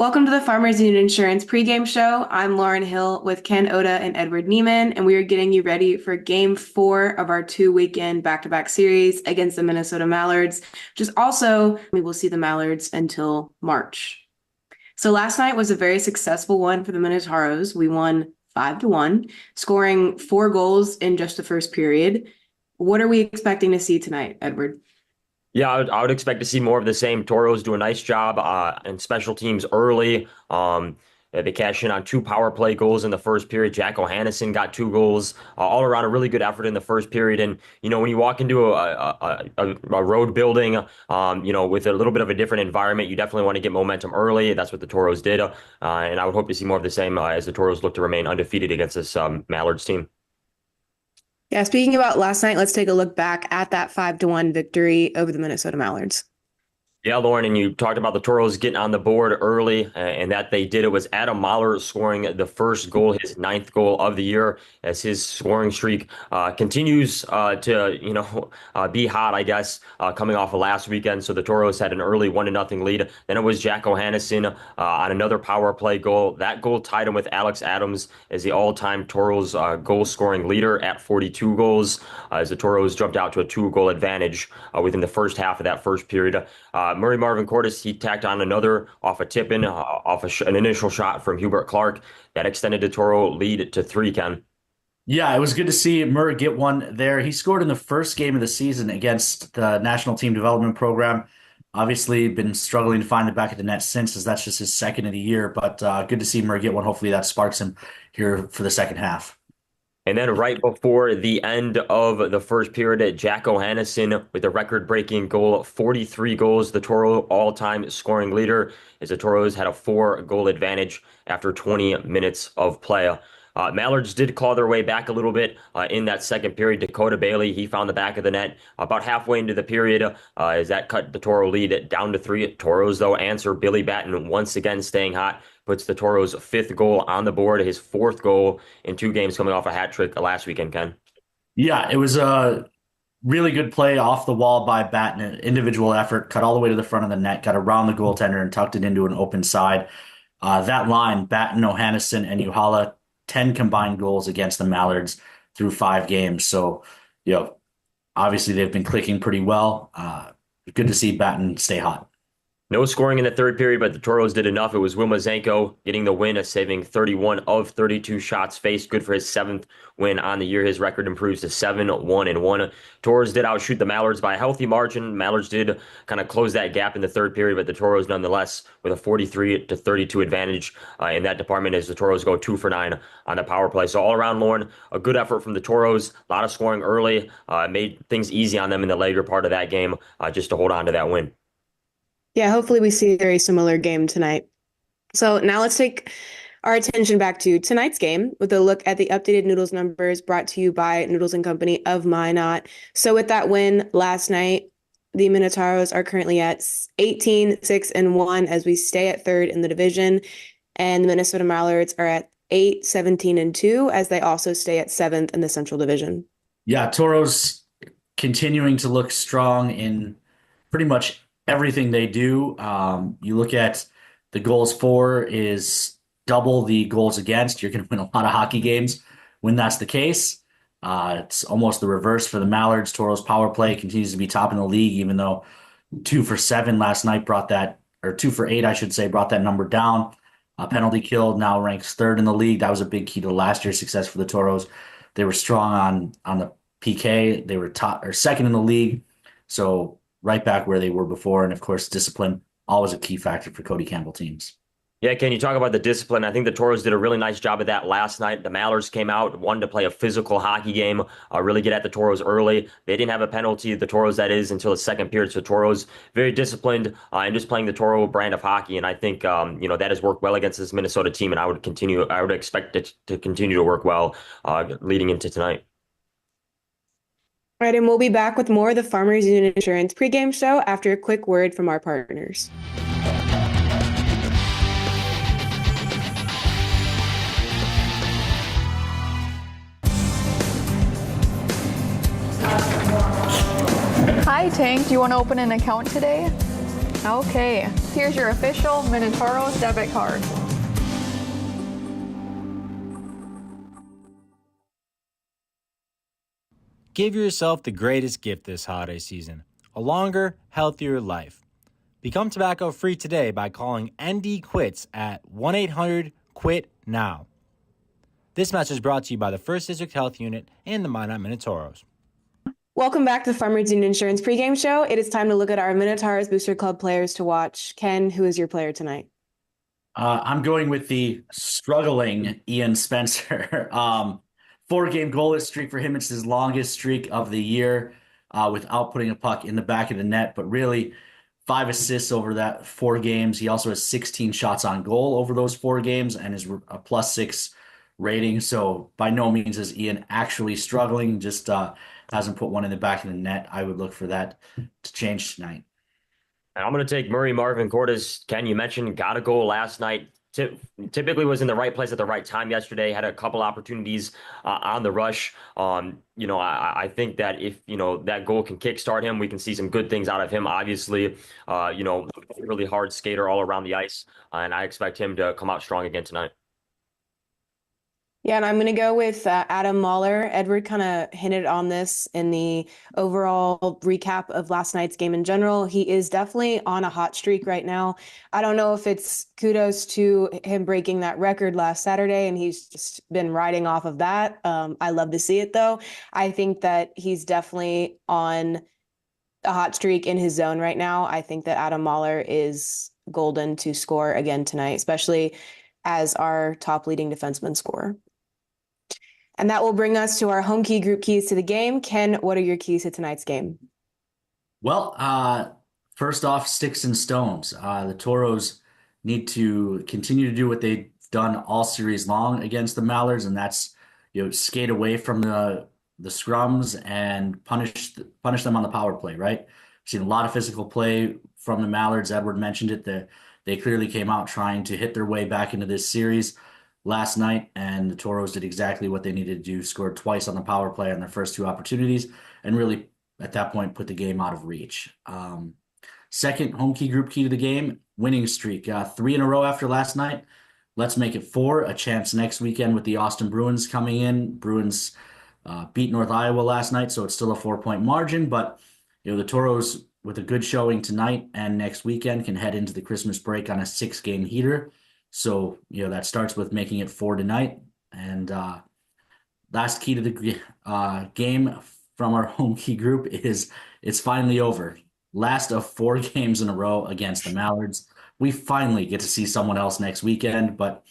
Welcome to the Farmers Union Insurance pregame show. I'm Lauren Hill with Ken Oda and Edward Neiman, and we are getting you ready for game 4 of our 2-weekend back-to-back series against the Minnesota Mallards, which is also, we will see the Mallards until March. So last night was a very successful one for the Minotauros. We won 5-1, scoring 4 goals in just the first period. What are we expecting to see tonight, Edward? Yeah, I would expect to see more of the same. Toros do a nice job in special teams early. They cash in on 2 power play goals in the first period. Jack O'Hannison got 2 goals. All around a really good effort in the first period. And when you walk into a road building, with a little bit of a different environment, you definitely want to get momentum early. That's what the Toros did, and I would hope to see more of the same as the Toros look to remain undefeated against this Mallards team. Yeah, speaking about last night, let's take a look back at that 5-1 victory over the Minnesota Mallards. Yeah, Lauren, and you talked about the Toros getting on the board early, and that they did. It was Adam Mallard scoring the first goal, his 9th goal of the year, as his scoring streak continues to be hot, I guess, coming off of last weekend. So the Toros had an early 1-0 lead. Then it was Jack O'Hannison on another power play goal. That goal tied him with Alex Adams as the all-time Toros goal scoring leader at 42 goals, as the Toros jumped out to a 2-goal advantage within the first half of that first period. Murray Marvin Cordes, he tacked on another off a tip-in, an initial shot from Hubert Clark that extended the Toro lead to 3, Ken. Yeah, it was good to see Murray get one there. He scored in the first game of the season against the National Team Development Program. Obviously, been struggling to find the back of the net since, as that's just his second of the year. But good to see Murray get one. Hopefully, that sparks him here for the second half. And then right before the end of the first period, Jack O'Hannison with a record-breaking goal, 43 goals, the Toro all-time scoring leader, as the Toros had a 4-goal advantage after 20 minutes of play. Mallards did claw their way back a little bit in that second period. Dakota Bailey, he found the back of the net about halfway into the period as that cut the Toro lead down to 3. Toros, though, answer. Billy Batten once again staying hot, puts the Toros' 5th goal on the board, his 4th goal in 2 games coming off a hat trick last weekend, Ken. Yeah, it was a really good play off the wall by Batten. An individual effort, cut all the way to the front of the net, got around the goaltender and tucked it into an open side. That line, Batten, O'Hannison, and Uhala, 10 combined goals against the Mallards through 5 games. So, obviously they've been clicking pretty well. Good to see Batten stay hot. No scoring in the third period, but the Toros did enough. It was Will Mazenko getting the win, saving 31 of 32 shots faced. Good for his 7th win on the year. His record improves to 7-1-1. Toros did outshoot the Mallards by a healthy margin. Mallards did kind of close that gap in the third period, but the Toros nonetheless with a 43-32 advantage in that department as the Toros go 2 for 9 on the power play. So all around, Lauren, a good effort from the Toros. A lot of scoring early, made things easy on them in the later part of that game just to hold on to that win. Yeah, hopefully we see a very similar game tonight. So now let's take our attention back to tonight's game with a look at the updated Noodles numbers brought to you by Noodles and Company of Minot. So with that win last night, the Minotauros are currently at 18-6-1 as we stay at 3rd in the division, and the Minnesota Mallards are at 8-17-2 as they also stay at 7th in the Central Division. Yeah, Toros continuing to look strong in pretty much everything they do. You look at the goals for is double the goals against. You're going to win a lot of hockey games when that's the case. It's almost the reverse for the Mallards. Toros power play continues to be top in the league, even though 2 for 7 last night brought that, or 2 for 8, I should say, brought that number down. Penalty kill now ranks 3rd in the league. That was a big key to last year's success for the Toros. They were strong on the PK. They were top or 2nd in the league. So right back where they were before. And of course, discipline, always a key factor for Cody Campbell teams. Yeah, can you talk about the discipline? I think the Toros did a really nice job of that last night. The Mallards came out, wanted to play a physical hockey game, really get at the Toros early. They didn't have a penalty, the Toros that is, until the second period. So Toros very disciplined and just playing the Toro brand of hockey. And I think that has worked well against this Minnesota team, and I would expect it to continue to work well leading into tonight. All right, and we'll be back with more of the Farmers Union Insurance pregame show after a quick word from our partners. Hi, Tank. Do you want to open an account today? Okay. Here's your official Minotauros debit card. Give yourself the greatest gift this holiday season, a longer, healthier life. Become tobacco free today by calling ND Quits at 1-800-QUIT-NOW. This message brought to you by the First District Health Unit and the Minot Minotauros. Welcome back to the Farmers Union Insurance pregame show. It is time to look at our Minotauros Booster Club players to watch. Ken, who is your player tonight? I'm going with the struggling Ian Spencer. 4-game goalless streak for him. It's his longest streak of the year without putting a puck in the back of the net, but really 5 assists over that 4 games. He also has 16 shots on goal over those 4 games and is a +6 rating. So by no means is Ian actually struggling, just hasn't put one in the back of the net. I would look for that to change tonight. And I'm going to take Murray Marvin Cordes. Ken, you mentioned got a goal last night. Typically was in the right place at the right time yesterday. Had a couple opportunities on the rush. I think that if that goal can kickstart him, we can see some good things out of him. Obviously, really hard skater all around the ice, and I expect him to come out strong again tonight. Yeah, and I'm going to go with Adam Mahler. Edward kind of hinted on this in the overall recap of last night's game in general. He is definitely on a hot streak right now. I don't know if it's kudos to him breaking that record last Saturday, and he's just been riding off of that. I love to see it, though. I think that he's definitely on a hot streak in his zone right now. I think that Adam Mahler is golden to score again tonight, especially as our top leading defenseman scorer. And that will bring us to our home key group keys to the game. Ken, what are your keys to tonight's game? Well, first off, sticks and stones. The Toros need to continue to do what they've done all series long against the Mallards, and that's skate away from the scrums and punish them on the power play. Right? We've seen a lot of physical play from the Mallards. Edward mentioned it. They clearly came out trying to hit their way back into this series last night, and the Toros did exactly what they needed to do, scored twice on the power play on their first 2 opportunities, and really, at that point, put the game out of reach. Second home key group key to the game, winning streak. 3 in a row after last night. Let's make it 4. A chance next weekend with the Austin Bruins coming in. Bruins beat North Iowa last night, so it's still a 4-point margin, but the Toros, with a good showing tonight and next weekend, can head into the Christmas break on a 6-game heater. So, that starts with making it 4 tonight. And last key to the game from our home key group is it's finally over. Last of 4 games in a row against the Mallards. We finally get to see someone else next weekend. But,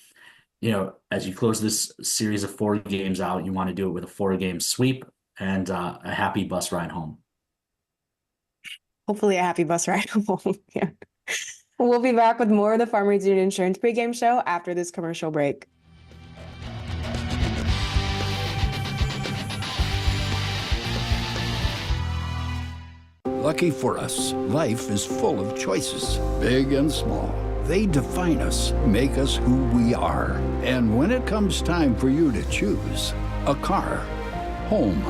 as you close this series of 4 games out, you want to do it with a 4-game sweep and a happy bus ride home. Hopefully a happy bus ride home. Yeah. We'll be back with more of the Farmers Union Insurance pregame show after this commercial break. Lucky for us, life is full of choices, big and small. They define us, make us who we are. And when it comes time for you to choose, a car, home,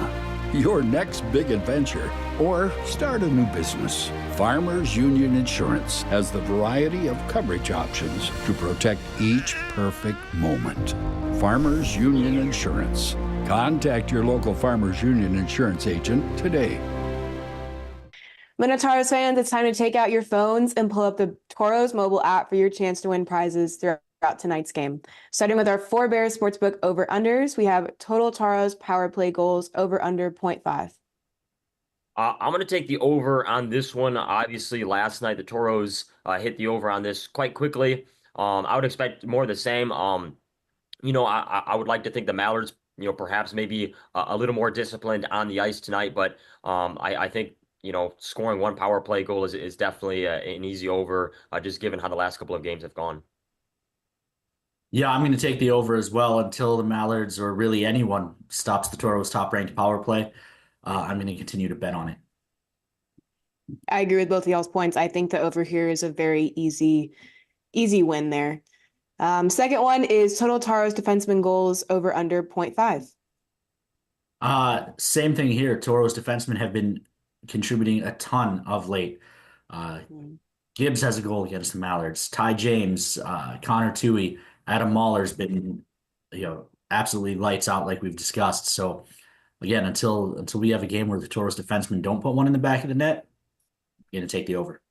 your next big adventure, or start a new business, Farmers Union Insurance has the variety of coverage options to protect each perfect moment. Farmers Union Insurance. Contact your local Farmers Union Insurance agent today. Minotauros fans, it's time to take out your phones and pull up the Toros mobile app for your chance to win prizes throughout tonight's game. Starting with our 4 Bears Sportsbook over-unders, we have total Toros power play goals over-under 0.5. I'm going to take the over on this one. Obviously, last night the Toros hit the over on this quite quickly. I would expect more of the same. I would like to think the Mallards, perhaps maybe a little more disciplined on the ice tonight, but I think scoring 1 power play goal is definitely an easy over, just given how the last couple of games have gone. Yeah, I'm going to take the over as well until the Mallards or really anyone stops the Toros' top-ranked power play. I'm going to continue to bet on it. I agree with both of y'all's points. I think the over here is a very easy win there. Second one is total Toros defenseman goals over under 0.5. Same thing here. Toros defensemen have been contributing a ton of late. Gibbs has a goal against the Mallards. Ty James, Connor Toohey, Adam Mahler's been, absolutely lights out like we've discussed. So again, until we have a game where the Toros defensemen don't put one in the back of the net, I'm gonna take the over.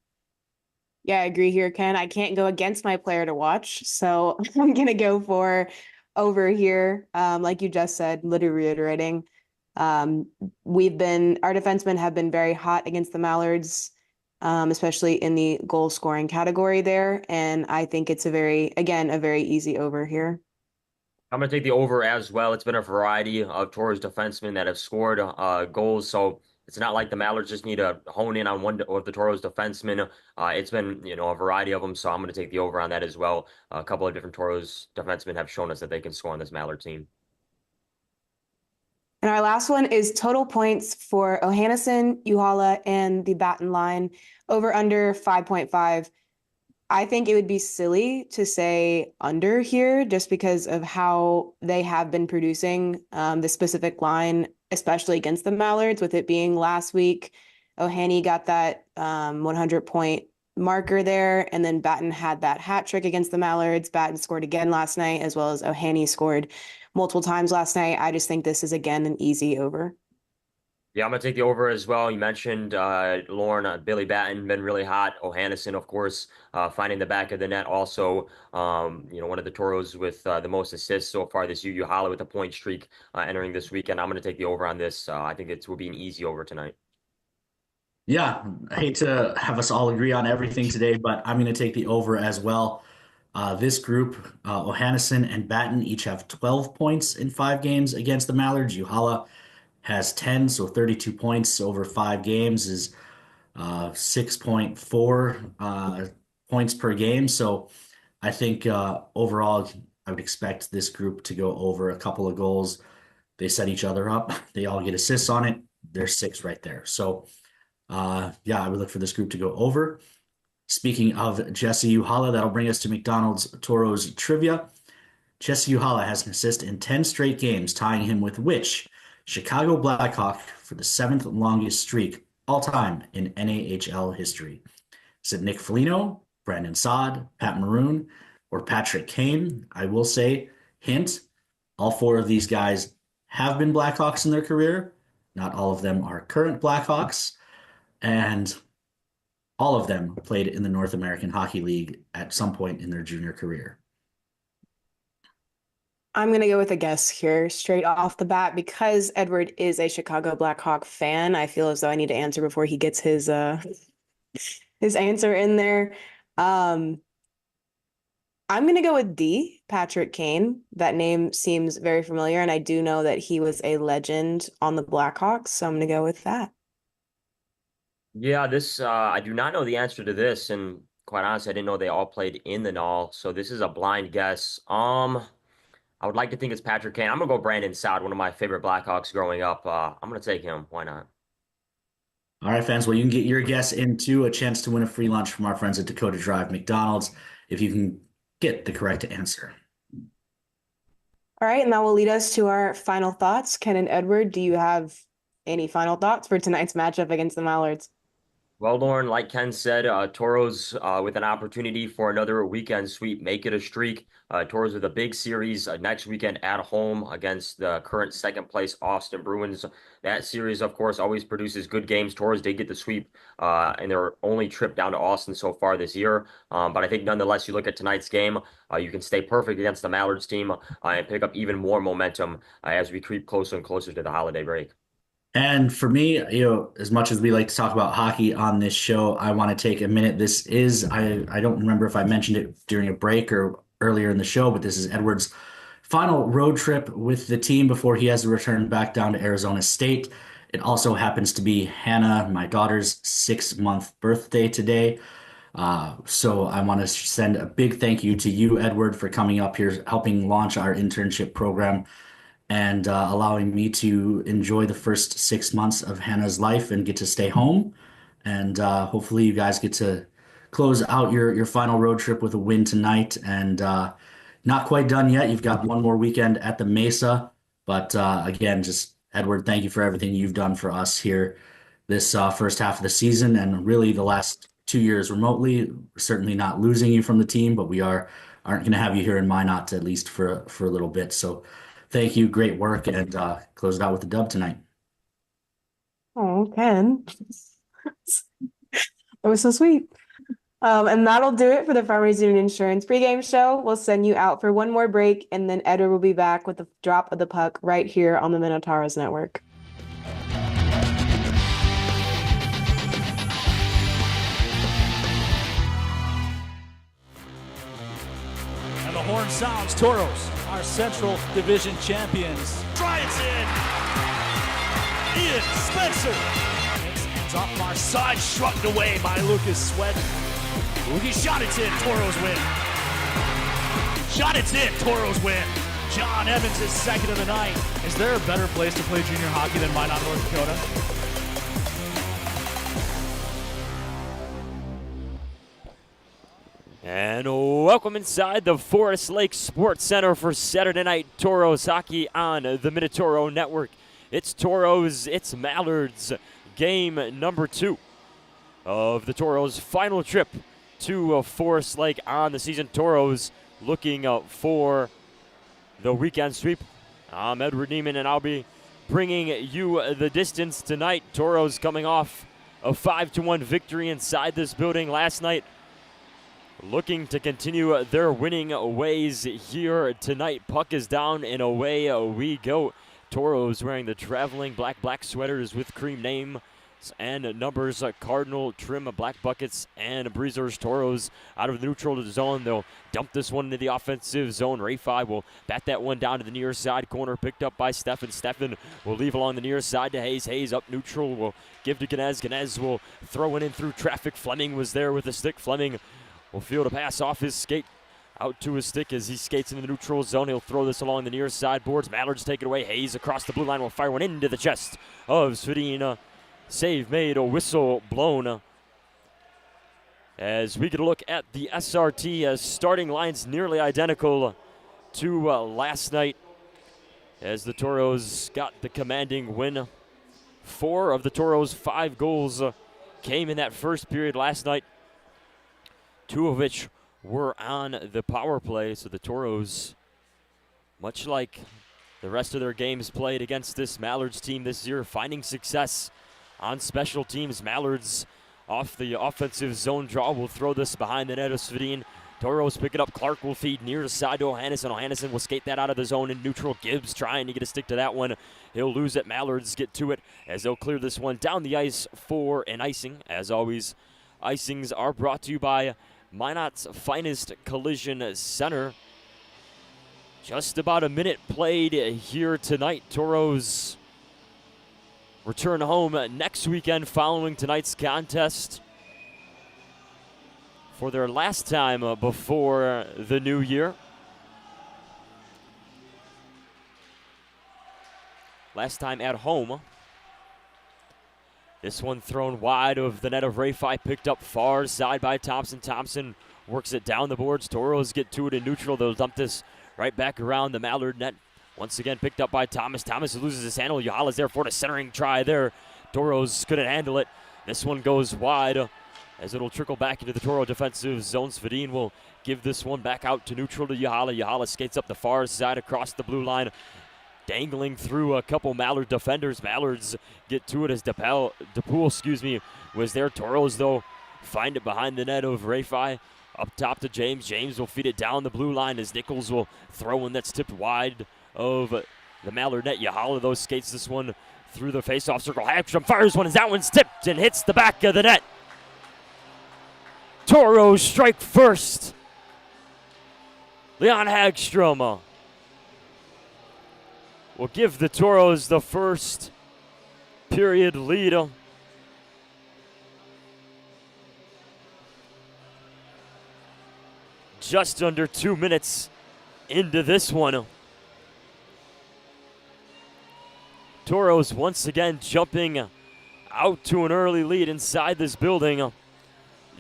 Yeah, I agree here, Ken. I can't go against my player to watch, so I'm gonna go for over here. Like you just said, literally reiterating. Um, our defensemen have been very hot against the Mallards, especially in the goal scoring category there. And I think it's again, a very easy over here. I'm going to take the over as well. It's been a variety of Toros defensemen that have scored goals, so it's not like the Mallards just need to hone in on one of the Toros defensemen. It's been, a variety of them, so I'm going to take the over on that as well. A couple of different Toros defensemen have shown us that they can score on this Mallard team. And our last one is total points for Ohannesson, Uhala, and the Batten line over under 5.5. I think it would be silly to say under here just because of how they have been producing the specific line, especially against the Mallards, with it being last week. Ohanny got that 100-point marker there, and then Batten had that hat trick against the Mallards. Batten scored again last night, as well as Ohanny scored multiple times last night. I just think this is, again, an easy over. Yeah, I'm gonna take the over as well. You mentioned Lauren, Billy Batten been really hot. Ohannesson, of course, finding the back of the net. Also, one of the Toros with the most assists so far this year. Uhala with a point streak entering this weekend. I'm gonna take the over on this. I think it will be an easy over tonight. Yeah, I hate to have us all agree on everything today, but I'm going to take the over as well. This group, Ohannesson and Batten, each have 12 points in 5 games against the Mallards. Uhala has 10, so 32 points over 5 games is 6.4 points per game. So I think overall, I would expect this group to go over a couple of goals. They set each other up. They all get assists on it. There's 6 right there. So yeah, I would look for this group to go over. Speaking of Jesse Uhala, that'll bring us to McDonald's Toros trivia. Jesse Uhala has an assist in 10 straight games, tying him with which Chicago Blackhawk for the 7th longest streak all time in NAHL history? Is it Nick Foligno, Brandon Saad, Pat Maroon, or Patrick Kane? I will say, hint, all 4 of these guys have been Blackhawks in their career. Not all of them are current Blackhawks. And all of them played in the North American Hockey League at some point in their junior career. I'm going to go with a guess here straight off the bat because Edward is a Chicago Blackhawk fan. I feel as though I need to answer before he gets his answer in there. I'm going to go with D, Patrick Kane. That name seems very familiar, and I do know that he was a legend on the Blackhawks, so I'm going to go with that. Yeah, this I do not know the answer to this, and quite honestly, I didn't know they all played in the NAHL, so this is a blind guess. I would like to think it's Patrick Kane. I'm gonna go Brandon Saad, one of my favorite Blackhawks growing up. I'm gonna take him. Why not? All right, fans. Well, you can get your guess into a chance to win a free lunch from our friends at Dakota Drive McDonald's if you can get the correct answer. All right, and that will lead us to our final thoughts. Ken and Edward, do you have any final thoughts for tonight's matchup against the Mallards? Well, Lauren, like Ken said, Toros with an opportunity for another weekend sweep, make it a streak. Toros with a big series next weekend at home against the current second place Austin Bruins. That series, of course, always produces good games. Toros did get the sweep in their only trip down to Austin so far this year. But I think nonetheless, you look at tonight's game, you can stay perfect against the Mallards team and pick up even more momentum as we creep closer and closer to the holiday break. And for me, as much as we like to talk about hockey on this show, I want to take a minute. This is, I don't remember if I mentioned it during a break or earlier in the show, but this is Edward's final road trip with the team before he has to return back down to Arizona State. It also happens to be Hannah, my daughter's 6-month birthday today. So I want to send a big thank you to you, Edward, for coming up here, helping launch our internship program and allowing me to enjoy the first 6 months of Hannah's life and get to stay home. And hopefully you guys get to close out your final road trip with a win tonight. And not quite done yet. You've got one more weekend at the Mesa. But again, just Edward, thank you for everything you've done for us here this first half of the season and really the last 2 years remotely. We're certainly not losing you from the team, but we aren't going to have you here in Minot at least for a little bit. So thank you. Great work. And close it out with the dub tonight. Oh, Ken. That was so sweet. And that'll do it for the Farmers Union Insurance pregame show. We'll send you out for one more break, and then Edward will be back with the drop of the puck right here on the Minotauros Network. And the horn sounds. Toros, our Central Division champions. Drives in. Ian Spencer. Hands off far side, shrugged away by Lucas Sweat. He shot, it's in. Toros win. Shot, it's in. Toros win. John Evans is second of the night. Is there a better place to play junior hockey than Minot, North Dakota? And welcome inside the Forest Lake Sports Center for Saturday Night Toros hockey on the Minotauros Network. It's Toros, it's Mallards, game number 2 of the Toros' final trip to Forest Lake on the season. Toros looking for the weekend sweep. I'm Edward Neiman, and I'll be bringing you the distance tonight. Toros coming off a 5-1 victory inside this building last night, looking to continue their winning ways here tonight. Puck is down and away we go. Toros wearing the traveling black sweaters with cream names and numbers, Cardinal trim, black buckets and breezers. Toros out of the neutral zone. They'll dump this one into the offensive zone. Ray5 will bat that one down to the near side corner, picked up by Steffen. Steffen will leave along the near side to Hayes. Hayes up neutral will give to Ganez. Ganez will throw it in through traffic. Fleming was there with the stick. Fleming will field a pass off his skate out to his stick as he skates into the neutral zone. He'll throw this along the near side boards. Mallards take it away. Hayes across the blue line will fire one into the chest of Svedin. Save made, a whistle blown. As we get a look at the SRT, starting lines nearly identical to last night, as the Toros got the commanding win. 4 of the Toros' 5 goals came in that first period last night, 2 of which were on the power play. So the Toros, much like the rest of their games played against this Mallards team this year, finding success on special teams. Mallards off the offensive zone draw will throw this behind the net of Svedin. Toros pick it up. Clark will feed near side to Ohannesson. Ohannesson will skate that out of the zone in neutral. Gibbs trying to get a stick to that one. He'll lose it. Mallards get to it as they'll clear this one down the ice for an icing. As always, icings are brought to you by Minot's finest collision center. Just about a minute played here tonight. Toros return home next weekend following tonight's contest for their last time before the new year. Last time at home. This one thrown wide of the net of Ray5, picked up far side by Thompson. Thompson works it down the boards. Toros get to it in neutral. They'll dump this right back around the Mallard net. Once again picked up by Thomas. Thomas loses his handle. Yahala's there for the centering try there. Toros couldn't handle it. This one goes wide as it'll trickle back into the Toro defensive zone. Svedin will give this one back out to neutral to Yahala. Yahala skates up the far side across the blue line, dangling through a couple Mallard defenders. Mallards get to it as DePool, was there. Toros, though, find it behind the net of Ray5. Up top to James. James will feed it down the blue line as Nichols will throw one that's tipped wide of the Mallard net. Yahala, though, skates this one through the face-off circle. Hagstrom fires one as that one's tipped and hits the back of the net. Toros strike first. Leon Hagstrom will give the Toros the first period lead. Just under 2 minutes into this one. Toros once again jumping out to an early lead inside this building.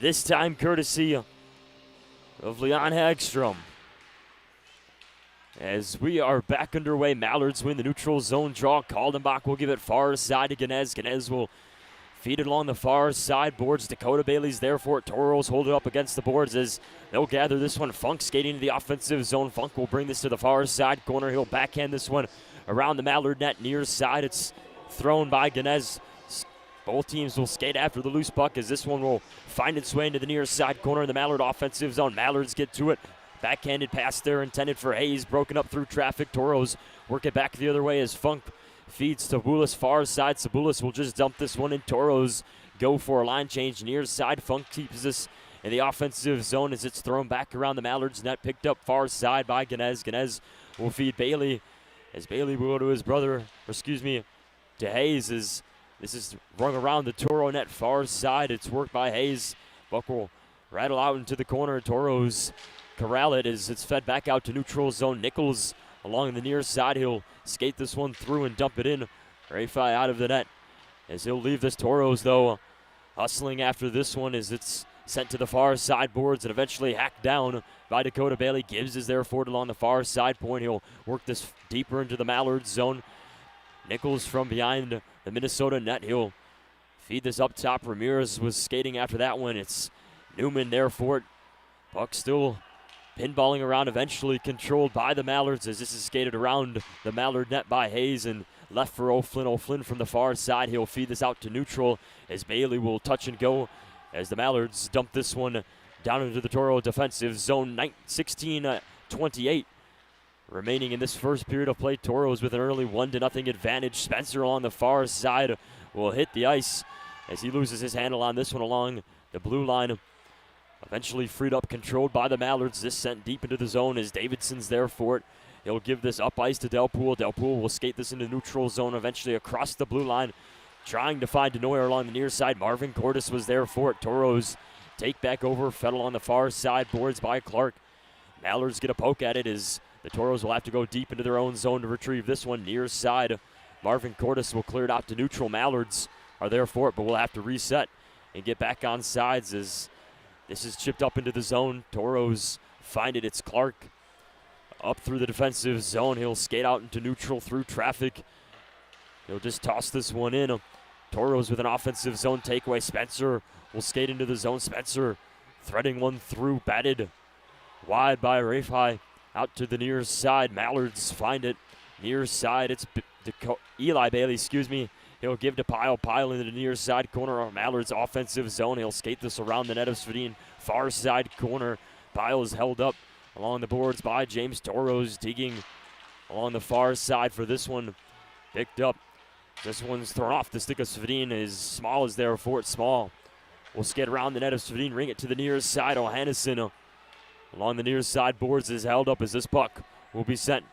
This time courtesy of Leon Hagstrom. As we are back underway, Mallards win the neutral zone draw. Kaldenbach will give it far side to Ganez. Ganez will Feed it along the far side boards. Dakota Bailey's there for it. Toros hold it up against the boards as they'll gather this one. Funk skating to the offensive zone. Funk will bring this to the far side corner. He'll backhand this one around the Mallard net near side. It's thrown by Ganez. Both teams will skate after the loose puck as this one will find its way into the near side corner of the Mallard offensive zone. Mallards get to it. Backhanded pass there intended for Hayes. Broken up through traffic. Toros work it back the other way as Funk feeds Sabulis far side. Sabulis will just dump this one in. Toros go for a line change near side. Funk keeps this in the offensive zone as it's thrown back around the Mallards net. Picked up far side by Ganez. Ganez will feed Bailey as Bailey will go to his brother, to Hayes as this is rung around the Toro net far side. It's worked by Hayes. Buck will rattle out into the corner. Toros corral it as it's fed back out to neutral zone. Nichols along the near side. He'll skate this one through and dump it in. Rafai out of the net as he'll leave this. Toros, though, hustling after this one as it's sent to the far side boards and eventually hacked down by Dakota Bailey. Gibbs is there for it along the far side point. He'll work this deeper into the Mallard zone. Nichols from behind the Minnesota net. He'll feed this up top. Ramirez was skating after that one. It's Newman there for it. Puck still pinballing around, eventually controlled by the Mallards as this is skated around the Mallard net by Hayes and left for O'Flynn. O'Flynn from the far side. He'll feed this out to neutral as Bailey will touch and go as the Mallards dump this one down into the Toro defensive zone. 16-28 remaining in this first period of play. Toros with an early 1-0 advantage. Spencer along the far side will hit the ice as he loses his handle on this one along the blue line. Eventually freed up, controlled by the Mallards. This sent deep into the zone as Davidson's there for it. He'll give this up ice to Delpool. Delpool will skate this into neutral zone, eventually across the blue line, trying to find Denoyer along the near side. Marvin Cordes was there for it. Toros take back over, fed on the far side, boards by Clark. Mallards get a poke at it as the Toros will have to go deep into their own zone to retrieve this one near side. Marvin Cordes will clear it out to neutral. Mallards are there for it, but we'll have to reset and get back on sides as this is chipped up into the zone. Toros find it. It's Clark up through the defensive zone. He'll skate out into neutral through traffic. He'll just toss this one in. Toros with an offensive zone takeaway. Spencer will skate into the zone. Spencer threading one through, batted wide by Rafai. Out to the near side. Mallards find it. Near side. It's Eli Bailey, He'll give to Pyle. Pyle into the near side corner of Mallard's offensive zone. He'll skate this around the net of Svedin. Far side corner. Pyle is held up along the boards by James. Toros digging along the far side for this one. Picked up. This one's thrown off the stick of Svedin. Is Small is there for it. Small will skate around the net of Svedin. Ring it to the near side. O'Hannison along the near side boards is held up as this puck will be sent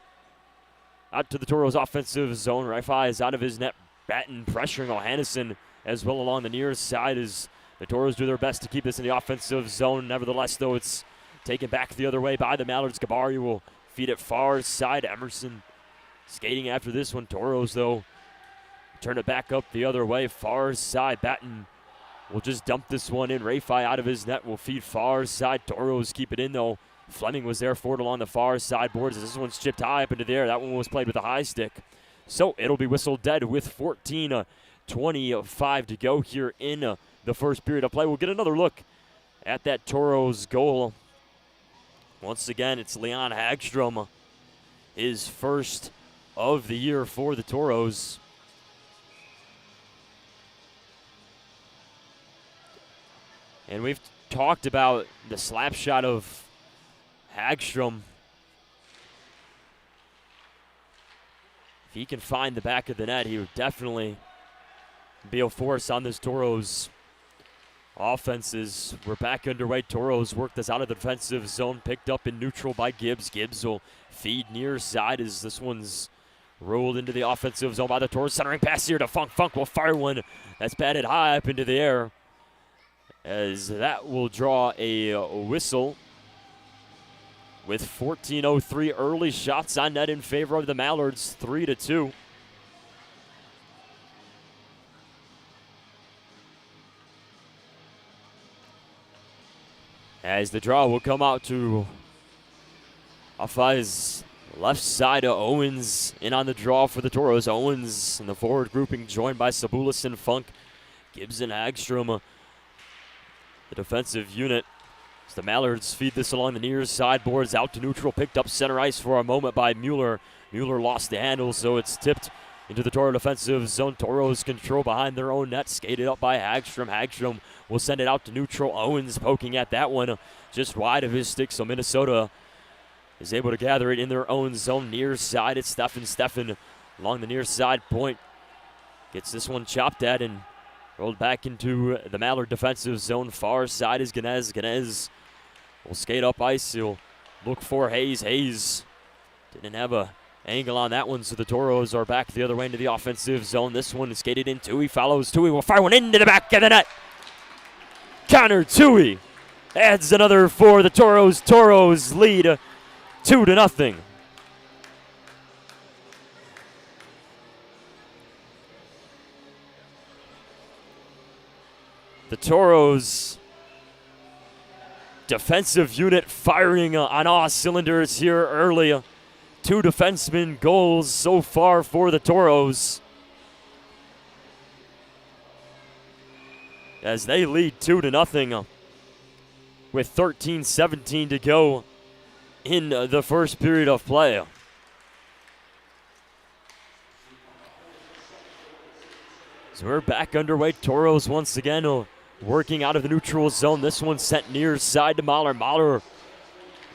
out to the Toros offensive zone. Rafai is out of his net. Batten pressuring O'Hannison as well along the near side as the Toros do their best to keep this in the offensive zone. Nevertheless, though, it's taken back the other way by the Mallards. Gabari will feed it far side. Emerson skating after this one. Toros, though, turn it back up the other way. Far side. Batten will just dump this one in. Rafai out of his net will feed far side. Toros keep it in, though. Fleming was there for it along the far side boards. This one's chipped high up into the air. That one was played with a high stick. So it'll be whistled dead with 14:25 to go here in the first period of play. We'll get another look at that Toros goal. Once again, it's Leon Hagstrom, his first of the year for the Toros. And we've talked about the slap shot of Hagstrom. If he can find the back of the net, he would definitely be a force on this Toros offenses. We're back underway. Toros work this out of the defensive zone, picked up in neutral by Gibbs. Gibbs will feed near side as this one's rolled into the offensive zone by the Toros. Centering pass here to Funk. Funk will fire one that's batted high up into the air as that will draw a whistle. With 14:03 early shots on net in favor of the Mallards, 3-2. As the draw will come out to Afai's left side. Owens in on the draw for the Toros. Owens in the forward grouping joined by Sabulis and Funk. Gibbs and Hagstrom, the defensive unit. As the Mallards feed this along the near sideboards, out to neutral, picked up center ice for a moment by Mueller. Mueller lost the handle, so it's tipped into the Toro defensive zone. Toros control behind their own net, skated up by Hagstrom. Hagstrom will send it out to neutral. Owens poking at that one, just wide of his stick, so Minnesota is able to gather it in their own zone. Near side, it's Steffen along the near side point. Gets this one chopped at and rolled back into the Mallard defensive zone. Far side is Ganez. Ganez will skate up ice. He'll look for Hayes. Hayes didn't have a angle on that one, so the Toros are back the other way into the offensive zone. This one is skated in. Tui follows. Tui will fire one into the back of the net. Connor Tui adds another for the Toros. Toros lead 2-0. The Toros defensive unit firing on all cylinders here early. 2 defensemen goals so far for the Toros, as they lead 2-0 with 13:17 to go in the first period of play. So we're back underway. Toros once again working out of the neutral zone. This one sent near side to Mahler. Mahler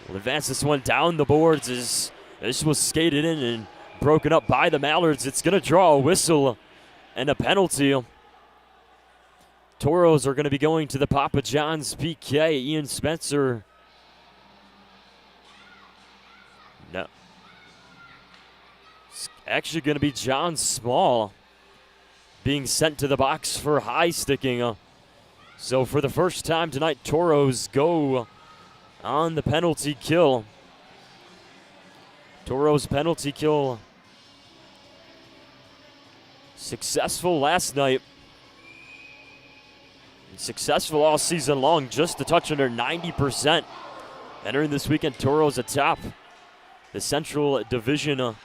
will advance this one down the boards as this was skated in and broken up by the Mallards. It's going to draw a whistle and a penalty. Toros are going to be going to the Papa John's PK. Ian Spencer. No. It's actually going to be John Small being sent to the box for high sticking. So for the first time tonight, Toros go on the penalty kill. Toros penalty kill successful last night. Successful all season long, just a touch under 90%. Entering this weekend, Toros atop the Central Division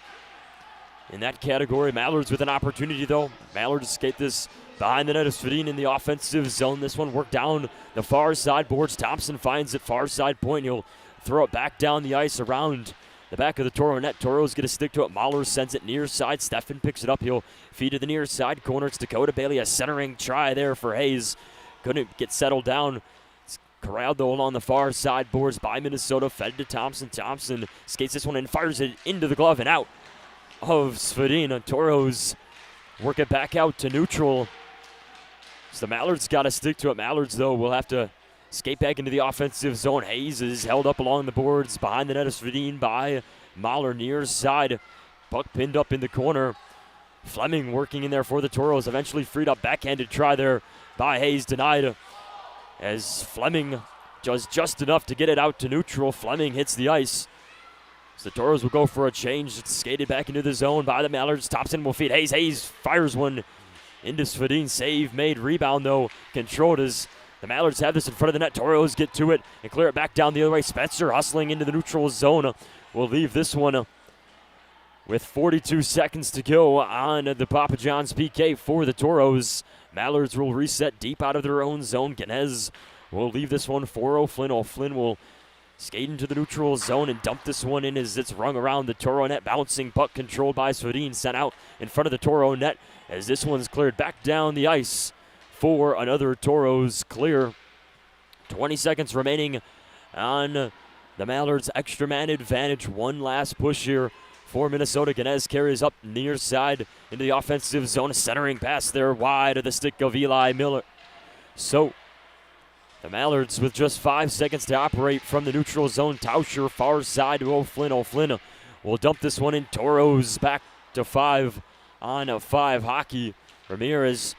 in that category. Mallards with an opportunity though. Mallards skate this behind the net of Svedin in the offensive zone. This one worked down the far side boards. Thompson finds it far side point. He'll throw it back down the ice around the back of the Toro net. Toros get a stick to it. Mahler sends it near side. Steffen picks it up. He'll feed to the near side corner. It's Dakota Bailey. A centering try there for Hayes. Couldn't get settled down. It's corralled though along the far side boards by Minnesota. Fed to Thompson. Thompson skates this one and fires it into the glove and out of Svedin. Toros work it back out to neutral. So the Mallards got to stick to it. Mallards, though, will have to skate back into the offensive zone. Hayes is held up along the boards behind the net of Svedin by Mahler near side. Puck pinned up in the corner. Fleming working in there for the Toros. Eventually freed up. Backhanded try there by Hayes, denied as Fleming does just enough to get it out to neutral. Fleming hits the ice. So the Toros will go for a change. It's skated back into the zone by the Mallards. Thompson will feed Hayes. Hayes fires one into Svedin. Save made. Rebound, though, controlled as the Mallards have this in front of the net. Toros get to it and clear it back down the other way. Spencer hustling into the neutral zone. Will leave this one with 42 seconds to go on the Papa John's PK for the Toros. Mallards will reset deep out of their own zone. Ganez will leave this one for O'Flynn. O'Flynn will skate into the neutral zone and dump this one in as it's rung around the Toro net. Bouncing puck controlled by Svedin, sent out in front of the Toro net as this one's cleared back down the ice for another Toros clear. 20 seconds remaining on the Mallards' extra man advantage. One last push here for Minnesota. Ganez carries up near side into the offensive zone. A centering pass there wide of the stick of Eli Miller. So the Mallards with just 5 seconds to operate from the neutral zone. Tauscher far side to O'Flynn. O'Flynn will dump this one in. Toros back to 5 on 5 hockey. Ramirez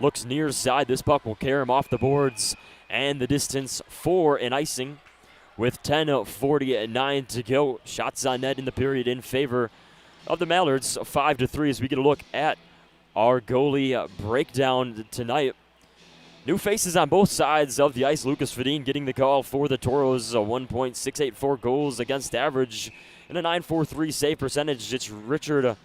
looks near side. This puck will carry him off the boards and the distance for an icing with 10:49 to go. Shots on net in the period in favor of the Mallards, 5-3 as we get a look at our goalie breakdown tonight. New faces on both sides of the ice. Lucas Svedin getting the call for the Toros, a 1.684 goals against average and a 9.43 save percentage. It's Richard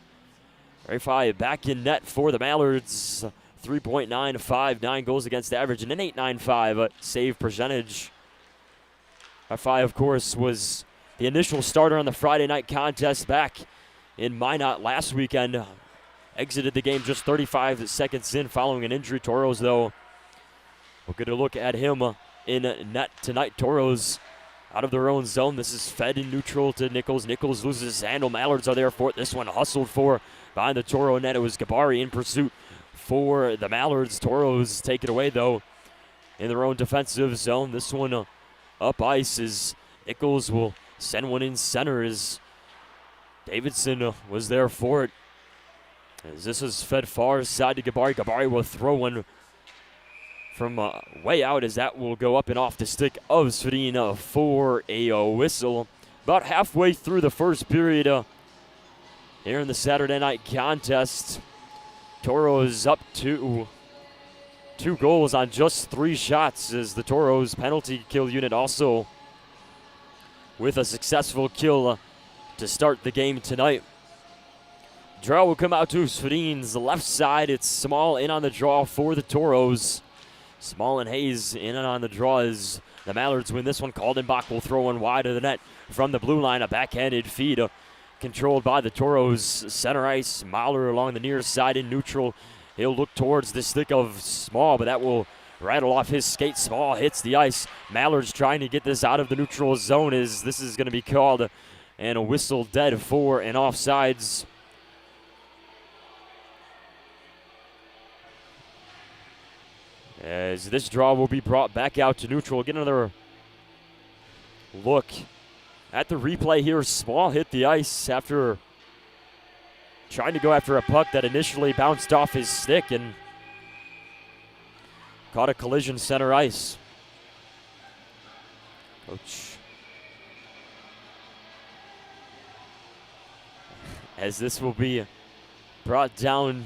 Rafai back in net for the Mallards. 3.95, 9 goals against average, and an 8.95 save percentage. F5, of course, was the initial starter on the Friday night contest back in Minot last weekend. Exited the game just 35 seconds in following an injury. Toros, though, we'll get a look at him in net tonight. Toros out of their own zone. This is fed in neutral to Nichols. Nichols loses his handle. Mallards are there for it. This one hustled for behind the Toro net. It was Gabari in pursuit for the Mallards. Toros take it away, though, in their own defensive zone. This one up ice as Nichols will send one in center as Davidson was there for it. As this is fed far side to Gabari. Gabari will throw one from way out as that will go up and off the stick of Svedina for a whistle. About halfway through the first period here in the Saturday night contest. Toros up to 2 goals on just 3 shots as the Toros penalty kill unit also with a successful kill to start the game tonight. Draw will come out to Svedin's left side. It's Small in on the draw for the Toros. Small and Hayes in and on the draw as the Mallards win this one. Kaldenbach will throw one wide of the net from the blue line. A backhanded feed controlled by the Toros. Center ice, Mahler along the near side in neutral. He'll look towards the stick of Small, but that will rattle off his skate. Small hits the ice. Mallard's trying to get this out of the neutral zone as this is going to be called and a whistle dead for an offsides. As this draw will be brought back out to neutral. Get another look at the replay here. Small hit the ice after trying to go after a puck that initially bounced off his stick and caught a collision center ice. Coach. As this will be brought down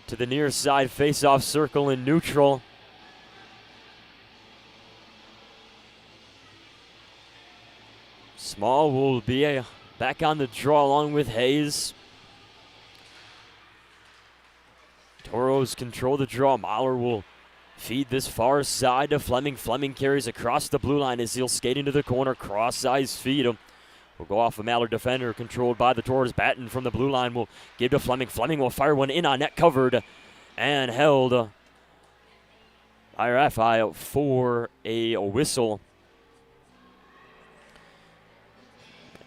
to the near side face-off circle in neutral. Small will be back on the draw along with Hayes. Toros control the draw. Mahler will feed this far side to Fleming. Fleming carries across the blue line as he'll skate into the corner. Cross-ice feed him. Will go off a Mallard defender controlled by the Toros. Batten from the blue line will give to Fleming. Fleming will fire one in on net covered and held. IRFI for a whistle.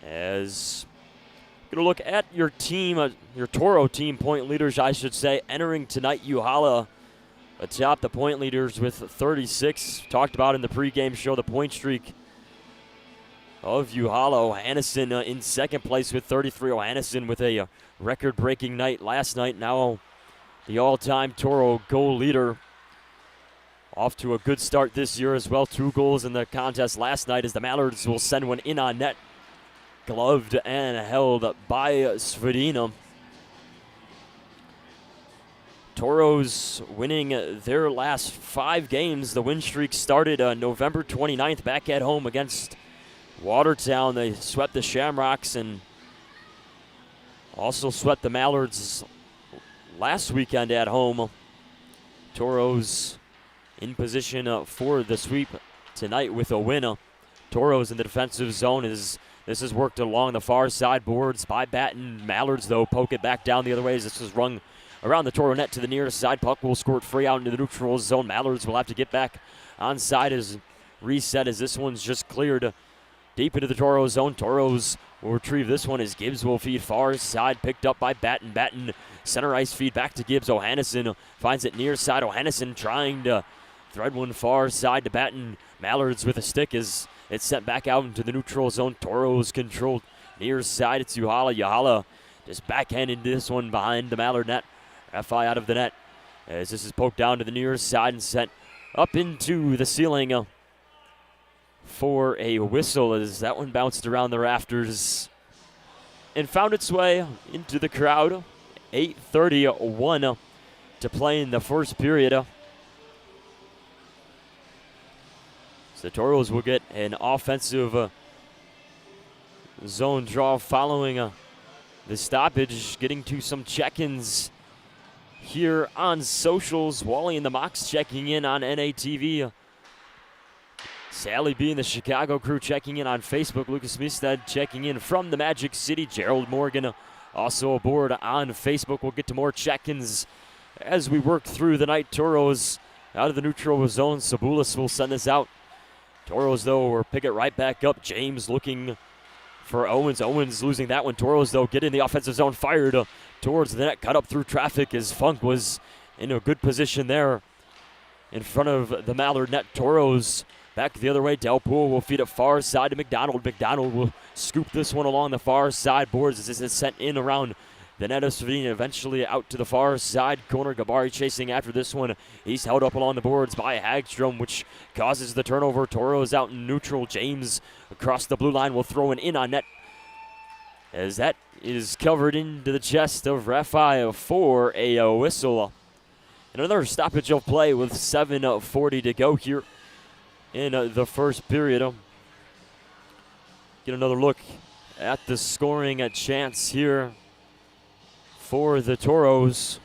As going to look at your team, your Toro team point leaders, I should say, entering tonight. Uhala atop the point leaders with 36. Talked about in the pregame show the point streak of Uhala. Hannison in second place with 33. Hannison with a record-breaking night last night. Now the all-time Toro goal leader. Off to a good start this year as well. 2 goals in the contest last night as the Mallards will send one in on net. Gloved and held by Svedina. Toros winning their last 5 games. The win streak started November 29th back at home against Watertown. They swept the Shamrocks and also swept the Mallards last weekend at home. Toros in position for the sweep tonight with a win. Toros in the defensive zone as this is worked along the far side boards by Batten. Mallards, though, poke it back down the other way as this is rung around the Toro net to the near side. Puck will squirt free out into the neutral zone. Mallards will have to get back on side as reset as this one's just cleared deep into the Toro zone. Toros will retrieve this one as Gibbs will feed far side, picked up by Batten. Batten center ice feed back to Gibbs. O'Hannison finds it near side. O'Hannison trying to thread one far side to Batten. Mallards with a stick as it's sent back out into the neutral zone. Toros controlled near side. It's Uhala. Uhala just backhanded this one behind the Mallard net. FI out of the net as this is poked down to the near side and sent up into the ceiling for a whistle as that one bounced around the rafters and found its way into the crowd. 8:31 to play in the first period. So the Toros will get an offensive zone draw following the stoppage, getting to some check-ins here on socials. Wally and the Mox checking in on NATV. Sally B and the Chicago crew checking in on Facebook. Lucas Mistead checking in from the Magic City. Gerald Morgan also aboard on Facebook. We'll get to more check-ins as we work through the night. Toros out of the neutral zone. Sabulis will send this out. Toros, though, will pick it right back up. James looking for Owens. Owens losing that one. Toros, though, get in the offensive zone. Fired towards the net. Cut up through traffic as Funk was in a good position there in front of the Mallard net. Toros back the other way. Delpool will feed it far side to McDonald. McDonald will scoop this one along the far side boards as this is sent in around the net of Slovenia, eventually out to the far side corner. Gabari chasing after this one. He's held up along the boards by Hagstrom, which causes the turnover. Toros out in neutral. James across the blue line will throw an in on net, as that is covered into the chest of Raphael for a whistle. Another stoppage of play with 7:40 to go here in the first period. Get another look at the scoring chance here for the Toros.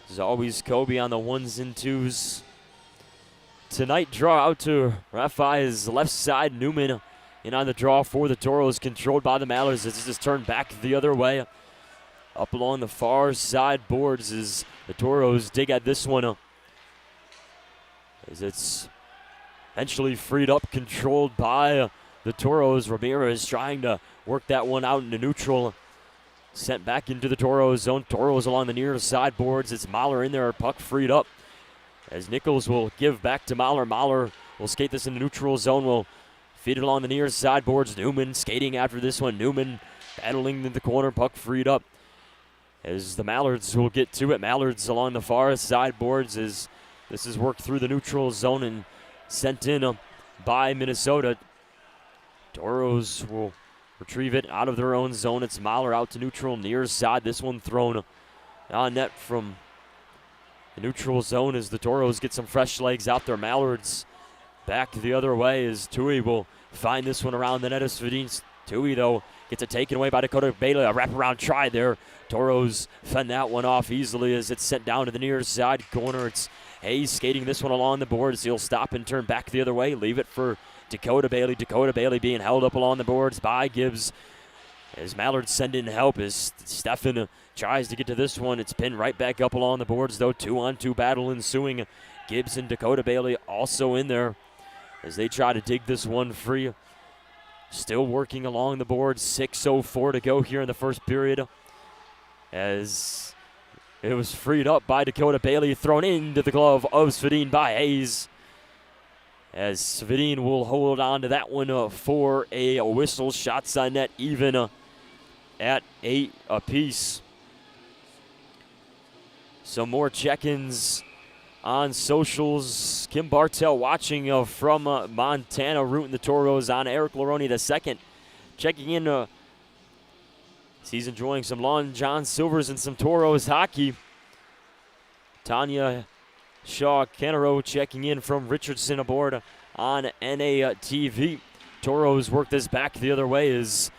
As always, Kobe on the ones and twos. Tonight, draw out to Raphael's left side. Newman in on the draw for the Toros, controlled by the Mallards as this is turned back the other way. Up along the far side boards as the Toros dig at this one. As it's eventually freed up, controlled by the Toros. Ramirez trying to work that one out into neutral. Sent back into the Toros zone. Toros along the near side boards. It's Mahler in there. Puck freed up as Nichols will give back to Mahler. Mahler will skate this into neutral zone. Will feed it along the near side boards. Newman skating after this one. Newman battling in the corner. Puck freed up as the Mallards will get to it. Mallards along the far side boards as this is worked through the neutral zone and sent in by Minnesota. Toros will retrieve it out of their own zone. It's Mahler out to neutral, near side. This one thrown on net from the neutral zone as the Toros get some fresh legs out there. Mallards back the other way as Tui will find this one around the net of Svedin. Tui, though, gets it taken away by Dakota Bailey. A wraparound try there. Toros fend that one off easily as it's sent down to the near side corner. It's Hayes skating this one along the boards. He'll stop and turn back the other way. Leave it for Dakota Bailey. Dakota Bailey being held up along the boards by Gibbs. As Mallard send in help as Stefan tries to get to this one. It's pinned right back up along the boards, though. 2-on-2 battle ensuing. Gibbs and Dakota Bailey also in there as they try to dig this one free. Still working along the boards. 6:04 to go here in the first period. As it was freed up by Dakota Bailey, thrown into the glove of Svedin by Hayes. As Svedin will hold on to that one for a whistle. Shots on net even at 8 apiece. Some more check-ins on socials. Kim Bartell watching from Montana, rooting the Toros on. Eric Laroni II checking in. He's enjoying some Long John Silvers and some Toros hockey. Tanya Shaw Kennero checking in from Richardson aboard on NATV. Toros work this back the other way as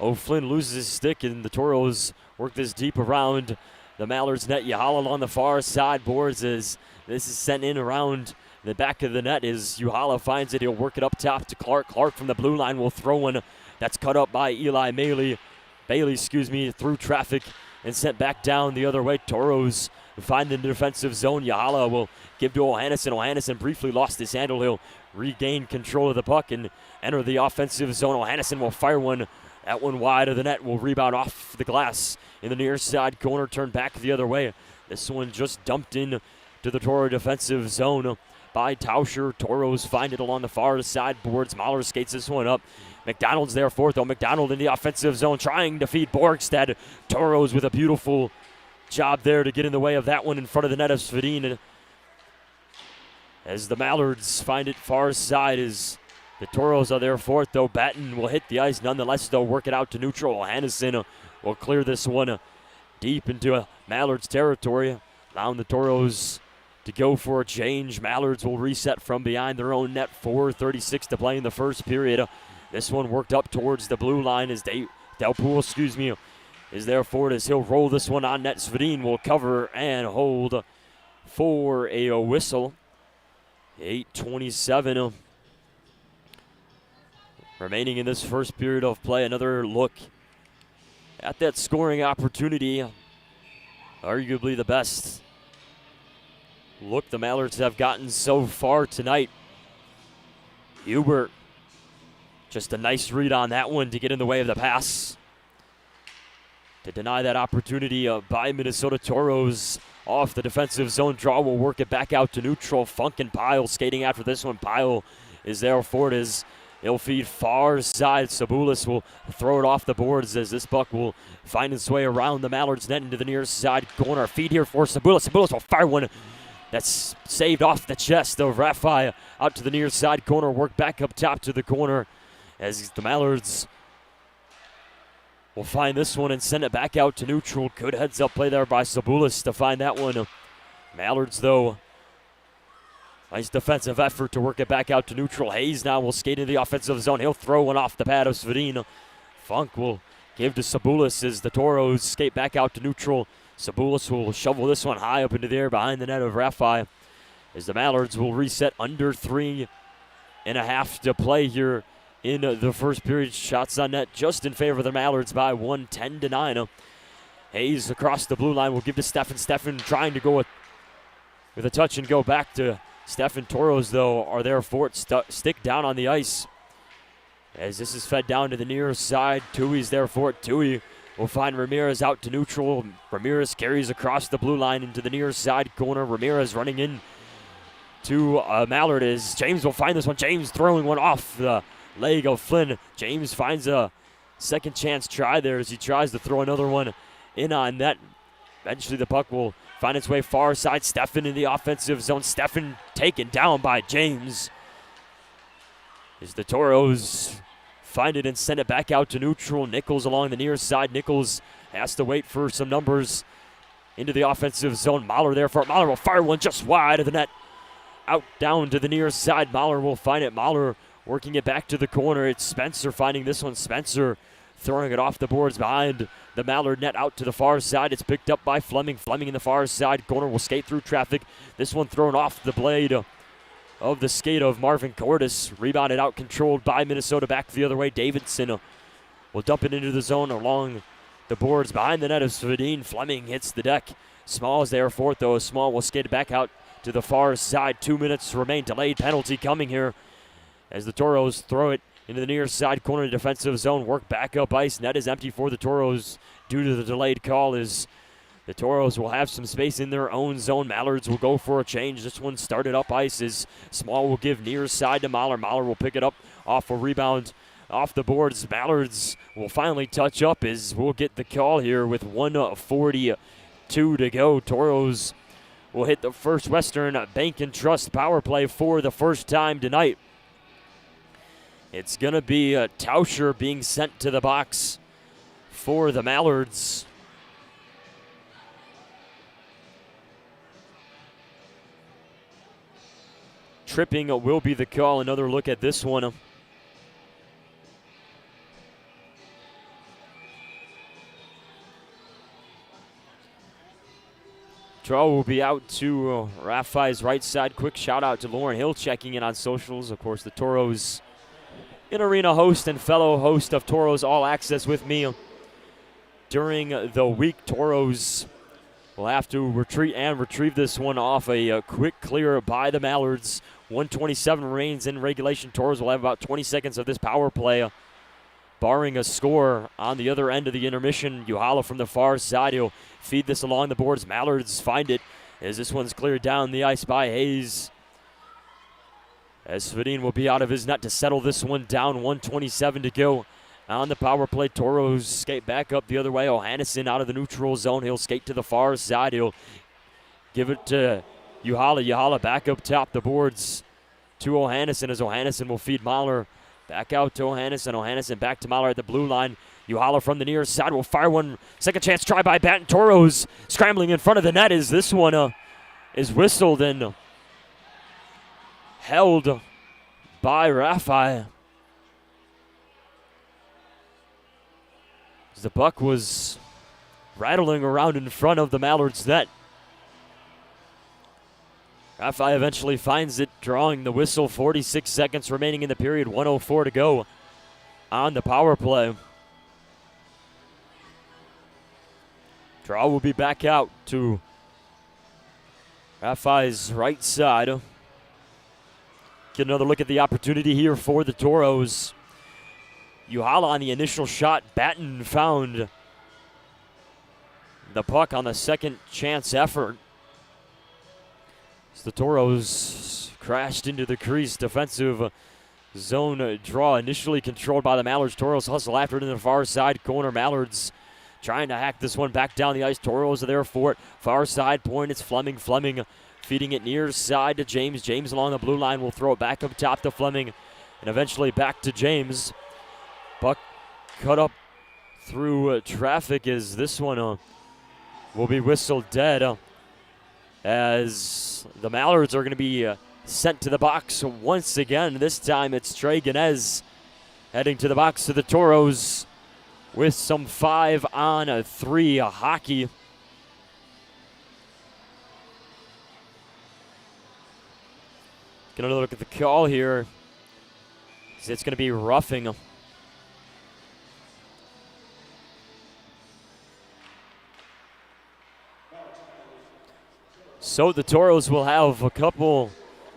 O'Flynn loses his stick, and the Toros work this deep around the Mallards net. Uhala on the far side boards as this is sent in around the back of the net as Uhala finds it. He'll work it up top to Clark. Clark from the blue line will throw one that's cut up by Bailey, through traffic and sent back down the other way. Toros find the defensive zone. Uhala will give to Ohannesson. Ohannesson briefly lost his handle. He'll regain control of the puck and enter the offensive zone. Ohannesson will fire one. That one wide of the net will rebound off the glass in the near side corner, turn back the other way. This one just dumped in to the Toro defensive zone by Tauscher. Toros find it along the far side boards. Mahler skates this one up. McDonald's there for it, though. McDonald in the offensive zone trying to feed Borgstad. Toros with a beautiful job there to get in the way of that one in front of the net of Svedin. As the Mallards find it far side as the Toros are there for it, though. Batten will hit the ice nonetheless, though. Work it out to neutral. Hannison will clear this one deep into Mallards territory, allowing the Toros to go for a change. Mallards will reset from behind their own net. 4:36 to play in the first period. This one worked up towards the blue line as Delpool, is there for it as he'll roll this one on net. Svedin will cover and hold for a whistle. 8:27 remaining in this first period of play. Another look at that scoring opportunity. Arguably the best look the Mallards have gotten so far tonight. Hubert, just a nice read on that one to get in the way of the pass. To deny that opportunity by Minnesota Toros. Off the defensive zone draw, will work it back out to neutral. Funk and Pyle skating after this one. Pyle is there for it as he'll feed far side. Sabulis will throw it off the boards as this puck will find its way around the Mallards net into the near side corner. Feed here for Sabulis. Sabulis will fire one that's saved off the chest of Rafi out to the near side corner. Work back up top to the corner as the Mallards will find this one and send it back out to neutral. Good heads-up play there by Sabulis to find that one. Mallards, though, nice defensive effort to work it back out to neutral. Hayes now will skate into the offensive zone. He'll throw one off the pad of Svedin. Funk will give to Sabulis as the Toros skate back out to neutral. Sabulis will shovel this one high up into the air behind the net of Rafi as the Mallards will reset under 3.5 to play here in the first period. Shots on net just in favor of the Mallards by 1, 10-9. Hayes across the blue line will give to Stefan. Stefan trying to go with a touch and go back to Stefan. Toros, though, are there for it. Stick down on the ice as this is fed down to the near side. Tui's there for it. Tui will find Ramirez out to neutral. Ramirez carries across the blue line into the near side corner. Ramirez running in to Mallard as James will find this one. James throwing one off the leg of Flynn. James finds a second chance try there as he tries to throw another one in on net. Eventually the puck will find its way far side. Stefan in the offensive zone. Stefan taken down by James as the Toros find it and send it back out to neutral. Nichols along the near side. Nichols has to wait for some numbers into the offensive zone. Mahler there for it. Mahler will fire one just wide of the net. Out down to the near side. Mahler will find it. Mahler working it back to the corner. It's Spencer finding this one. Spencer throwing it off the boards behind the Mallard net out to the far side. It's picked up by Fleming. Fleming in the far side corner will skate through traffic. This one thrown off the blade of the skate of Marvin Cordes. Rebounded out, controlled by Minnesota. Back the other way. Davidson will dump it into the zone along the boards behind the net of Svedin. Fleming hits the deck. Small is there for it, though. Small will skate it back out to the far side. 2 minutes remain. Delayed penalty coming here as the Toros throw it into the near side corner defensive zone. Work back up ice. Net is empty for the Toros due to the delayed call as the Toros will have some space in their own zone. Mallards will go for a change. This one started up ice as Small will give near side to Mahler. Mahler will pick it up off a rebound off the boards. Mallards will finally touch up as we'll get the call here with 1:42 to go. Toros will hit the First Western Bank and Trust power play for the first time tonight. It's going to be Tauscher being sent to the box for the Mallards. Tripping will be the call. Another look at this one. Draw will be out to Rafi's right side. Quick shout out to Lauren Hill checking in on socials. Of course, the Toros in-arena host and fellow host of Toros All Access with me during the week. Toros will have to retreat and retrieve this one off a quick clear by the Mallards. 1:27 remains in regulation. Toros will have about 20 seconds of this power play, barring a score on the other end of the intermission. Uhala from the far side. He'll feed this along the boards. Mallards find it as this one's cleared down the ice by Hayes. As Svedin will be out of his net to settle this one down. 1:27 to go on the power play. Toros skate back up the other way. O'Hannison out of the neutral zone. He'll skate to the far side. He'll give it to Uhala. Uhala back up top the boards to O'Hannison as O'Hannison will feed Mahler. Back out to O'Hannison. O'Hannison back to Mahler at the blue line. Uhala from the near side will fire one. Second chance try by Batten. Toros scrambling in front of the net as this one is whistled and held by Rafi. The puck was rattling around in front of the Mallards net. Rafi eventually finds it, drawing the whistle. 46 seconds remaining in the period, 1:04 to go on the power play. Draw will be back out to Rafi's right side. Get another look at the opportunity here for the Toros. Uhala on the initial shot. Batten found the puck on the second chance effort. As the Toros crashed into the crease. Defensive zone draw initially controlled by the Mallards. Toros hustle after it in the far side corner. Mallards trying to hack this one back down the ice. Toros are there for it. Far side point, it's Fleming. Fleming feeding it near side to James. James along the blue line will throw it back up top to Fleming. And eventually back to James. Puck cut up through traffic as this one will be whistled dead. As the Mallards are going to be sent to the box once again. This time it's Trey Ganez heading to the box to the Toros with some 5-on-3 hockey. Get another look at the call here. It's going to be roughing. So the Toros will have a couple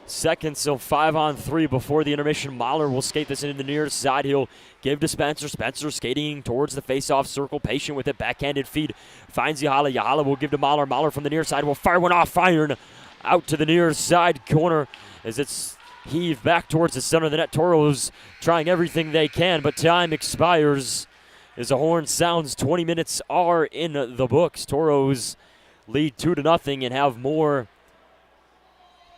seconds of 5-on-3 before the intermission. Mahler will skate this into the near side. He'll give to Spencer. Spencer skating towards the face-off circle, patient with it, backhanded feed. Finds Uhala. Uhala will give to Mahler. Mahler from the near side will fire one off iron out to the near side corner as it's heaved back towards the center of the net. Toros trying everything they can, but time expires as the horn sounds. 20 minutes are in the books. Toros lead 2-0 and have more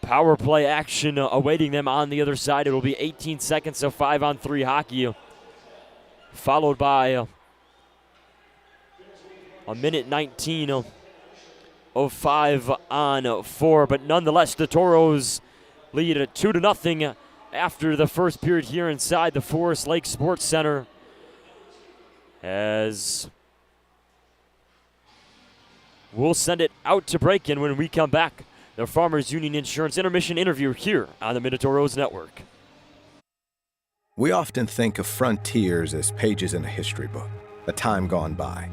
power play action awaiting them on the other side. It will be 18 seconds of 5-on-3 hockey, followed by a minute 19 of 5-on-4. But nonetheless, the Toros lead at 2-0 after the first period here inside the Forest Lake Sports Center, as we'll send it out to break in when we come back. The Farmers Union Insurance intermission interview here on the Minotauros Network. We often think of frontiers as pages in a history book, a time gone by.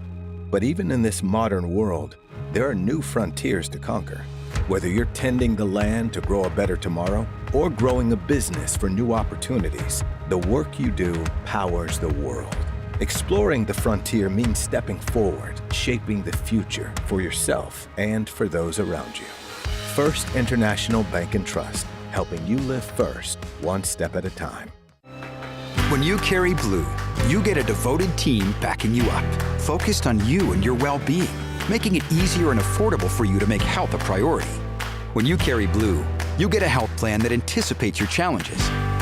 But even in this modern world, there are new frontiers to conquer. Whether you're tending the land to grow a better tomorrow or growing a business for new opportunities, the work you do powers the world. Exploring the frontier means stepping forward, shaping the future for yourself and for those around you. First International Bank and Trust, helping you live first, one step at a time. When you carry blue, you get a devoted team backing you up, focused on you and your well-being, making it easier and affordable for you to make health a priority. When you carry blue, you get a health plan that anticipates your challenges,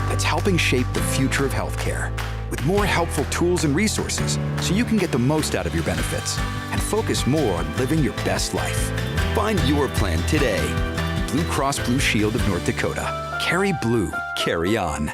that's helping shape the future of healthcare, with more helpful tools and resources so you can get the most out of your benefits and focus more on living your best life. Find your plan today. Blue Cross Blue Shield of North Dakota. Carry blue. Carry on.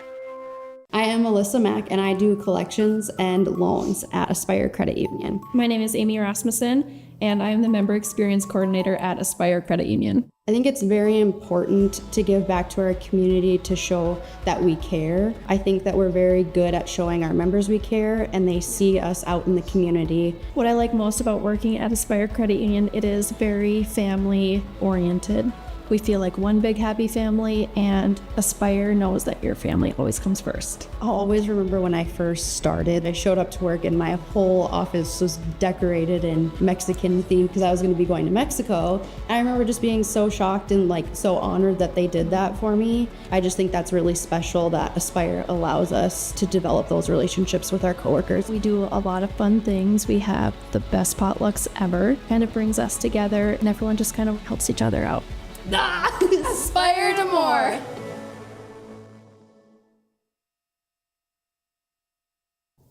I am Melissa Mack, and I do collections and loans at Aspire Credit Union. My name is Amy Rasmussen, and I am the Member Experience Coordinator at Aspire Credit Union. I think it's very important to give back to our community to show that we care. I think that we're very good at showing our members we care, and they see us out in the community. What I like most about working at Aspire Credit Union, it is very family-oriented. We feel like one big happy family, and Aspire knows that your family always comes first. I'll always remember when I first started. I showed up to work and my whole office was decorated in Mexican theme because I was going to be going to Mexico. And I remember just being so shocked and so honored that they did that for me. I just think that's really special that Aspire allows us to develop those relationships with our coworkers. We do a lot of fun things. We have the best potlucks ever. Kind of brings us together, and everyone just kind of helps each other out. Aspire to more.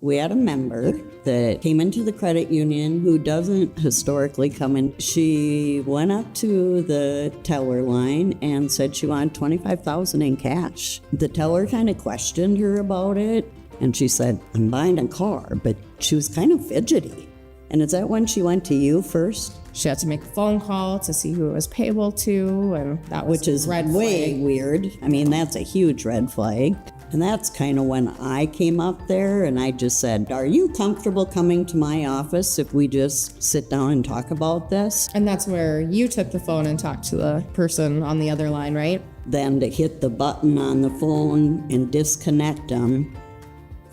We had a member that came into the credit union who doesn't historically come in. She went up to the teller line and said she wanted $25,000 in cash. The teller kind of questioned her about it, and she said, "I'm buying a car," but she was kind of fidgety. And is that when she went to you first? She had to make a phone call to see who it was payable to, and that was Which is red way flag. weird. I mean, that's a huge red flag. And that's kind of when I came up there and I just said, are you comfortable coming to my office if we just sit down and talk about this? And that's where you took the phone and talked to the person on the other line, right? Then to hit the button on the phone and disconnect them,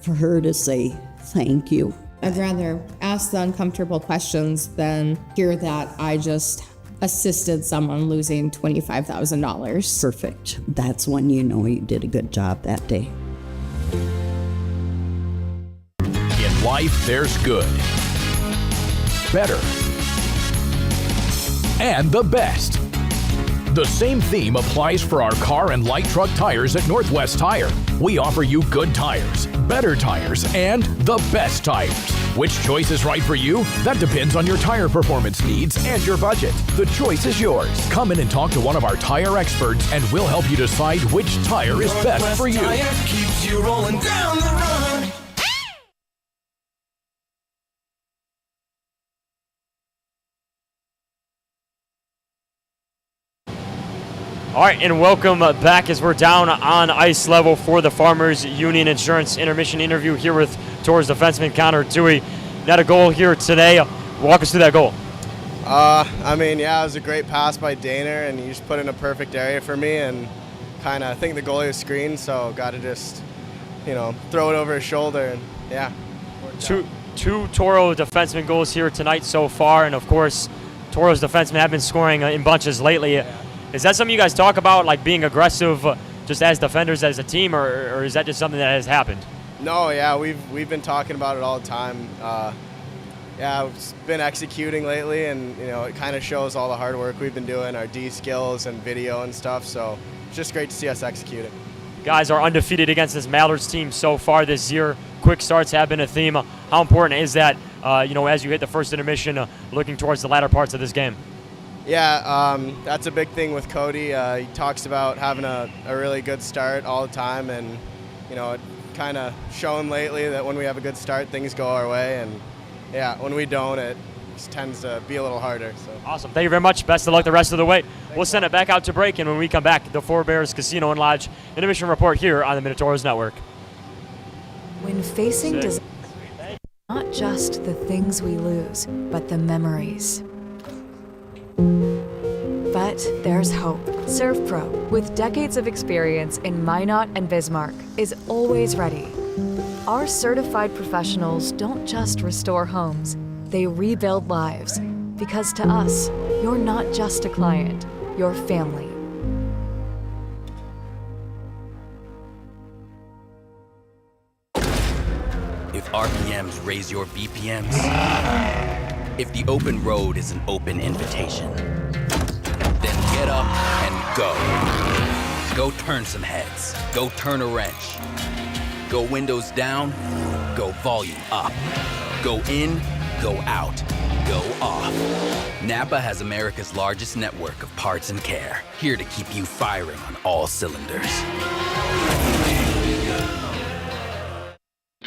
for her to say, thank you. I'd rather ask the uncomfortable questions than hear that I just assisted someone losing $25,000. Perfect. That's when you know you did a good job that day. In life, there's good, better, and the best. The same theme applies for our car and light truck tires at Northwest Tire. We offer you good tires, better tires, and the best tires. Which choice is right for you? That depends on your tire performance needs and your budget. The choice is yours. Come in and talk to one of our tire experts and we'll help you decide which tire is best for you. Tire keeps you rolling down the run. All right, and welcome back as we're down on ice level for the Farmers Union Insurance Intermission interview here with Tours defenseman Connor Dewey. Had a goal here today. Walk us through that goal. I mean, yeah, it was a great pass by Daner, and he just put in a perfect area for me, and kind of, I think the goalie was screened, so got to just, throw it over his shoulder, and yeah. Two Toro defenseman goals here tonight so far, and of course, Toro's defensemen have been scoring in bunches lately. Yeah. Is that something you guys talk about, like being aggressive just as defenders as a team, or is that just something that has happened? No, yeah, we've been talking about it all the time. Yeah, we've been executing lately, and it kind of shows all the hard work we've been doing, our D skills and video and stuff. So it's just great to see us executing. Guys are undefeated against this Mallards team so far this year. Quick starts have been a theme. How important is that? As you hit the first intermission, looking towards the latter parts of this game. Yeah, that's a big thing with Cody. He talks about having a really good start all the time, and it kind of shown lately that when we have a good start, things go our way, and yeah, when we don't, it just tends to be a little harder. So awesome. Thank you very much. Best of luck the rest of the way. We'll send it back out to break, and when we come back, the Four Bears Casino and Lodge intermission report here on the Minotauros Network. When facing disaster, not just the things we lose, but the memories. But there's hope. ServPro, with decades of experience in Minot and Bismarck, is always ready. Our certified professionals don't just restore homes, they rebuild lives. Because to us, you're not just a client, you're family. If RPMs raise your BPMs, if the open road is an open invitation, then get up and go. Go turn some heads. Go turn a wrench. Go windows down. Go volume up. Go in. Go out. Go off. Napa has America's largest network of parts and care, here to keep you firing on all cylinders.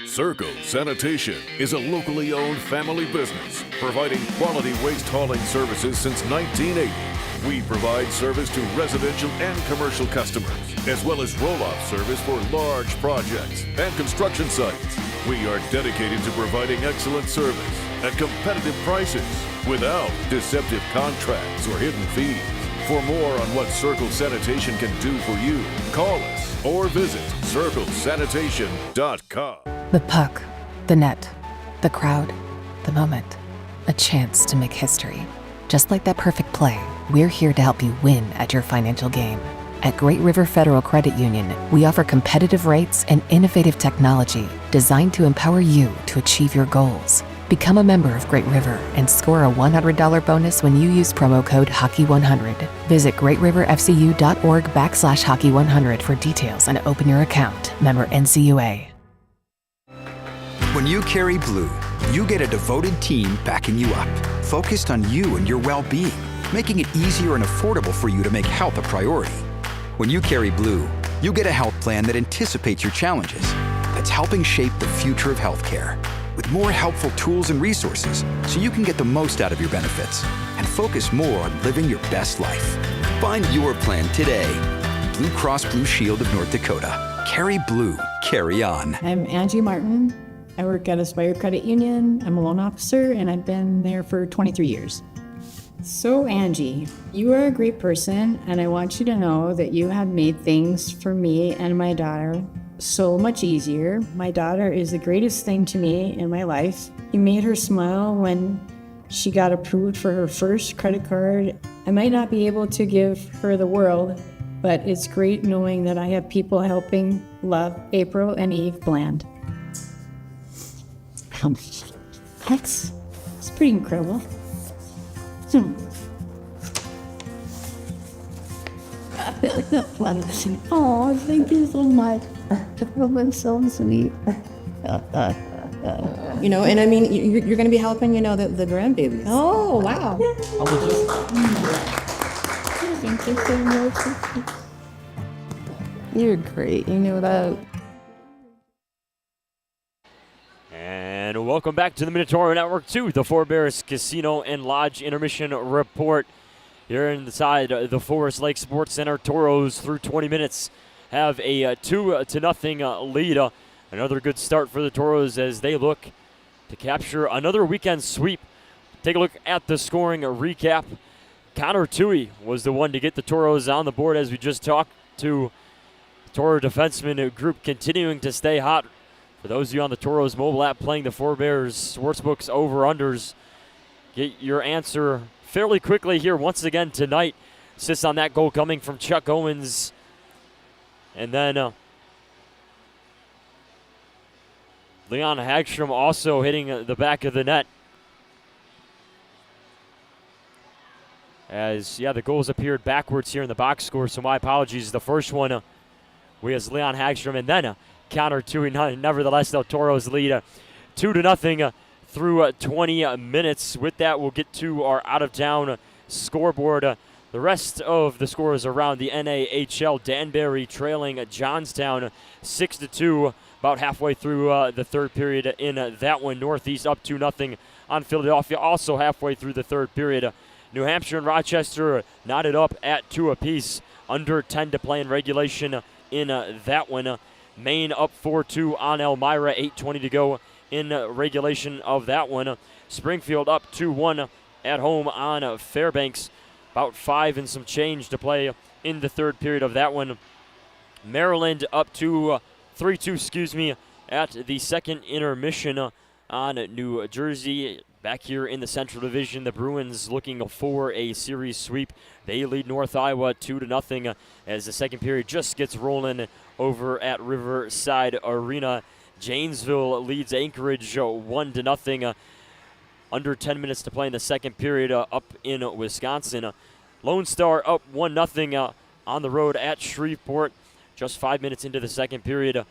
Circle Sanitation is a locally owned family business providing quality waste hauling services since 1980. We provide service to residential and commercial customers, as well as roll-off service for large projects and construction sites. We are dedicated to providing excellent service at competitive prices without deceptive contracts or hidden fees. For more on what Circle Sanitation can do for you, call us or visit circlesanitation.com. The puck, the net, the crowd, the moment. A chance to make history. Just like that perfect play, we're here to help you win at your financial game. At Great River Federal Credit Union, we offer competitive rates and innovative technology designed to empower you to achieve your goals. Become a member of Great River and score a $100 bonus when you use promo code Hockey100. Visit greatriverfcu.org/Hockey100 for details and open your account. Member NCUA. When you carry blue, you get a devoted team backing you up, focused on you and your well-being, making it easier and affordable for you to make health a priority. When you carry blue, you get a health plan that anticipates your challenges, that's helping shape the future of healthcare. with more helpful tools and resources so you can get the most out of your benefits and focus more on living your best life. Find your plan today. Blue Cross Blue Shield of North Dakota. Carry blue, carry on. I'm Angie Martin. I work at Aspire Credit Union. I'm a loan officer, and I've been there for 23 years. So, Angie, you are a great person, and I want you to know that you have made things for me and my daughter so much easier. My daughter is the greatest thing to me in my life. You made her smile when she got approved for her first credit card. I might not be able to give her the world, but it's great knowing that I have people helping. Love, April and Eve Bland. That's pretty incredible. Oh, thank you so much. That was so sweet. You know, and I mean, you're going to be helping, you know, the grandbabies. Oh, wow. Thank you so much. You're great. You know that. And welcome back to the Minotauros Network 2, the Four Bears Casino and Lodge Intermission Report. Here inside the Forest Lake Sports Center, Toros through 20 minutes have a 2-0 lead. Another good start for the Toros as they look to capture another weekend sweep. Take a look at the scoring recap. Connor Tui was the one to get the Toros on the board, as we just talked to. Toro defenseman group continuing to stay hot. For those of you on the Toros mobile app playing the Four Bears Sportsbooks over-unders, get your answer fairly quickly here once again tonight. Assists on that goal coming from Chuck Owens. And then Leon Hagstrom also hitting the back of the net. As, the goals appeared backwards here in the box score, so my apologies. The first one was Leon Hagstrom, and then Connor Tui. Nevertheless, the Toros lead 2-0 through 20 minutes. With that, we'll get to our out-of-town scoreboard. The rest of the scores around the NAHL: Danbury trailing Johnstown 6-2, about halfway through the third period in that one. Northeast up 2-0 on Philadelphia, also halfway through the third period. New Hampshire and Rochester knotted up at 2 apiece. Under 10 to play in regulation in that one. Maine up 4-2 on Elmira, 8:20 to go in regulation of that one. Springfield up 2-1 at home on Fairbanks. About 5 and some change to play in the third period of that one. Maryland up to 3-2, at the second intermission on New Jersey. Back here in the Central Division, the Bruins looking for a series sweep. They lead North Iowa 2-0 as the second period just gets rolling over at Riverside Arena. Janesville leads Anchorage 1-0. Under 10 minutes to play in the second period up in Wisconsin. Lone Star up 1-0 on the road at Shreveport. Just 5 minutes into the second period.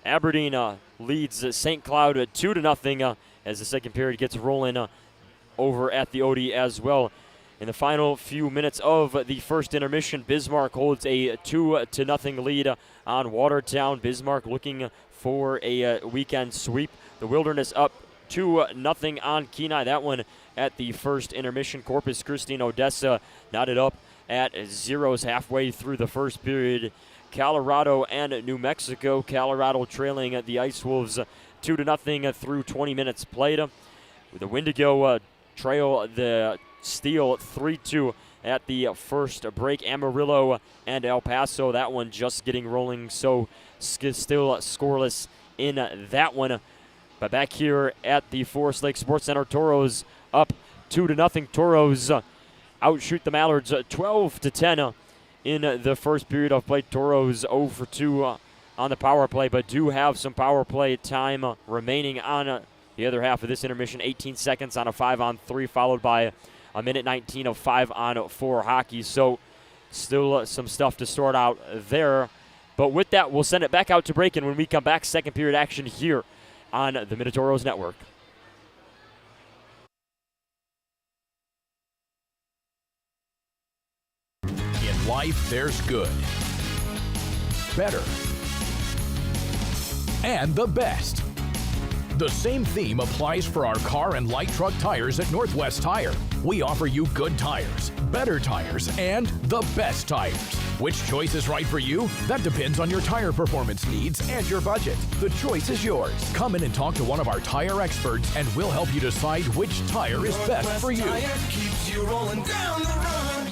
Aberdeen leads St. Cloud 2-0 as the second period gets rolling over at the Odie as well. In the final few minutes of the first intermission, Bismarck holds a 2-0 lead on Watertown. Bismarck looking for a weekend sweep. The Wilderness up 2-0 on Kenai. That one at the first intermission. Corpus Christi and Odessa knotted up at zeros halfway through the first period. Colorado and New Mexico. Colorado trailing the Ice Wolves 2-0 through 20 minutes played. The Wendigo trail the Steel 3-2 at the first break. Amarillo and El Paso, that one just getting rolling, so still scoreless in that one. But back here at the Forest Lake Sports Center, Toros up 2-0. Toros outshoot the Mallards 12-10 in the first period of play. Toros 0 for 2 on the power play, but do have some power play time remaining on the other half of this intermission. 18 seconds on a 5-on-3, followed by a minute 19 of 5-on-4 hockey. So still some stuff to sort out there. But with that, we'll send it back out to break, and when we come back, second period action here on the Minotauros Network. In life, there's good, better, and the best. The same theme applies for our car and light truck tires at Northwest Tire. We offer you good tires, better tires, and the best tires. Which choice is right for you? That depends on your tire performance needs and your budget. The choice is yours. Come in and talk to one of our tire experts and we'll help you decide which tire is best for you. Keeps you rolling down the run.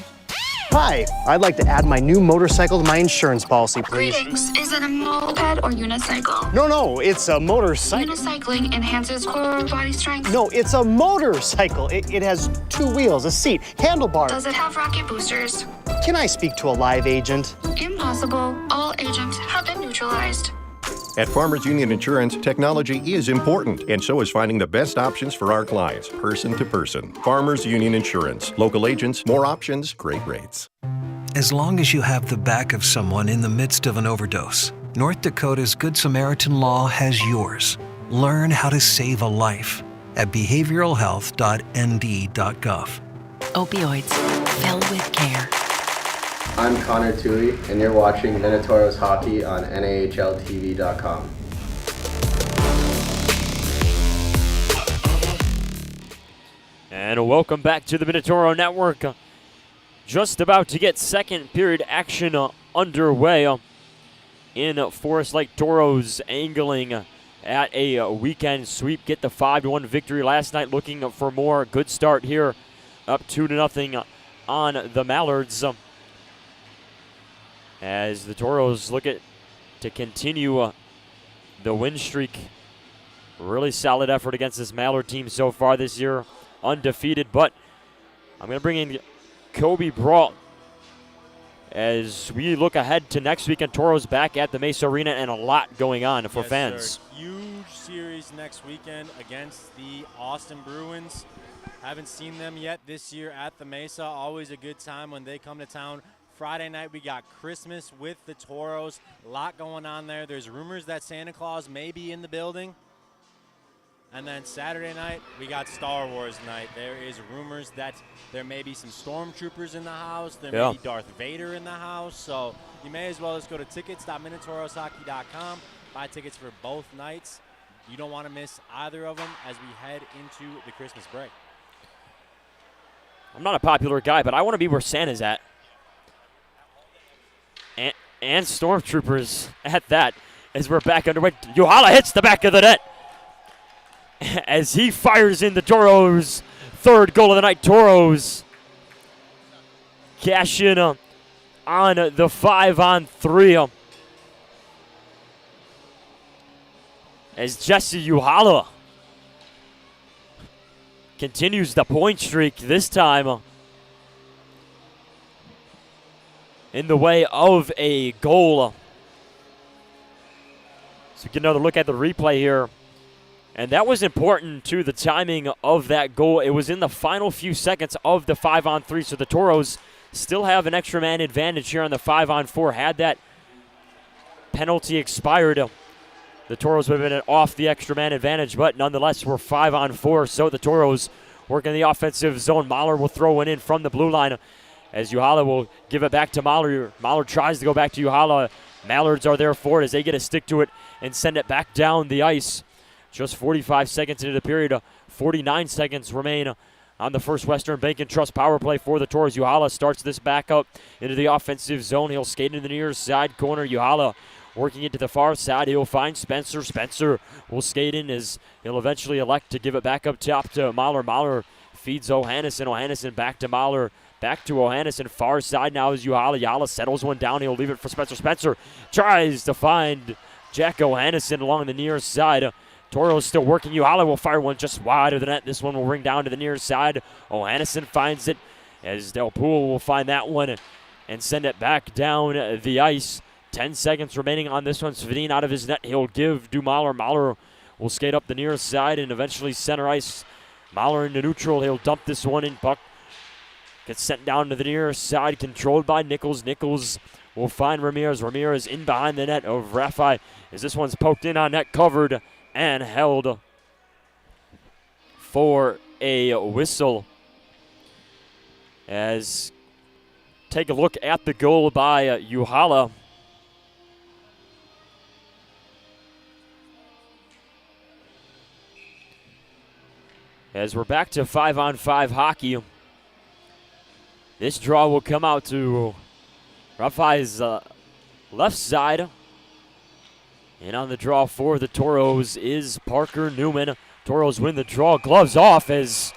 Hi, I'd like to add my new motorcycle to my insurance policy, please. Greetings. Is it a moped or unicycle? No, it's a motorcycle. Unicycling enhances core body strength. No, it's a motorcycle. It has 2 wheels, a seat, handlebars. Does it have rocket boosters? Can I speak to a live agent? Impossible. All agents have been neutralized. At Farmers Union Insurance, technology is important, and so is finding the best options for our clients, person to person. Farmers Union Insurance. Local agents, more options, great rates. As long as you have the back of someone in the midst of an overdose, North Dakota's Good Samaritan Law has yours. Learn how to save a life at behavioralhealth.nd.gov. Opioids, filled with care. I'm Connor Tui, and you're watching Minotauros Hockey on NAHLTV.com. And welcome back to the Minotauro Network. Just about to get second period action underway in Forest Lake. Toros angling at a weekend sweep, get the 5-1 victory last night, looking for more. Good start here, up 2-0 on the Mallards. As the Toros look to continue the win streak. Really solid effort against this Mallard team so far this year, undefeated. But I'm going to bring in Kobe Brault as we look ahead to next weekend. Toros back at the Mesa Arena and a lot going on for fans. Sir. Huge series next weekend against the Austin Bruins. Haven't seen them yet this year at the Mesa. Always a good time when they come to town. Friday night, we got Christmas with the Toros. A lot going on there. There's rumors that Santa Claus may be in the building. And then Saturday night, we got Star Wars night. There is rumors that there may be some stormtroopers in the house. There may be Darth Vader in the house. So you may as well just go to tickets.minotauroshockey.com. Buy tickets for both nights. You don't want to miss either of them as we head into the Christmas break. I'm not a popular guy, but I want to be where Santa's at. And stormtroopers at that as we're back underway. Juhala hits the back of the net as he fires in the Toros' third goal of the night. Toros cash in on the 5-on-3 as Jesse Juhala continues the point streak, this time in the way of a goal. So we get another look at the replay here. And that was important to the timing of that goal. It was in the final few seconds of the 5-on-3. So the Toros still have an extra man advantage here on the 5-on-4. Had that penalty expired, the Toros would have been off the extra man advantage. But nonetheless, we're 5-on-4. So the Toros working the offensive zone. Mallard will throw one in from the blue line, as Juhala will give it back to Mallard. Mallard tries to go back to Juhala. Mallards are there for it as they get a stick to it and send it back down the ice. Just 45 seconds into the period. 49 seconds remain on the First Western Bank and Trust power play for the Toros. Juhala starts this back up into the offensive zone. He'll skate into the near side corner. Juhala working it to the far side. He'll find Spencer. Spencer will skate in as he'll eventually elect to give it back up top to Mahler. Mahler feeds Ohannesson. Ohannesson back to Mahler. Back to Ohannesson. Far side now is Juhala. Juhala settles one down. He'll leave it for Spencer. Spencer tries to find Jack Ohannesson along the near side. Toros still working. Juhala will fire one just wide of the net. This one will ring down to the near side. Ohannesson finds it as Del Pool will find that one and send it back down the ice. 10 seconds remaining on this one. Svedin out of his net. He'll give to Mahler. Mahler will skate up the near side and eventually center ice. Mahler into neutral. He'll dump this one in. Puck gets sent down to the near side, controlled by Nichols. Nichols will find Ramirez. Ramirez in behind the net of Rafai as this one's poked in on net, covered and held for a whistle. As take a look at the goal by Juhala. As we're back to 5-on-5 hockey. This draw will come out to Raphi's left side. And on the draw for the Toros is Parker Newman. Toros win the draw. Gloves off as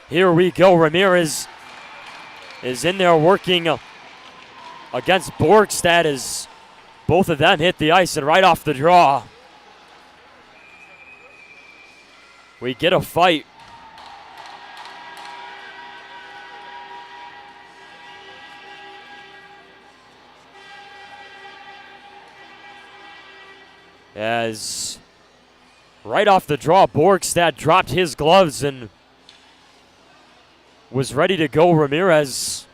here we go. Ramirez is in there working against Borgstad as both of them hit the ice and right off the draw. We get a fight. As right off the draw, Borgstad dropped his gloves and was ready to go. Ramirez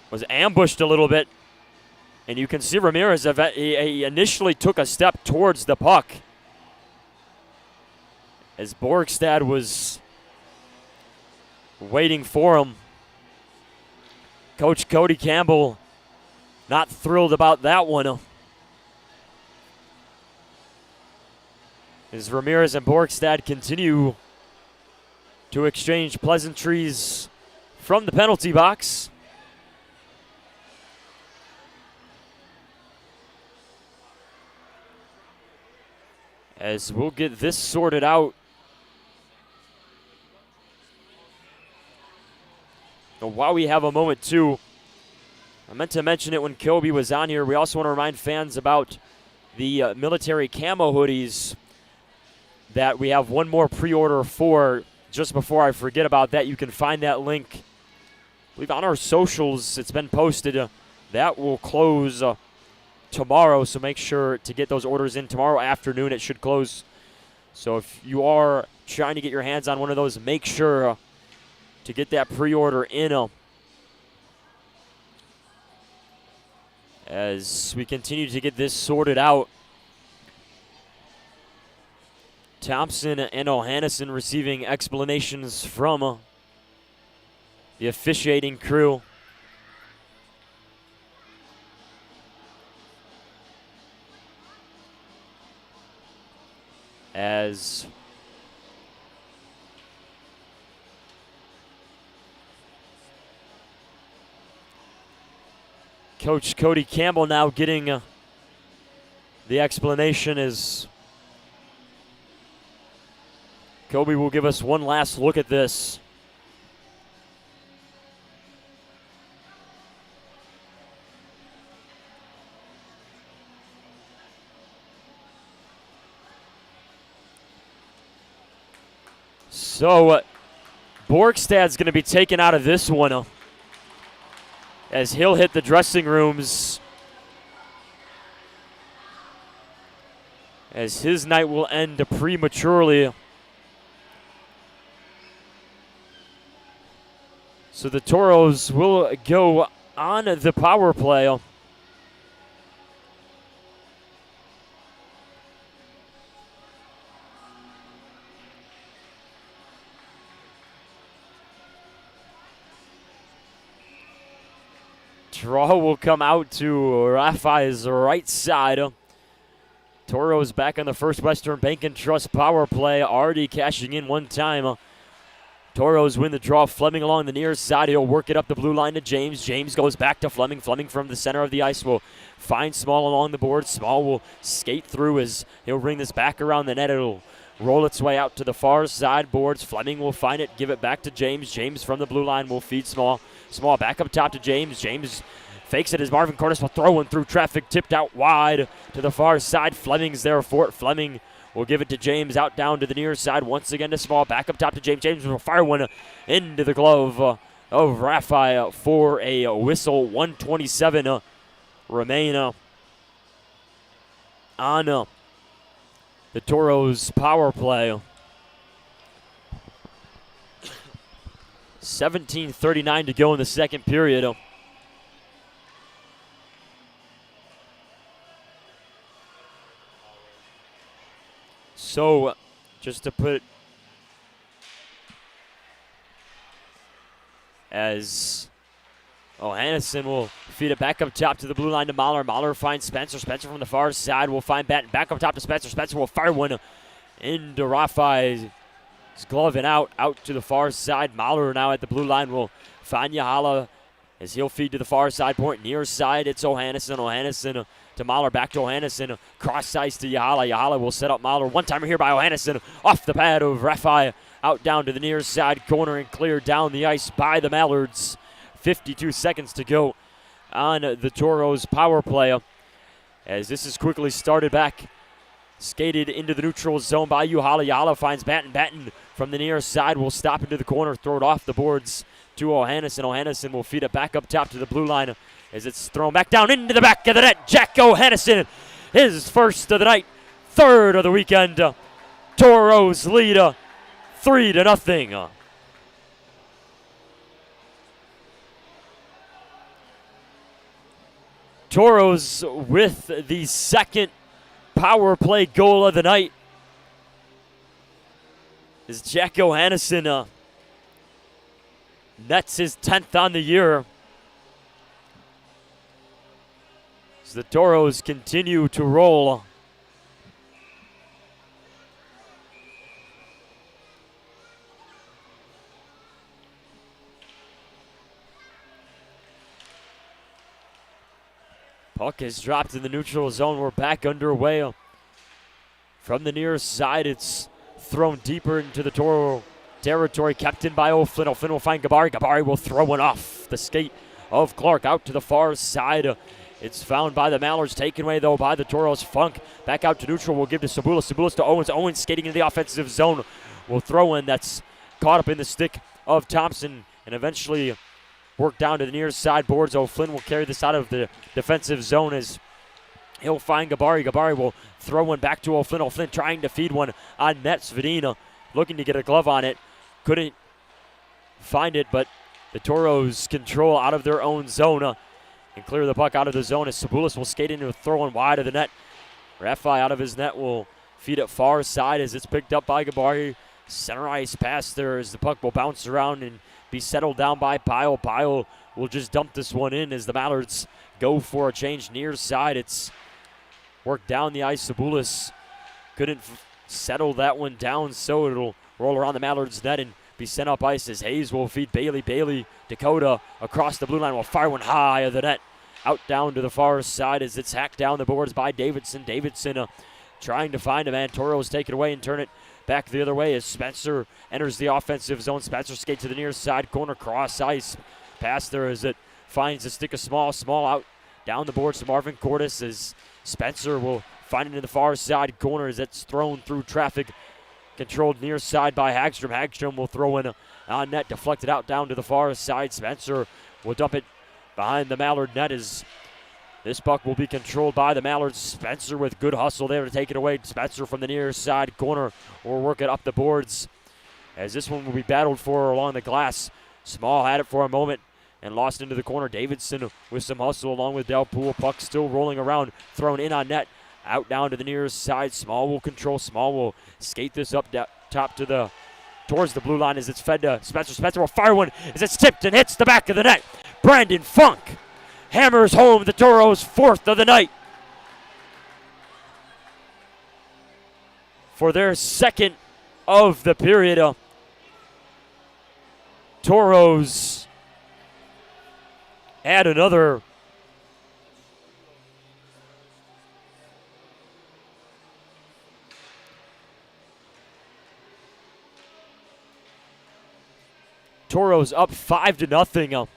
was ambushed a little bit, and you can see Ramirez he initially took a step towards the puck as Borgstad was waiting for him. Coach Cody Campbell not thrilled about that one. As Ramirez and Borgstad continue to exchange pleasantries from the penalty box. As we'll get this sorted out. And while we have a moment too, I meant to mention it when Kobe was on here. We also want to remind fans about the military camo hoodies that we have one more pre-order for. Just before I forget about that, you can find that link, I believe, on our socials. It's been posted. That will close tomorrow, so make sure to get those orders in tomorrow afternoon. It should close. So if you are trying to get your hands on one of those, make sure to get that pre-order in. As we continue to get this sorted out. Thompson and O'Hannison receiving explanations from the officiating crew. As Coach Cody Campbell now getting the explanation is Kobe will give us one last look at this. So Borgstad's going to be taken out of this one as he'll hit the dressing rooms as his night will end prematurely. So the Toros will go on the power play. Draw will come out to Raphi's right side. Toros back on the First Western Bank and Trust power play, already cashing in one time. Toros win the draw. Fleming along the near side. He'll work it up the blue line to James. James goes back to Fleming. Fleming from the center of the ice will find Small along the board. Small will skate through as he'll bring this back around the net. It'll roll its way out to the far side boards. Fleming will find it, give it back to James. James from the blue line will feed Small. Small back up top to James. James fakes it as Marvin Cordes will throw one through traffic, tipped out wide to the far side. Fleming's there for it. Fleming will give it to James out down to the near side. Once again to Small. Back up top to James. James will fire one into the glove of Raphi for a whistle. 1:27 remain on the Toros power play. 17:39 to go in the second period. So, just to put as O'Hannison will feed it back up top to the blue line to Mahler. Mahler finds Spencer. Spencer from the far side will find Batten. Back up top to Spencer. Spencer will fire one into Rafi. He's gloving out to the far side. Mahler now at the blue line will find Yahala as he'll feed to the far side point. Near side, it's Ohannesson. Ohannesson to Mahler, back to Ohannesson. Cross ice to Yahala. Yahala will set up Mahler. One-timer here by Ohannesson. Off the pad of Rafi. Out down to the near side corner and cleared down the ice by the Mallards. 52 seconds to go on the Toros power play. As this is quickly started back. Skated into the neutral zone by Yahala. Yahala finds Batten. Batten from the near side will stop into the corner, throw it off the boards to Ohannesson. Ohannesson will feed it back up top to the blue line as it's thrown back down into the back of the net. Jack Ohannesson, his first of the night, third of the weekend. Toros lead 3-0. Toros with the second power play goal of the night as Jack Ohannesson nets his 10th on the year. As the Toros continue to roll. Puck is dropped in the neutral zone. We're back underway. From the near side, it's thrown deeper into the Toro territory, kept in by O'Flynn. O'Flynn will find Gabari. Gabari will throw one off the skate of Clark out to the far side. It's found by the Mallards, taken away though by the Toros. Funk back out to neutral. Will give to Sabulis. Sabulis to Owens. Owens skating into the offensive zone. Will throw in that's caught up in the stick of Thompson and eventually work down to the near side boards. O'Flynn will carry this out of the defensive zone as he'll find Gabari. Gabari will throw one back to O'Flynn. O'Flynn trying to feed one on net. Svedina looking to get a glove on it. Couldn't find it, but the Toros control out of their own zone and clear the puck out of the zone as Sabulis will skate into a throw one wide of the net. Rafi out of his net will feed it far side as it's picked up by Gabari. Center ice pass there as the puck will bounce around and be settled down by Pyle. Pyle will just dump this one in as the Mallards go for a change near side. It's worked down the ice. Sabulis couldn't settle that one down, so it'll roll around the Mallards net and be sent up ice as Hayes will feed Bailey. Bailey, Dakota across the blue line will fire one high of the net. Out down to the far side as it's hacked down the boards by Davidson. Davidson trying to find a man. Toros take it away and turn it back the other way as Spencer enters the offensive zone. Spencer skates to the near side corner, cross ice. Pass there as it finds a stick of small out down the boards to Marvin Cordes as Spencer will find it in the far side corner as it's thrown through traffic. Controlled near side by Hagstrom. Hagstrom will throw in on net, deflected out down to the far side. Spencer will dump it behind the Mallard net as this puck will be controlled by the Mallards. Spencer with good hustle there to take it away. Spencer from the near side corner will work it up the boards as this one will be battled for along the glass. Small had it for a moment and lost into the corner. Davidson with some hustle along with Delpool. Puck still rolling around, thrown in on net. Out down to the near side. Small will control. Small will skate this up top to towards the blue line as it's fed to Spencer. Spencer will fire one as it's tipped and hits the back of the net. Brandon Funk hammers home the Toros' fourth of the night for their second of the period. Toros add another Toros up 5-0.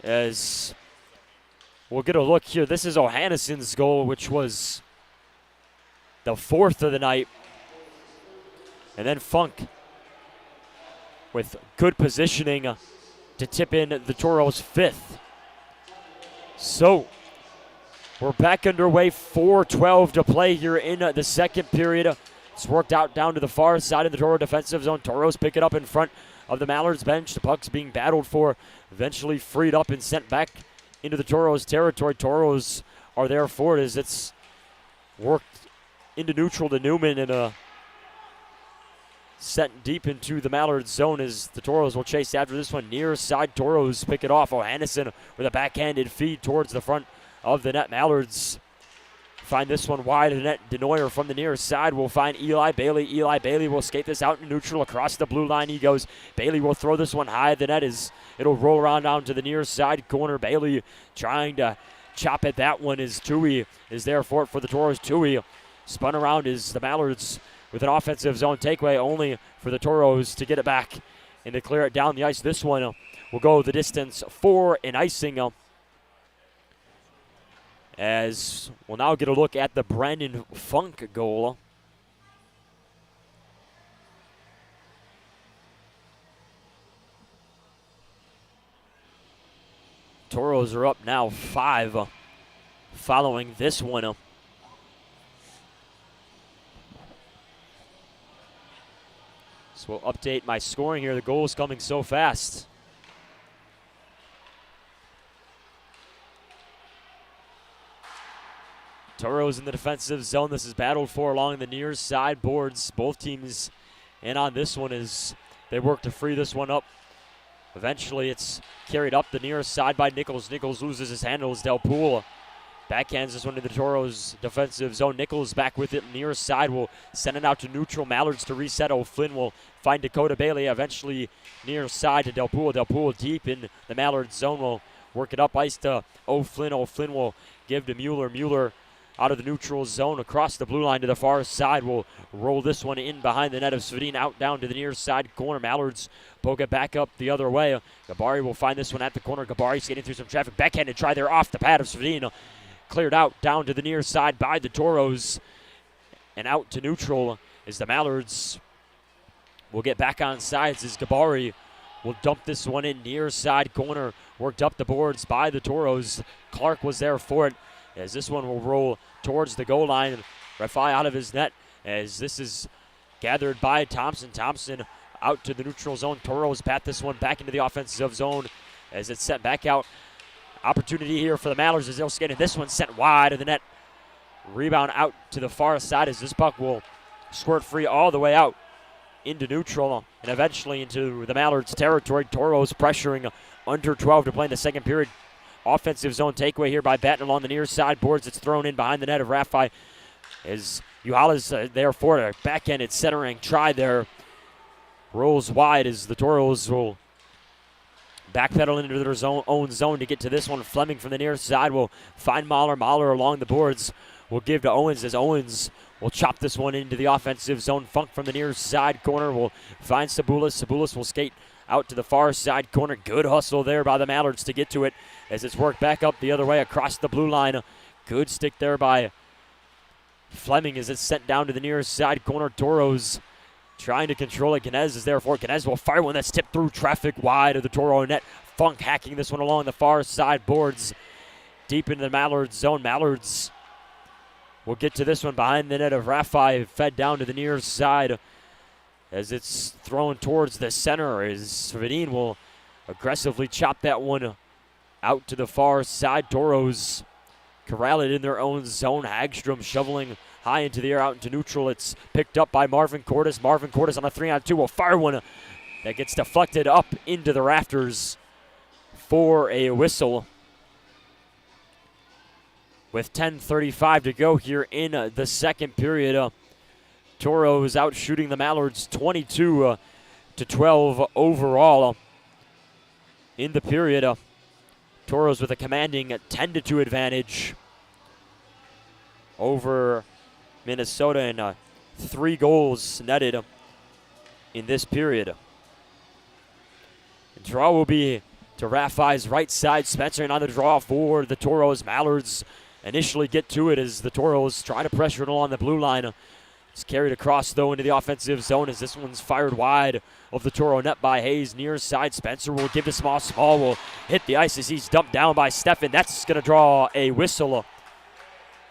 As we'll get a look here. This is Ohannesson's goal, which was the fourth of the night. And then Funk with good positioning to tip in the Toros' fifth. So we're back underway, 4:12 to play here in the second period. It's worked out down to the far side of the Toro defensive zone. Toros pick it up in front of the Mallards bench. The puck's being battled for, eventually freed up and sent back into the Toros territory. Toros are there for it as it's worked into neutral to Newman and sent deep into the Mallards zone as the Toros will chase after this one. Near side, Toros pick it off. Ohannesson with a backhanded feed towards the front of the net. Mallards find this one wide of the net. Denoyer from the near side will find Eli Bailey. Eli Bailey will skate this out in neutral across the blue line. He goes. Bailey will throw this one high. The net is, it'll roll around down to the near side corner. Bailey trying to chop at that one as Tui is there for it for the Toros. Tui spun around is the Mallards with an offensive zone takeaway, only for the Toros to get it back and to clear it down the ice. This one will go the distance for an icing. As we'll now get a look at the Brandon Funk goal. Toros are up now 5 following this one. So we'll update my scoring here. The goal is coming so fast. Toros in the defensive zone. This is battled for along the near side boards. Both teams in on this one as they work to free this one up. Eventually it's carried up the near side by Nichols. Nichols loses his handles. Del Pool backhands this one to the Toros defensive zone. Nichols back with it near side will send it out to neutral. Mallards to reset. O'Flynn will find Dakota Bailey. Eventually near side to Del Pool. Del Pool deep in the Mallards zone will work it up ice to O'Flynn. O'Flynn will give to Mueller. Mueller out of the neutral zone across the blue line to the far side. Will roll this one in behind the net of Svedin, out down to the near side corner. Mallards poke it back up the other way. Gabari will find this one at the corner. Gabari skating through some traffic. Backhanded try there off the pad of Svedin. Cleared out down to the near side by the Toros. And out to neutral is the Mallards. Will get back on sides as Gabari will dump this one in near side corner. Worked up the boards by the Toros. Clark was there for it, as this one will roll towards the goal line. Refi out of his net as this is gathered by Thompson. Thompson out to the neutral zone. Toros bat this one back into the offensive zone as it's set back out. Opportunity here for the Mallards as they'll skate it. This one sent wide of the net. Rebound out to the far side as this puck will squirt free all the way out into neutral and eventually into the Mallards territory. Toros pressuring under 12 to play in the second period. Offensive zone takeaway here by Batten along the near side boards. It's thrown in behind the net of Raffi as Uhala's there for it. Backhanded centering try there. Rolls wide as the Toros will backpedal into their own zone to get to this one. Fleming from the near side will find Mahler. Mahler along the boards will give to Owens as Owens will chop this one into the offensive zone. Funk from the near side corner will find Sabulis. Sabulis will skate out to the far side corner. Good hustle there by the Mallards to get to it as it's worked back up the other way across the blue line. Good stick there by Fleming as it's sent down to the near side corner. Toros trying to control it. Ganez is there for it. Ganez will fire one that's tipped through traffic wide of the Toro net. Funk hacking this one along the far side boards deep into the Mallards zone. Mallards will get to this one behind the net of Raffi, fed down to the near side as it's thrown towards the center as Svedin will aggressively chop that one out to the far side. Toros corral it in their own zone. Hagstrom shoveling high into the air out into neutral. It's picked up by Marvin Cordes. Marvin Cordes on a 3-on-2 will fire one that gets deflected up into the rafters for a whistle. With 10:35 to go here in the second period, Toros out shooting the Mallards 22 to 12 overall in the period. Toros with a commanding 10-2 advantage over Minnesota and 3 goals netted in this period. The draw will be to Raffi's right side. Spencer on the draw for the Toros. Mallards initially get to it as the Toros try to pressure it along the blue line. It's carried across, though, into the offensive zone as this one's fired wide of the Toro net by Hayes. Near side, Spencer will give to Small. Small will hit the ice as he's dumped down by Steffen. That's going to draw a whistle.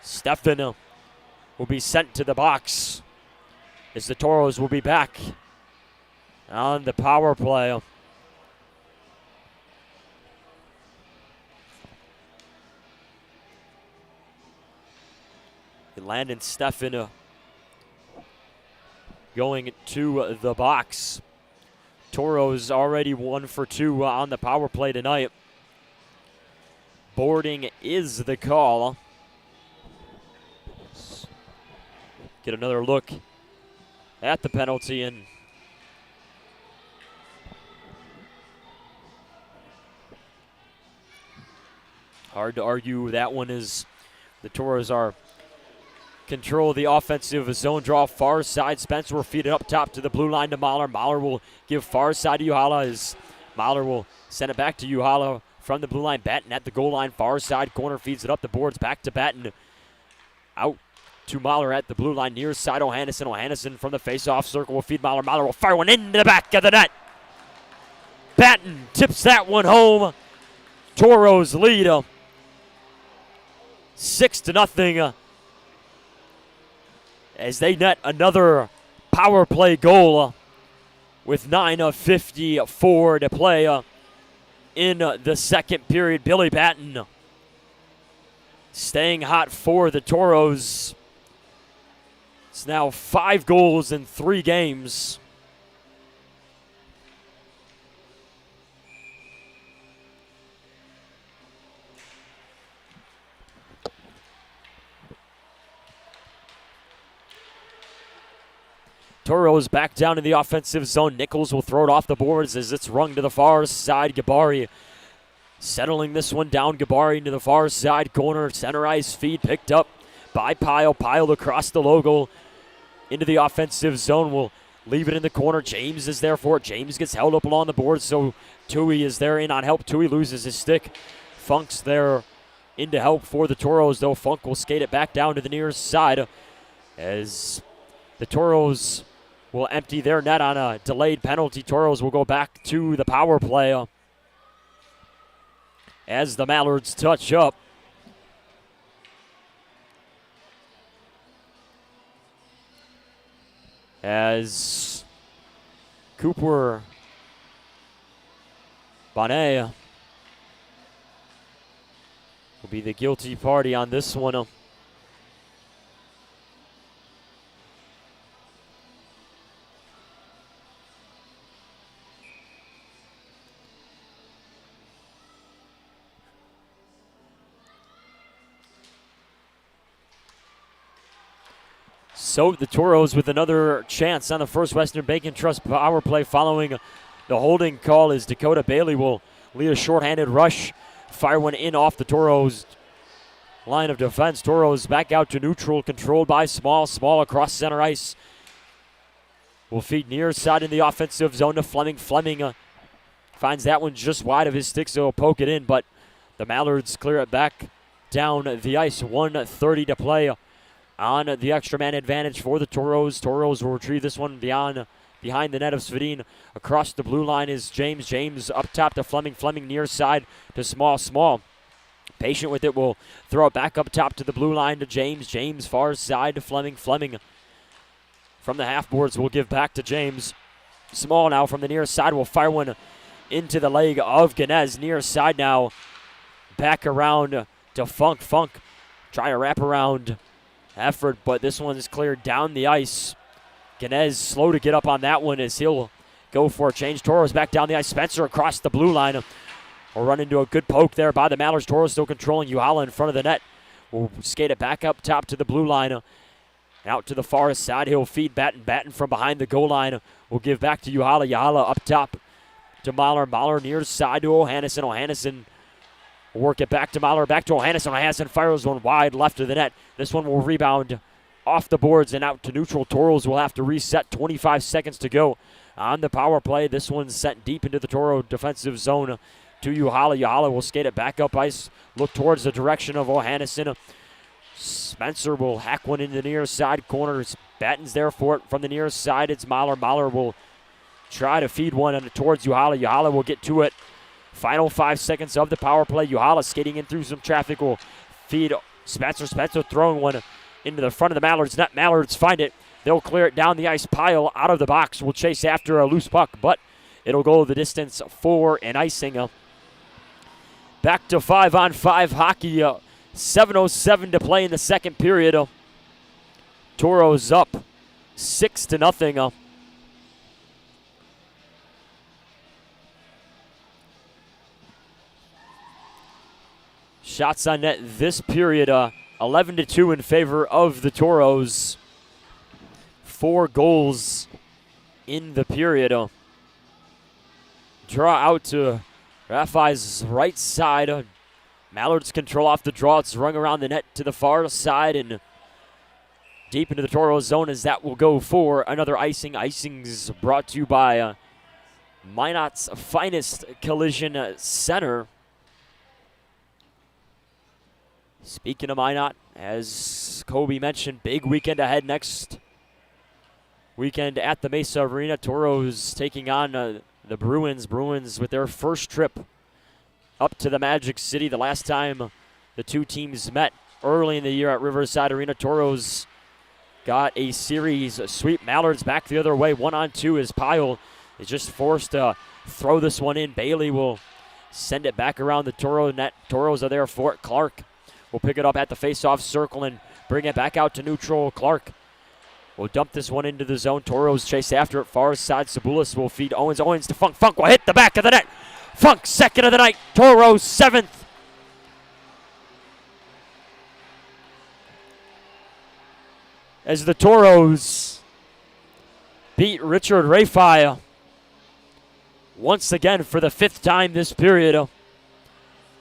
Steffen will be sent to the box as the Toros will be back on the power play. Landon Steffen going to the box. Toros already 1 for 2 on the power play tonight. Boarding is the call. Get another look at the penalty, and hard to argue that one is the Toros are control the offensive zone draw. Far side, Spencer will feed it up top to the blue line to Mahler. Mahler will give far side to Uhala as Mahler will send it back to Uhala from the blue line. Batten at the goal line, far side corner, feeds it up the boards, back to Batten. Out to Mahler at the blue line, near side O'Hannison. O'Hannison from the face-off circle will feed Mahler. Mahler will fire one into the back of the net. Batten tips that one home. Toros lead 6-0 as they net another power play goal with 9:54 to play in the second period. Billy Batten staying hot for the Toros. It's now 5 goals in 3 games. Toros back down in the offensive zone. Nichols will throw it off the boards as it's rung to the far side. Gabari settling this one down. Gabari into the far side corner. Center ice feed picked up by Pyle. Pyle across the logo into the offensive zone. Will leave it in the corner. James is there for it. James gets held up along the board, so Tui is there in on help. Tui loses his stick. Funk's there into help for the Toros, though. Funk will skate it back down to the near side as the Toros will empty their net on a delayed penalty. Toros will go back to the power play as the Mallards touch up. As Cooper Bonnet will be the guilty party on this one. So the Toros with another chance on the First Western Bank and Trust power play following the holding call as Dakota Bailey will lead a shorthanded rush. Fire one in off the Toros line of defense. Toros back out to neutral, controlled by Small. Small across center ice. Will feed near side in the offensive zone to Fleming. Fleming finds that one just wide of his stick, so he'll poke it in, but the Mallards clear it back down the ice. 1:30 to play on the extra man advantage for the Toros. Toros will retrieve this one behind the net of Svedin. Across the blue line is James. James up top to Fleming. Fleming near side to Small. Small patient with it, will throw it back up top to the blue line to James. James far side to Fleming. Fleming from the half boards will give back to James. Small now from the near side will fire one into the leg of Ganez. Near side now back around to Funk. Funk try a wraparound effort, but this one's cleared down the ice. Ganez slow to get up on that one as he'll go for a change. Toros back down the ice. Spencer across the blue line. Will run into a good poke there by the Mallards. Toros still controlling. Uhala in front of the net. Will skate it back up top to the blue line. Out to the far side. He'll feed Batten. Batten from behind the goal line. Will give back to Uhala. Uhala up top to Mahler. Mahler near side to O'Hannison. O'Hannison will work it back to Mahler. Back to O'Hannison. O'Hannison fires one wide left of the net. This one will rebound off the boards and out to neutral. Toros will have to reset. 25 seconds to go on the power play. This one's sent deep into the Toro defensive zone to Uhala. Uhala will skate it back up ice. Look towards the direction of O'Hannison. Spencer will hack one into the near side corner. Batten's there for it from the near side. It's Mahler. Mahler will try to feed one towards Uhala. Uhala will get to it. Final 5 seconds of the power play. Uhala skating in through some traffic will feed Spencer. Spencer throwing one into the front of the Mallards net. Mallards find it. They'll clear it down the ice. Pyle out of the box will chase after a loose puck, but it'll go the distance for an icing. Back to 5-on-5 hockey. 7:07 to play in the second period. Toros up 6-0. Shots on net this period, 11-2 in favor of the Toros. 4 goals in the period. Draw out to Rafi's right side. Mallards control off the draw. It's rung around the net to the far side and deep into the Toro zone as that will go for another icing. Icing's brought to you by Minot's Finest Collision Center. Speaking of Minot, as Kobe mentioned, big weekend ahead next weekend at the Mesa Arena. Toros taking on the Bruins. Bruins with their first trip up to the Magic City. The last time the two teams met early in the year at Riverside Arena, Toros got a series sweep. Mallards back the other way, 1-on-2 as Pyle is just forced to throw this one in. Bailey will send it back around the Toro net. Toros are there for it. Clark will pick it up at the face-off circle and bring it back out to neutral. Clark will dump this one into the zone. Toros chase after it. Far side, Sabulis will feed Owens. Owens to Funk. Funk will hit the back of the net. Funk, second of the night. Toros, 7th. As the Toros beat Richard Rafi once again for the 5th time this period.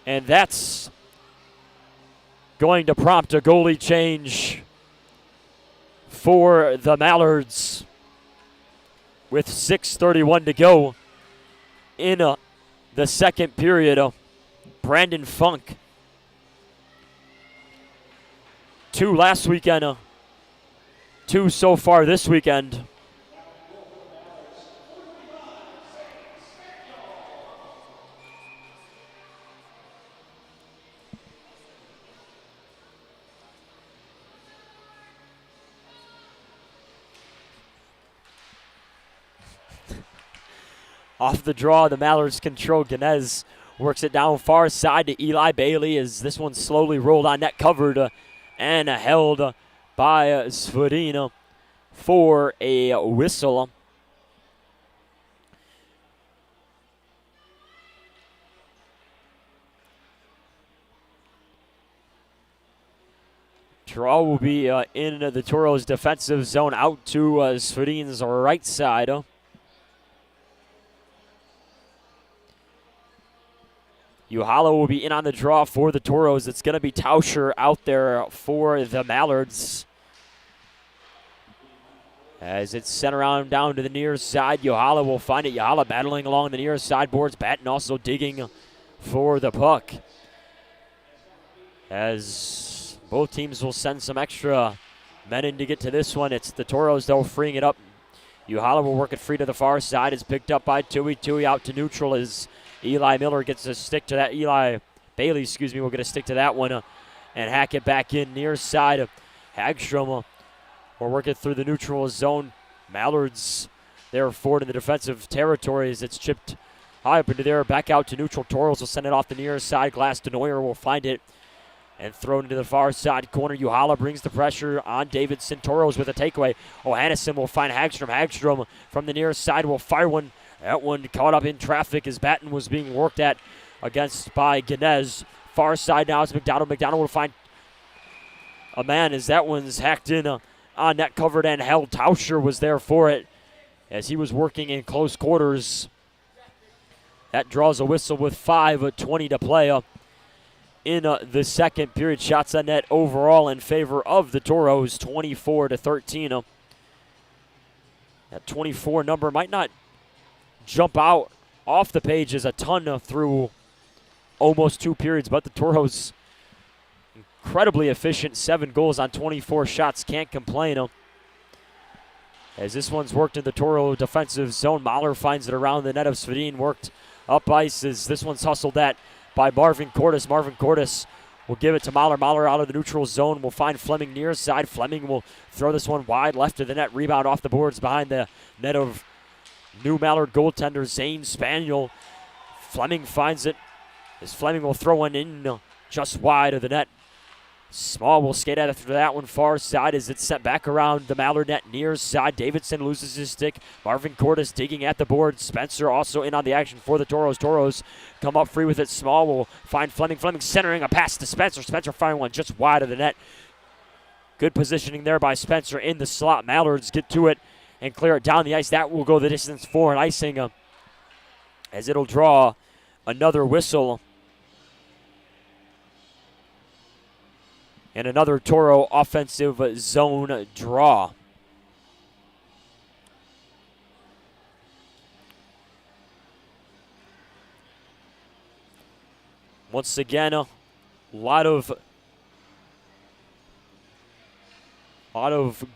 And that's going to prompt a goalie change for the Mallards with 6:31 to go in the second period. Brandon Funk, 2 last weekend, 2 so far this weekend. Off the draw, the Mallards control. Ganez works it down far side to Eli Bailey as this one slowly rolled on net, covered and held by Svedina for a whistle. Draw will be in the Toros' defensive zone out to Svedina's right side. Uhala will be in on the draw for the Toros. It's going to be Tauscher out there for the Mallards. As it's sent around down to the near side, Uhala will find it. Uhala battling along the near sideboards. Batten also digging for the puck. As both teams will send some extra men in to get to this one. It's the Toros, though, freeing it up. Uhala will work it free to the far side. It's picked up by Tui. Tui out to neutral as Eli Miller gets a stick to that. Eli Bailey, will get a stick to that one and hack it back in near side. Hagstrom will work it through the neutral zone. Mallards there forward in the defensive territory as it's chipped high up into there. Back out to neutral. Toros will send it off the near side. Glass Denoyer will find it and throw it into the far side corner. Uhala brings the pressure on Davidson. Toros with a takeaway. Hannison will find Hagstrom. Hagstrom from the near side will fire one. That one caught up in traffic as Batten was being worked at against by Ganez. Far side now it's McDonald. McDonald will find a man as that one's hacked in on net, covered and held. Tauscher was there for it as he was working in close quarters. That draws a whistle with 5:20 to play in the second period. Shots on net overall in favor of the Toros, 24-13. That 24 number might not jump out off the page as a ton through almost 2 periods, but the Toros incredibly efficient. 7 goals on 24 shots, can't complain. As this one's worked in the Toro defensive zone, Mahler finds it around the net of Svedin, worked up ice as this one's hustled at by Marvin Cordes. Marvin Cordes will give it to Mahler. Mahler out of the neutral zone will find Fleming near side. Fleming will throw this one wide left of the net. Rebound off the boards behind the net of new Mallard goaltender Zane Spaniel. Fleming finds it as Fleming will throw one in just wide of the net. Small will skate after that one far side as it's sent back around the Mallard net near side. Davidson loses his stick. Marvin Cordes digging at the board. Spencer also in on the action for the Toros. Toros come up free with it. Small will find Fleming. Fleming centering a pass to Spencer. Spencer firing one just wide of the net. Good positioning there by Spencer in the slot. Mallards get to it and clear it down the ice. That will go the distance for an icing as it'll draw another whistle. And another Toro offensive zone draw. Once again, a lot of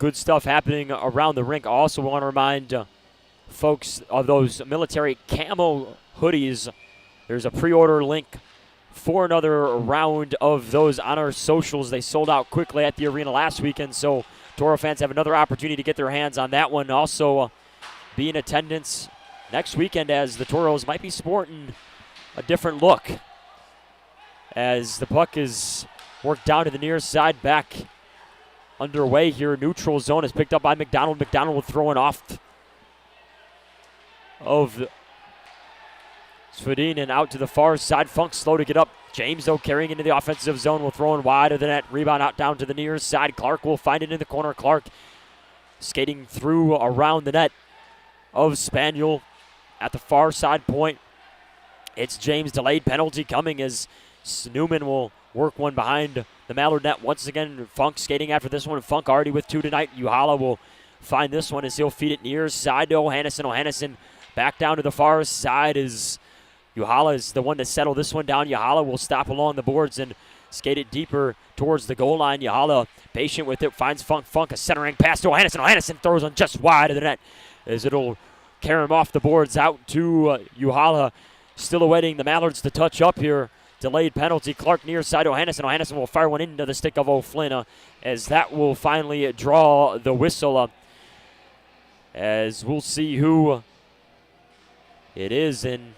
good stuff happening around the rink. I also want to remind folks of those military camo hoodies. There's a pre-order link for another round of those on our socials. They sold out quickly at the arena last weekend, so Toro fans have another opportunity to get their hands on that one. Also, be in attendance next weekend as the Toros might be sporting a different look as the puck is worked down to the near side, back underway here. Neutral zone is picked up by McDonald. McDonald will throw it off of Svedin and out to the far side. Funk slow to get up. James, though, carrying into the offensive zone, will throw in wide of the net. Rebound out down to the near side. Clark will find it in the corner. Clark skating through around the net of Spaniel at the far side point. It's James. Delayed penalty coming as Newman will work one behind the Mallard net. Once again, Funk skating after this one. Funk already with 2 tonight. Uhala will find this one as he'll feed it near side to Ohannesson. Ohannesson back down to the far side as Uhala is the one to settle this one down. Uhala will stop along the boards and skate it deeper towards the goal line. Uhala patient with it, finds Funk. Funk a centering pass to Ohannesson. Ohannesson throws one just wide of the net as it'll carry him off the boards out to Uhala. Still awaiting the Mallards to touch up here. Delayed penalty. Clark near side to Ohannesson. Ohannesson will fire one into the stick of O'Flynn as that will finally draw the whistle. As we'll see who it is, and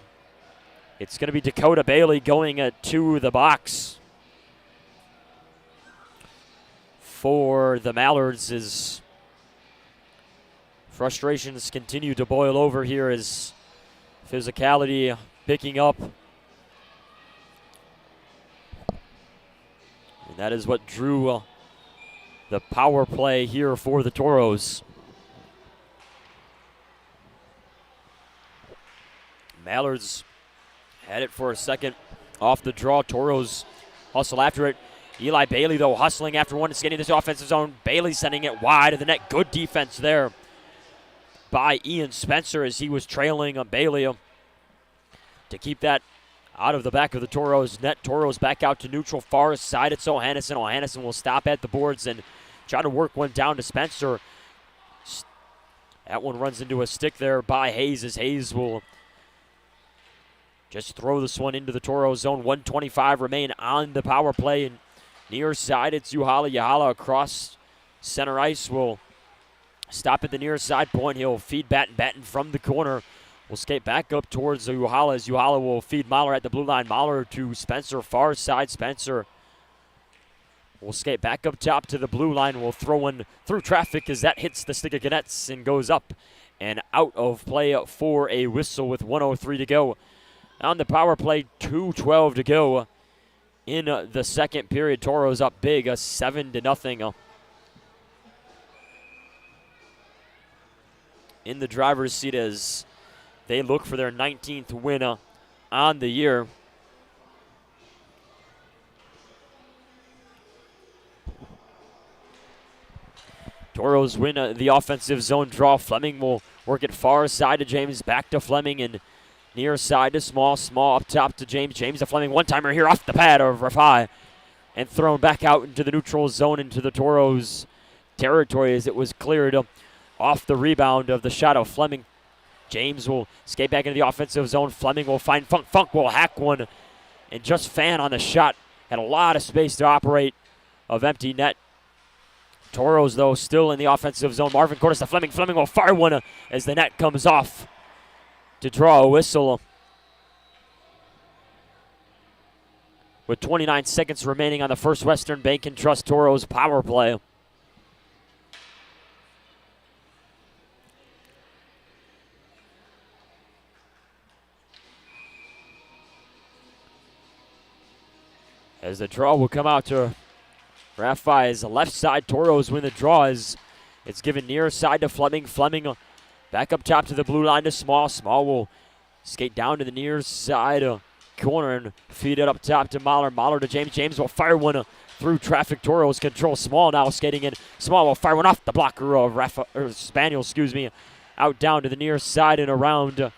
it's going to be Dakota Bailey going to the box for the Mallards as frustrations continue to boil over here as physicality picking up. And that is what drew the power play here for the Toros. Mallards had it for a second off the draw. Toros hustle after it. Eli Bailey, though, hustling after one. It's getting this offensive zone. Bailey sending it wide of the net. Good defense there by Ian Spencer as he was trailing Bailey to keep that out of the back of the Toros net. Toros back out to neutral far side. It's Ohannesson. Ohannesson will stop at the boards and try to work one down to Spencer. That one runs into a stick there by Hayes as Hayes will just throw this one into the Toro zone. 1:25 remain on the power play. And near side, it's Uhala. Uhala across center ice will stop at the near side point. He'll feed Batten from the corner. Will skate back up towards Uhala as Uhala will feed Mahler at the blue line. Mahler to Spencer, far side. Spencer will skate back up top to the blue line. Will throw one through traffic as that hits the stick of Ganetz and goes up and out of play for a whistle with 1:03 to go. On the power play, 2:12 to go in the second period. Toros up big, 7-0. In the driver's seat as they look for their 19th win on the year. Toros win the offensive zone draw. Fleming will work it far side to James, back to Fleming, and near side to Small. Small up top to James. James to Fleming. One-timer here off the pad of Rafai and thrown back out into the neutral zone into the Toros territory as it was cleared off the rebound of the shot of Fleming. James will skate back into the offensive zone. Fleming will find Funk. Funk will hack one and just fan on the shot. Had a lot of space to operate of empty net. Toros, though, still in the offensive zone. Marvin Cordes to Fleming. Fleming will fire one as the net comes off to draw a whistle. with 29 seconds remaining on the First Western Bank and Trust Toros power play. As the draw will come out to Rafi's left side. Toros win the draw as it's given near side to Fleming. Fleming back up top to the blue line to Small. Small will skate down to the near side corner and feed it up top to Mallard. Mallard to James. James will fire one through traffic. Toros control. Small now skating in. Small will fire one off the blocker of Spaniel, out down to the near side and around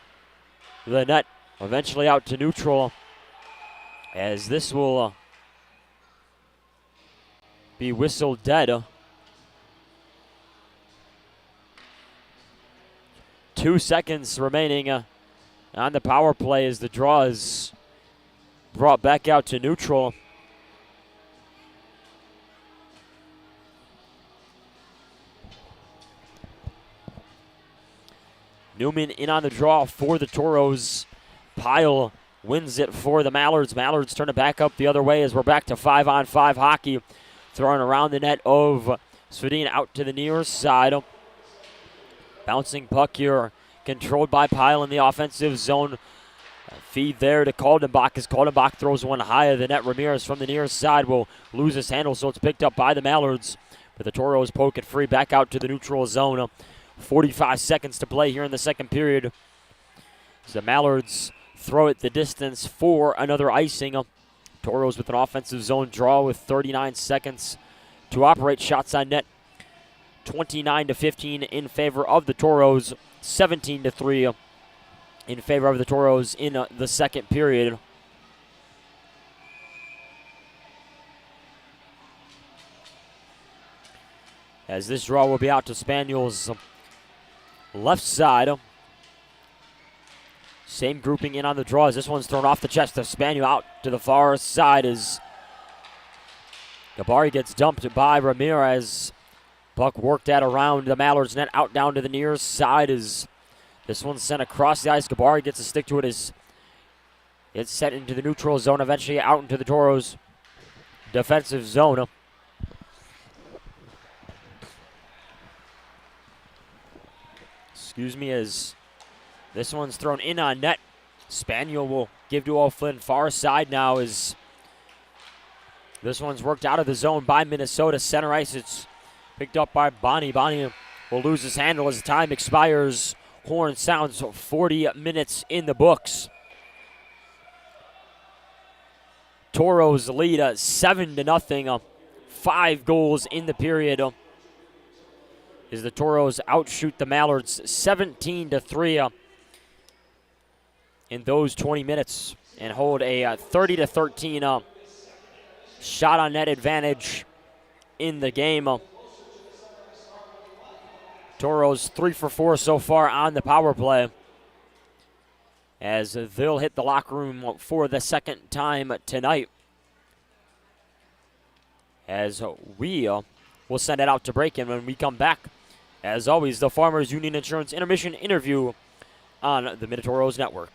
the net. Eventually out to neutral as this will be whistled dead. 2 seconds remaining on the power play as the draw is brought back out to neutral. Newman in on the draw for the Toros. Pyle wins it for the Mallards. Mallards turn it back up the other way as we're back to 5-on-5 hockey. Throwing around the net of Svedin out to the near side. Bouncing puck here, controlled by Pyle in the offensive zone. Feed there to Kaldenbach as Kaldenbach throws one high of the net. Ramirez from the near side will lose his handle, so it's picked up by the Mallards. But the Toros poke it free back out to the neutral zone. 45 seconds to play here in the second period. As the Mallards throw it the distance for another icing. Toros with an offensive zone draw with 39 seconds to operate. Shots on net 29-15 in favor of the Toros, 17-3 in favor of the Toros in the second period. As this draw will be out to Spaniel's left side. Same grouping in on the draw as this one's thrown off the chest of Spaniel out to the far side as Gabari gets dumped by Ramirez. Puck worked at around the Mallards net, out down to the near side as this one's sent across the ice. Gabari gets a stick to it as it's set into the neutral zone, eventually out into the Toros' defensive zone. As this one's thrown in on net. Spaniel will give to O'Flynn far side now as this one's worked out of the zone by Minnesota. Center ice, it's picked up by Bonnie. Bonnie will lose his handle as time expires. Horn sounds, 40 minutes in the books. Toros lead 7-0. 5 goals in the period. As the Toros outshoot the Mallards 17-3 in those 20 minutes and hold a 30-13 shot on net advantage in the game. Toros 3 for 4 so far on the power play as they'll hit the locker room for the second time tonight. As we will send it out to break, and when we come back, as always, the Farmers Union Insurance Intermission interview on the Minotauros Network.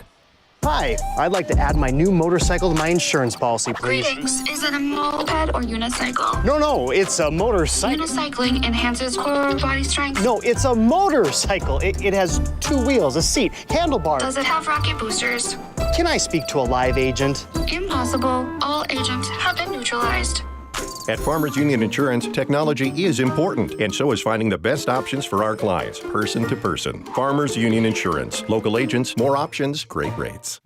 Hi, I'd like to add my new motorcycle to my insurance policy, please. Greetings. Is it a moped or unicycle? No, it's a motorcycle. Unicycling enhances core body strength. No, it's a motorcycle. It has 2 wheels, a seat, handlebars. Does it have rocket boosters? Can I speak to a live agent? Impossible. All agents have been neutralized. At Farmers Union Insurance, technology is important, and so is finding the best options for our clients, person to person. Farmers Union Insurance. Local agents, more options, great rates.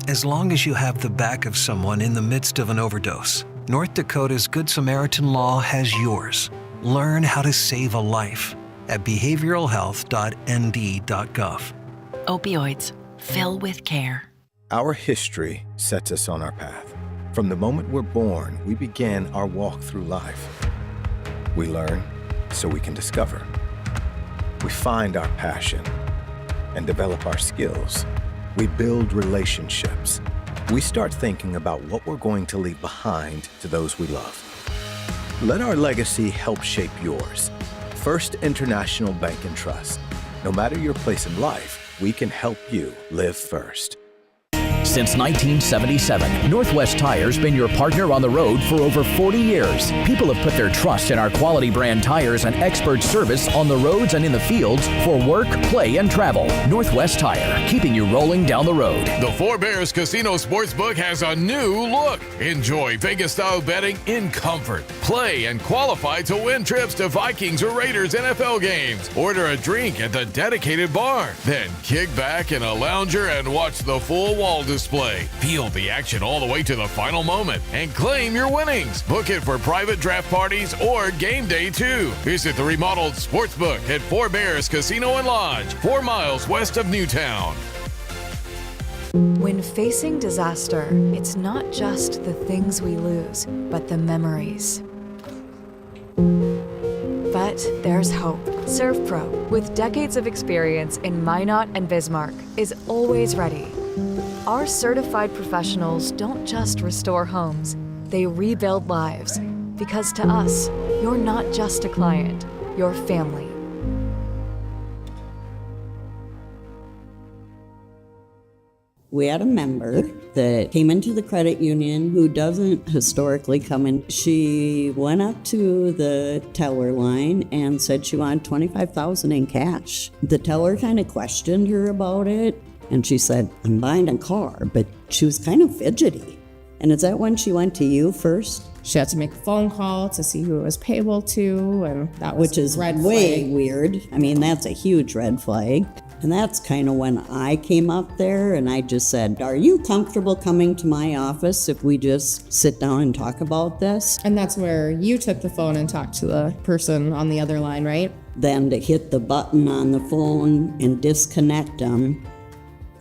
As long as you have the back of someone in the midst of an overdose, North Dakota's Good Samaritan Law has yours. Learn how to save a life at behavioralhealth.nd.gov. Opioids. Fill with care. Our history sets us on our path. From the moment we're born, we begin our walk through life. We learn so we can discover. We find our passion and develop our skills. We build relationships. We start thinking about what we're going to leave behind to those we love. Let our legacy help shape yours. First International Bank and Trust. No matter your place in life, we can help you live first. Since 1977, Northwest Tire's been your partner on the road for over 40 years. People have put their trust in our quality brand tires and expert service on the roads and in the fields for work, play, and travel. Northwest Tire, keeping you rolling down the road. The Four Bears Casino Sportsbook has a new look. Enjoy Vegas-style betting in comfort. Play and qualify to win trips to Vikings or Raiders NFL games. Order a drink at the dedicated bar. Then kick back in a lounger and watch the full wall display. Feel the action all the way to the final moment and claim your winnings. Book it for private draft parties or game day too. Visit the remodeled Sportsbook at Four Bears Casino and Lodge, 4 miles west of Newtown. When facing disaster, it's not just the things we lose, but the memories. But there's hope. ServPro, with decades of experience in Minot and Bismarck, is always ready. Our certified professionals don't just restore homes, they rebuild lives. Because to us, you're not just a client, you're family. We had a member that came into the credit union who doesn't historically come in. She went up to the teller line and said she wanted $25,000 in cash. The teller kind of questioned her about it, and she said, "I'm buying a car," but she was kind of fidgety. And is that when she went to you first? She had to make a phone call to see who it was payable to, and that was Which is red way flag. weird. I mean, that's a huge red flag. And that's kind of when I came up there and I just said, "Are you comfortable coming to my office if we just sit down and talk about this?" And that's where you took the phone and talked to the person on the other line, right? Then to hit the button on the phone and disconnect them,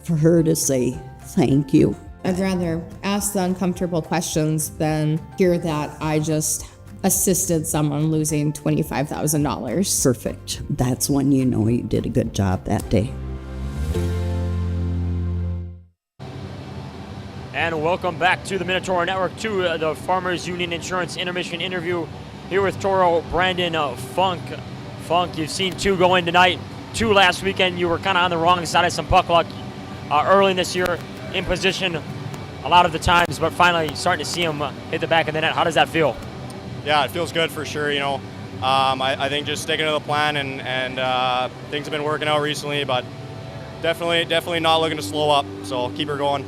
for her to say, "Thank you." I'd rather ask the uncomfortable questions than hear that I just assisted someone losing $25,000. Perfect. That's when you know you did a good job that day. And welcome back to the Minotauros Network, to the Farmers Union Insurance Intermission interview here with Toro Brandon Funk. Funk, you've seen 2 going tonight, 2 last weekend. You were kind of on the wrong side of some puck luck early in this year, in position a lot of the times, but finally starting to see him hit the back of the net. How does that feel? Yeah, it feels good for sure. You know, I think just sticking to the plan and things have been working out recently, but definitely not looking to slow up. So keep her going.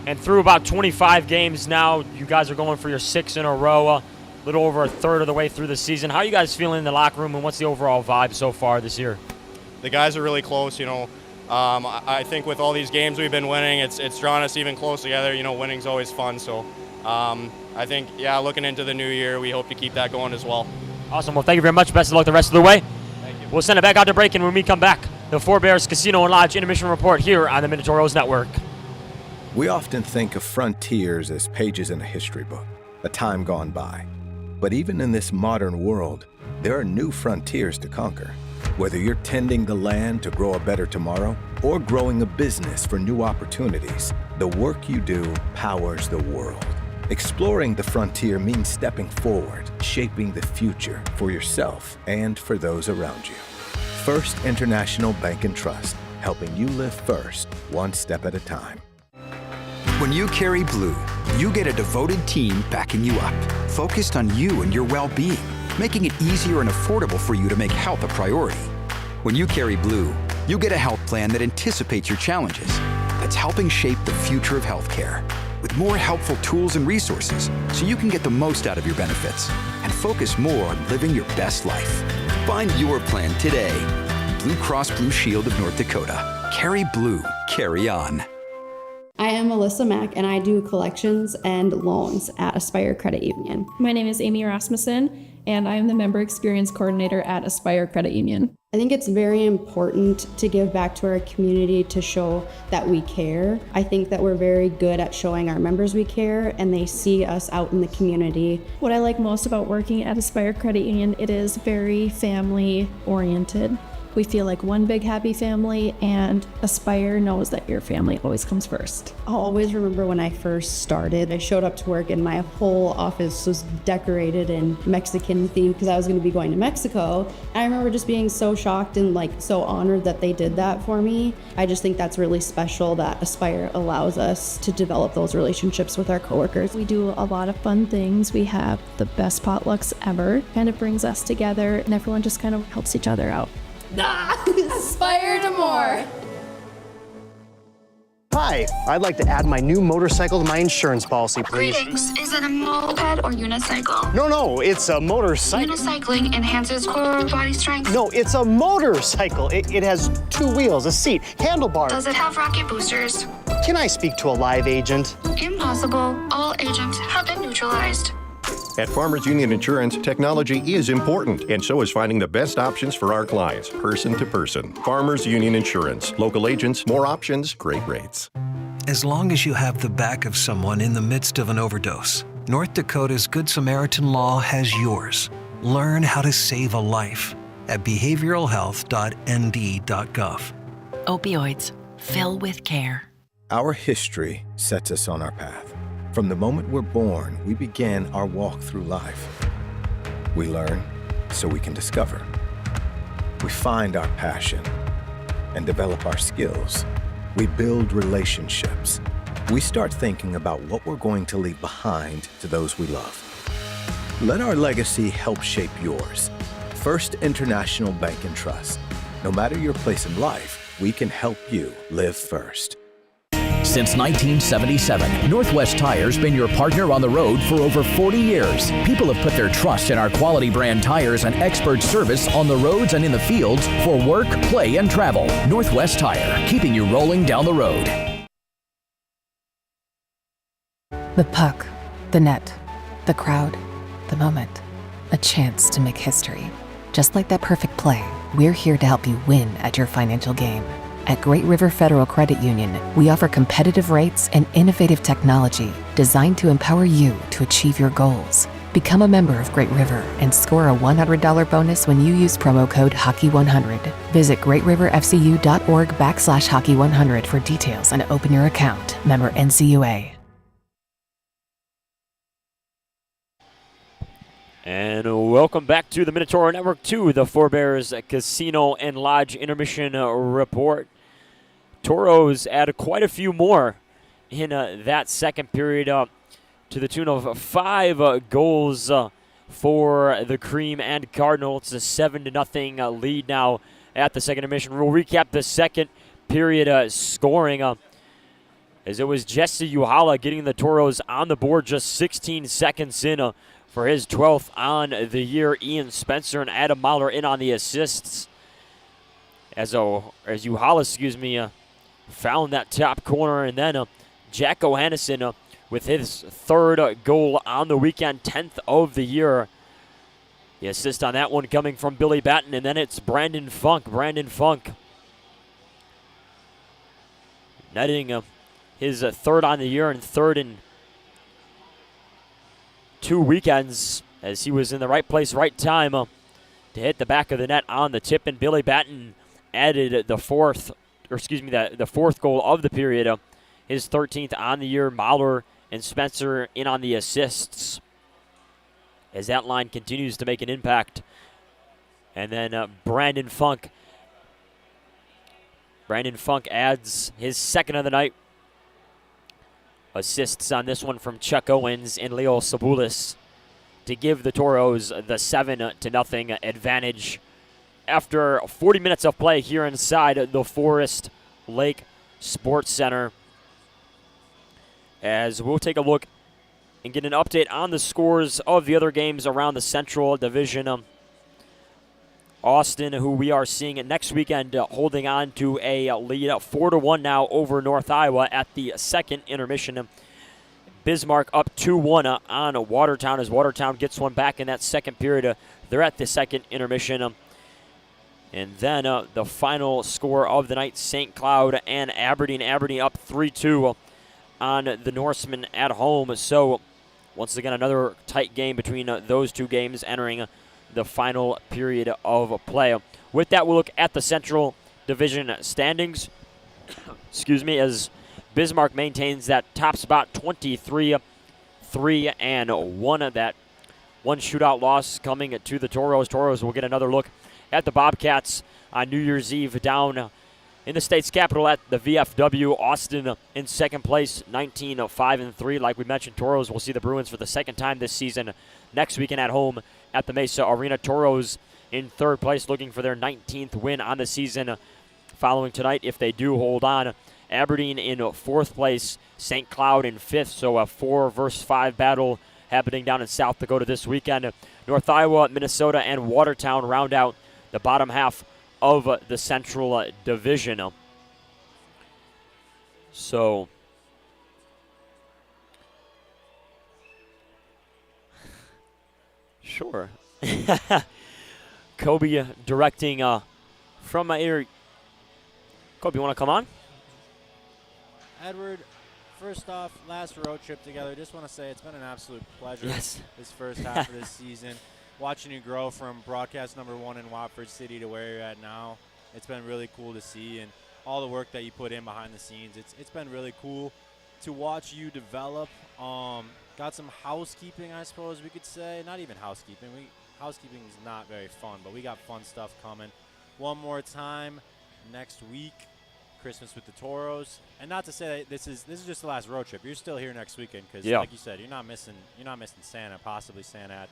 And through about 25 games now, you guys are going for your 6th in a row, a little over a third of the way through the season. How are you guys feeling in the locker room, and what's the overall vibe so far this year? The guys are really close. You know, I think with all these games we've been winning, it's drawn us even close together. You know, winning's always fun. So. I think, yeah, looking into the new year, we hope to keep that going as well. Awesome. Well, thank you very much. Best of luck the rest of the way. Thank you. We'll send it back out to break, and when we come back, the Four Bears Casino and Lodge Intermission Report here on the Minotauros Network. We often think of frontiers as pages in a history book, a time gone by. But even in this modern world, there are new frontiers to conquer. Whether you're tending the land to grow a better tomorrow or growing a business for new opportunities, the work you do powers the world. Exploring the frontier means stepping forward, shaping the future for yourself and for those around you. First International Bank and Trust, helping you live first, one step at a time. When you carry blue, you get a devoted team backing you up, focused on you and your well-being, making it easier and affordable for you to make health a priority. When you carry blue, you get a health plan that anticipates your challenges, that's helping shape the future of healthcare. With more helpful tools and resources so you can get the most out of your benefits and focus more on living your best life. Find your plan today. Blue Cross Blue Shield of North Dakota. Carry blue. Carry on. I am Melissa Mack, and I do collections and loans at Aspire Credit Union. My name is Amy Rasmussen, and I am the Member Experience Coordinator at Aspire Credit Union. I think it's very important to give back to our community to show that we care. I think that we're very good at showing our members we care, and they see us out in the community. What I like most about working at Aspire Credit Union, it is very family oriented. We feel like one big happy family, and Aspire knows that your family always comes first. I'll always remember when I first started. I showed up to work and my whole office was decorated in Mexican theme because I was going to be going to Mexico. I remember just being so shocked and like so honored that they did that for me. I just think that's really special that Aspire allows us to develop those relationships with our coworkers. We do a lot of fun things. We have the best potlucks ever. Kind of brings us together, and everyone just kind of helps each other out. Aspire to more. Hi, I'd like to add my new motorcycle to my insurance policy, please. Greetings. Is it a moped or unicycle? No, it's a motorcycle. Unicycling enhances core body strength. No, it's a motorcycle. It has 2 wheels, a seat, handlebars. Does it have rocket boosters? Can I speak to a live agent? Impossible. All agents have been neutralized. At Farmers Union Insurance, technology is important, and so is finding the best options for our clients, person to person. Farmers Union Insurance. Local agents, more options, great rates. As long as you have the back of someone in the midst of an overdose, North Dakota's Good Samaritan Law has yours. Learn how to save a life at behavioralhealth.nd.gov. Opioids. Fill with care. Our history sets us on our path. From the moment we're born, we begin our walk through life. We learn so we can discover. We find our passion and develop our skills. We build relationships. We start thinking about what we're going to leave behind to those we love. Let our legacy help shape yours. First International Bank and Trust. No matter your place in life, we can help you live first. Since 1977, Northwest Tire's been your partner on the road for over 40 years. People have put their trust in our quality brand tires and expert service on the roads and in the fields for work, play, and travel. Northwest Tire, keeping you rolling down the road. The puck, the net, the crowd, the moment. A chance to make history. Just like that perfect play, we're here to help you win at your financial game. At Great River Federal Credit Union, we offer competitive rates and innovative technology designed to empower you to achieve your goals. Become a member of Great River and score a $100 bonus when you use promo code HOCKEY100. Visit greatriverfcu.org/hockey100 for details and open your account. Member NCUA. And welcome back to the Minotauro Network 2, the Forebears Casino and Lodge Intermission Report. Toros add quite a few more in that second period, to the tune of 5 goals for the Cream and Cardinal. It's a 7-0 lead now at the second intermission. We'll recap the second period scoring as it was Jesse Uhala getting the Toros on the board just 16 seconds in for his 12th on the year. Ian Spencer and Adam Mahler in on the assists as Uhala, found that top corner, and then Jack O'Hannison with his 3rd goal on the weekend, 10th of the year. The assist on that one coming from Billy Batten, and then it's Brandon Funk. Brandon Funk netting his 3rd on the year and 3rd in 2 weekends, as he was in the right place, right time to hit the back of the net on the tip, and Billy Batten added the 4th goal of the period, his 13th on the year. Mahler and Spencer in on the assists as that line continues to make an impact. And then Brandon Funk adds his 2nd of the night. Assists on this one from Chuck Owens and Leo Sabulis to give the Toros the 7-0 advantage after 40 minutes of play here inside the Forest Lake Sports Center. As we'll take a look and get an update on the scores of the other games around the Central Division. Austin, who we are seeing next weekend, holding on to a lead 4-1 now over North Iowa at the second intermission. Bismarck up 2-1 on Watertown as Watertown gets one back in that second period. They're at the second intermission. And then the final score of the night, St. Cloud and Aberdeen. Aberdeen up 3-2 on the Norsemen at home. So once again, another tight game between those two games entering the final period of play. with that, we'll look at the Central Division standings. Excuse me, as Bismarck maintains that top spot, 23-3-1. That one shootout loss coming to the Toros. Toros will get another look at the Bobcats on New Year's Eve down in the state's capital at the VFW. Austin in second place, 19-5-3. Like we mentioned, Toros will see the Bruins for the second time this season next weekend at home at the Mesa Arena. Toros in third place, looking for their 19th win on the season following tonight if they do hold on. Aberdeen in fourth place, St. Cloud in fifth, so a 4 versus 5 battle happening down in South Dakota this weekend. North Iowa, Minnesota, and Watertown round out the bottom half of the Central Division. So, sure. Kobe directing from my ear. Kobe, you want to come on? Edward, first off, last road trip together. Just want to say it's been an absolute pleasure this first half of this season. Watching you grow from broadcast number 1 in Watford City to where you're at now, it's been really cool to see, and all the work that you put in behind the scenes. It's been really cool to watch you develop. Got some housekeeping, I suppose we could say. Not even housekeeping. Housekeeping is not very fun, but we got fun stuff coming. One more time next week, Christmas with the Toros. And not to say that this is just the last road trip. You're still here next weekend because, like you said, you're not missing Santa, possibly Santa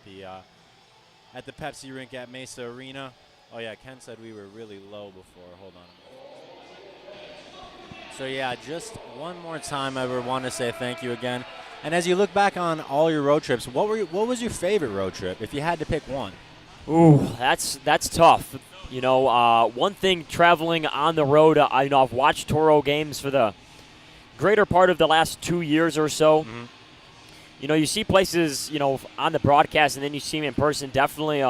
at the Pepsi rink at Mesa Arena. Oh yeah, Ken said we were really low before. Hold on. So yeah, just one more time, I would want to say thank you again. And as you look back on all your road trips, what was your favorite road trip if you had to pick one? Ooh, that's tough. You know, one thing traveling on the road, I've watched Toro games for the greater part of the last 2 years or so. Mm-hmm. You know, you see places, on the broadcast, and then you see them in person. Definitely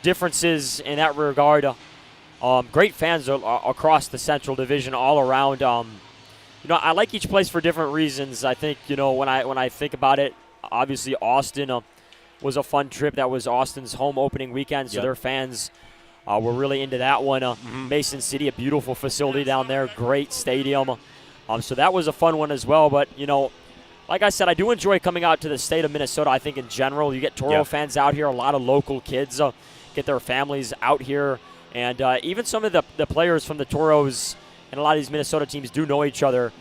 differences in that regard. Great fans across the Central Division all around. I like each place for different reasons. I think, when I think about it, obviously Austin was a fun trip. That was Austin's home opening weekend, so their fans were really into that one. Mason City, a beautiful facility down there, great stadium. So that was a fun one as well. But, like I said, I do enjoy coming out to the state of Minnesota. I think in general, you get Toro fans out here, a lot of local kids get their families out here. And even some of the players from the Toros and a lot of these Minnesota teams do know each other,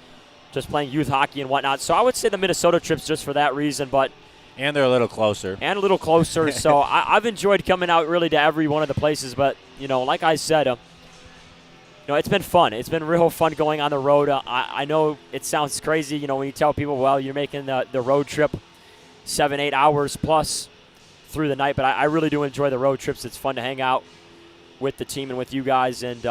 just playing youth hockey and whatnot. So I would say the Minnesota trips just for that reason. And they're a little closer. So I've enjoyed coming out really to every one of the places. But, like I said, it's been fun. It's been real fun going on the road. I know it sounds crazy, when you tell people, well, you're making the road trip 7-8 hours plus through the night. But I really do enjoy the road trips. It's fun to hang out with the team and with you guys. And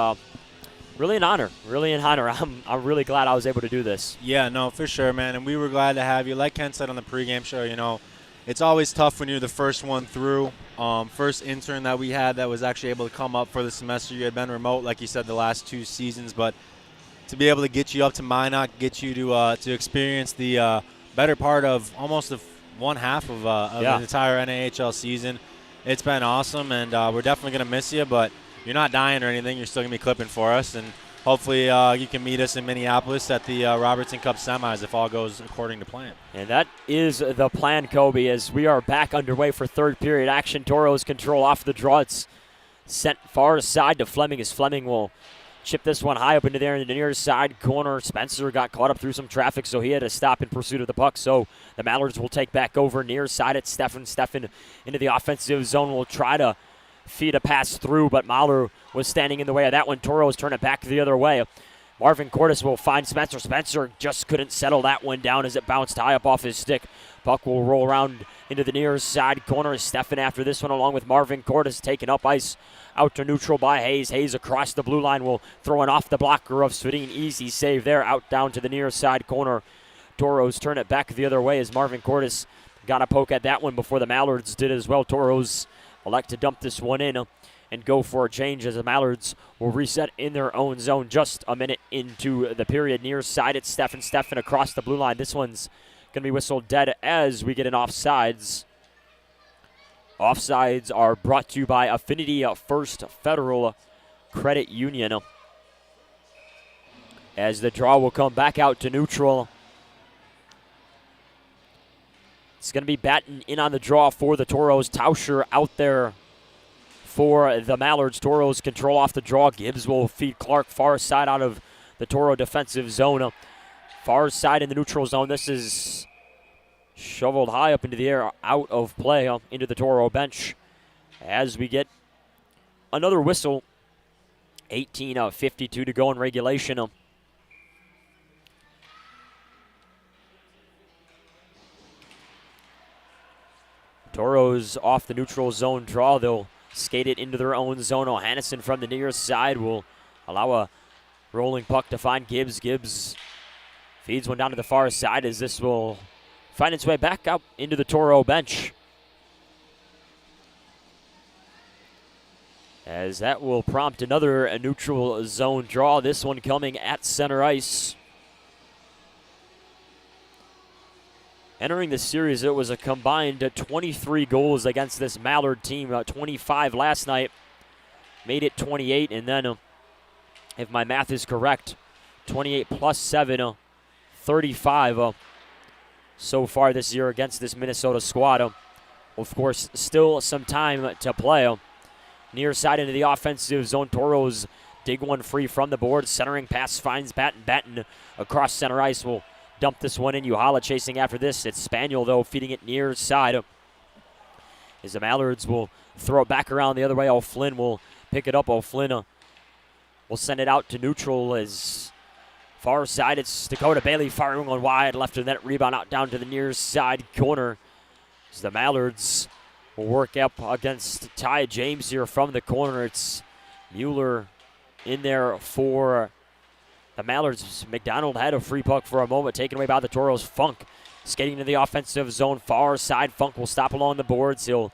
really an honor. I'm really glad I was able to do this. Yeah, no, for sure, man. And we were glad to have you. Like Ken said on the pregame show, it's always tough when you're the first one through. First intern that we had that was actually able to come up for the semester. You had been remote, like you said, the last 2 seasons. But to be able to get you up to Minot, get you to experience the better part of almost one half of the entire NAHL season, it's been awesome. And we're definitely going to miss you, but you're not dying or anything. You're still going to be clipping for us. And hopefully you can meet us in Minneapolis at the Robertson Cup semis if all goes according to plan. And that is the plan, Kobe, as we are back underway for third period action. Toros control off the draw. It's sent far aside to Fleming, as Fleming will chip this one high up into there in the near side corner. Spencer got caught up through some traffic, so he had to stop in pursuit of the puck. So the Mallards will take back over near side at Steffen. Steffen into the offensive zone will try to feed a pass through, but Mahler was standing in the way of that one. Toros turn it back the other way. Marvin Cordes will find Spencer. Spencer just couldn't settle that one down as it bounced high up off his stick. Puck will roll around into the near side corner. Steffen after this one, along with Marvin Cordes, taken up ice out to neutral by Hayes. Hayes across the blue line will throw an off the blocker of Svedin. Easy save there, out down to the near side corner. Toros turn it back the other way as Marvin Cordes got a poke at that one before the Mallards did as well. Toros elect to dump this one in and go for a change as the Mallards will reset in their own zone just a minute into the period. Near side, it's Steffen. Steffen across the blue line. This one's going to be whistled dead as we get an offsides Offsides are brought to you by Affinity First Federal Credit Union. As the draw will come back out to neutral. It's going to be batting in on the draw for the Toros. Tauscher out there for the Mallards. Toros control off the draw. Gibbs will feed Clark far side out of the Toro defensive zone. Far side in the neutral zone. This is shoveled high up into the air, out of play, into the Toro bench. As we get another whistle. 18:52 to go in regulation. Toros off the neutral zone draw. They'll skate it into their own zone. O'Hannison from the near side will allow a rolling puck to find Gibbs. Gibbs feeds one down to the far side as this will find its way back up into the Toro bench. As that will prompt another neutral zone draw. This one coming at center ice. Entering the series, it was a combined 23 goals against this Mallard team. 25 last night, made it 28, and then, if my math is correct, 28 plus 7, 35 so far this year against this Minnesota squad. Of course, still some time to play. Near side into the offensive zone, Toros dig one free from the board. Centering pass finds Batten. Batten across center ice will dump this one in. Uhala chasing after this. It's Spaniel, though, feeding it near side. As the Mallards will throw it back around the other way. O'Flynn will pick it up. O'Flynn will send it out to neutral as far side. It's Dakota Bailey firing one wide. Left of net rebound out down to the near side corner. As the Mallards will work up against Ty James here from the corner. It's Mueller in there for the Mallards. McDonald had a free puck for a moment, taken away by the Toros. Funk skating to the offensive zone, far side. Funk will stop along the boards. He'll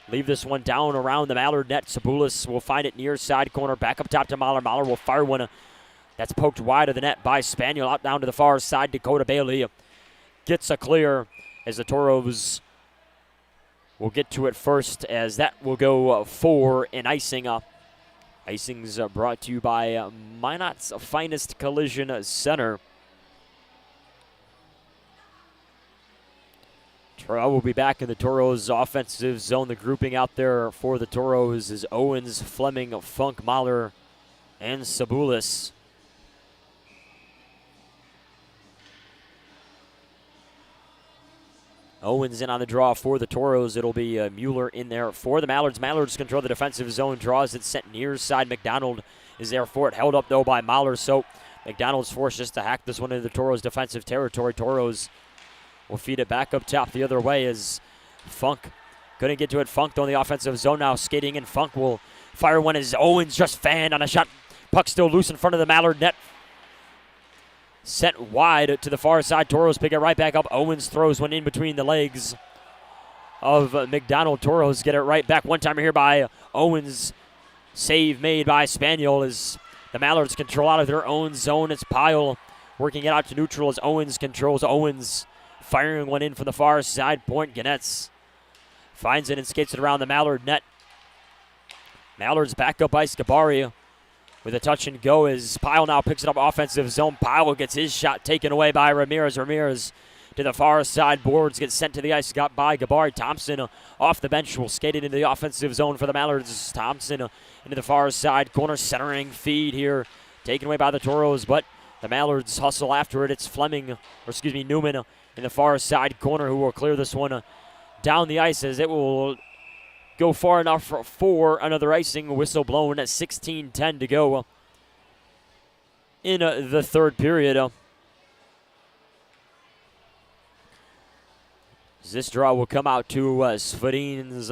leave this one down around the Mallard net. Sabulis will find it near side corner, back up top to Mahler. Mahler will fire one that's poked wide of the net by Spaniel. Out down to the far side, Dakota Bailey gets a clear as the Toros will get to it first, as that will go for an icing. Icing's brought to you by Minot's Finest Collision Center. Toro will be back in the Toros offensive zone. The grouping out there for the Toros is Owens, Fleming, Funk, Mahler, and Sabulis. Owens in on the draw for the Toros. It'll be Mueller in there for the Mallards. Mallards control the defensive zone. Draws it sent near side. McDonald is there for it. Held up, though, by Mahler. So McDonald's forced just to hack this one into the Toros' defensive territory. Toros will feed it back up top the other way as Funk couldn't get to it. Funk, though, in the offensive zone now skating in. Funk will fire one as Owens just fanned on a shot. Puck still loose in front of the Mallard net. Sent wide to the far side. Toros pick it right back up. Owens throws one in between the legs of McDonald. Toros get it right back. One-timer here by Owens. Save made by Spaniel as the Mallards control out of their own zone. It's Pyle working it out to neutral as Owens controls. Owens firing one in from the far side point. Ganetz finds it and skates it around the Mallard net. Mallards back up by Scabari with a touch and go as Pyle now picks it up offensive zone. Pyle gets his shot taken away by Ramirez. Ramirez to the far side boards, gets sent to the ice, got by Gabari. Thompson off the bench will skate it into the offensive zone for the Mallards. Thompson into the far side corner, centering feed here, taken away by the Toros, but the Mallards hustle after it. It's Newman in the far side corner who will clear this one down the ice as it will go far enough for another icing. Whistle blown at 16:10 to go in the third period. This draw will come out to Svadin's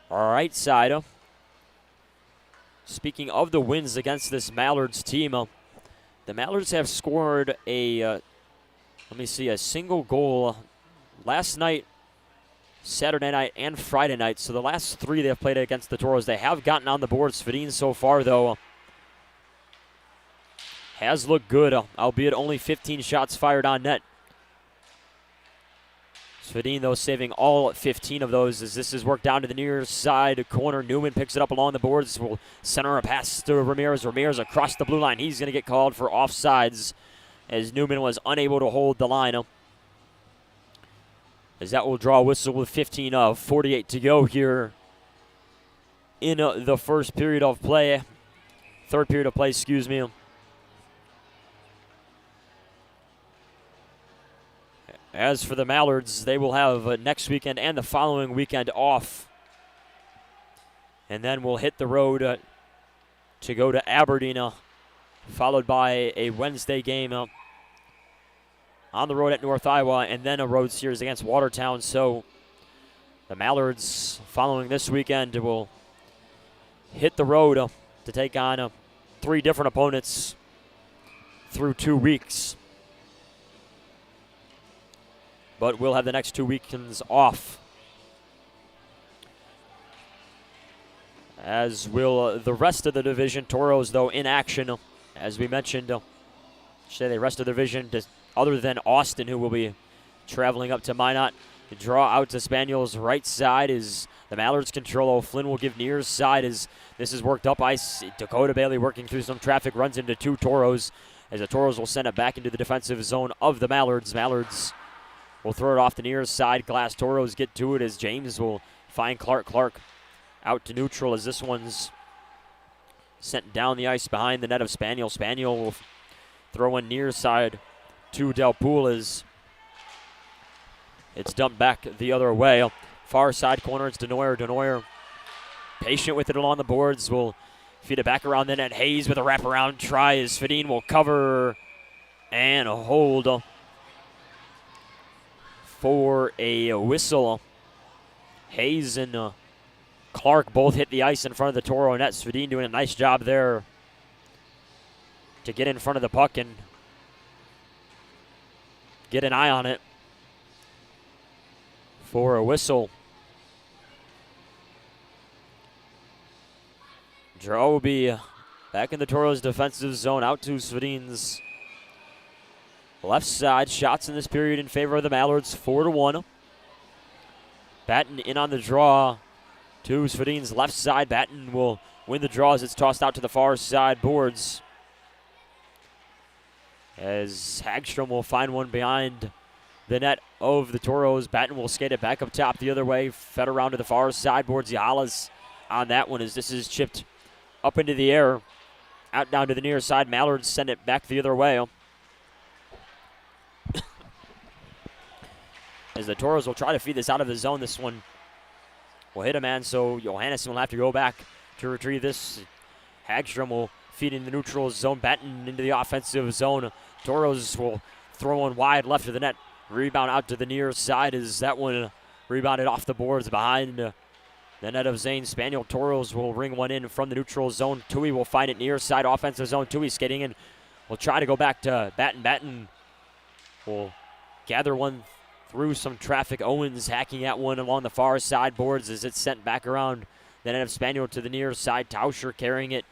right side. Speaking of the wins against this Mallards team, the Mallards have scored a single goal last night, Saturday night, and Friday night. So the last three they've played against the Toros, they have gotten on the board. Svadin so far, though, has looked good, albeit only 15 shots fired on net. Svedin, though, saving all 15 of those as this is worked down to the near side corner. Newman picks it up along the boards. Will center a pass to Ramirez. Ramirez across the blue line. He's going to get called for offsides as Newman was unable to hold the line. As that will draw a whistle with 48 to go here in the first period of play. Third period of play, excuse me. As for the Mallards, they will have next weekend and the following weekend off. And then we'll hit the road to go to Aberdeen, followed by a Wednesday game on the road at North Iowa, and then a road series against Watertown. So the Mallards, following this weekend, will hit the road to take on 3 different opponents through 2 weeks. But we'll have the next 2 weekends off. As will the rest of the division. Toros, though, in action, as we mentioned. Say the rest of the division, other than Austin, who will be traveling up to Minot. The draw out to Spaniel's right side is the Mallards control. O'Flynn will give near side as this is worked up ice. Dakota Bailey working through some traffic, runs into 2 Toros, as the Toros will send it back into the defensive zone of the Mallards. Mallards will throw it off the near side. Glass Toros get to it as James will find Clark. Clark out to neutral as this one's sent down the ice behind the net of Spaniel. Spaniel will throw in near side to Del Pool as it's dumped back the other way. Far side corner, it's Denoyer. Denoyer patient with it along the boards. Will feed it back around the net. Hayes with a wraparound try as Svedin will cover and hold for a whistle. Hayes and Clark both hit the ice in front of the Toro net. Svedin doing a nice job there to get in front of the puck and get an eye on it for a whistle. Draw will be back in the Toros' defensive zone, out to Svedin's left side. Shots in this period in favor of the Mallards, 4-1. Batten in on the draw to Svedin's left side. Batten will win the draw as it's tossed out to the far side boards. As Hagstrom will find one behind the net of the Toros. Batten will skate it back up top the other way. Fed around to the far side boards. Yahalas on that one as this is chipped up into the air. Out down to the near side. Mallards send it back the other way. As the Toros will try to feed this out of the zone. This one will hit a man, so Johannesson will have to go back to retrieve this. Hagstrom will feed in the neutral zone. Batten into the offensive zone. Toros will throw one wide left of the net. Rebound out to the near side as that one rebounded off the boards behind the net of Zane. Spaniel. Toros will ring one in from the neutral zone. Tui will find it near side offensive zone. Tui skating in. Will try to go back to Batten. Batten will gather one through some traffic. Owens hacking at one along the far side boards as it's sent back around the net of Spaniel to the near side. Tauscher carrying it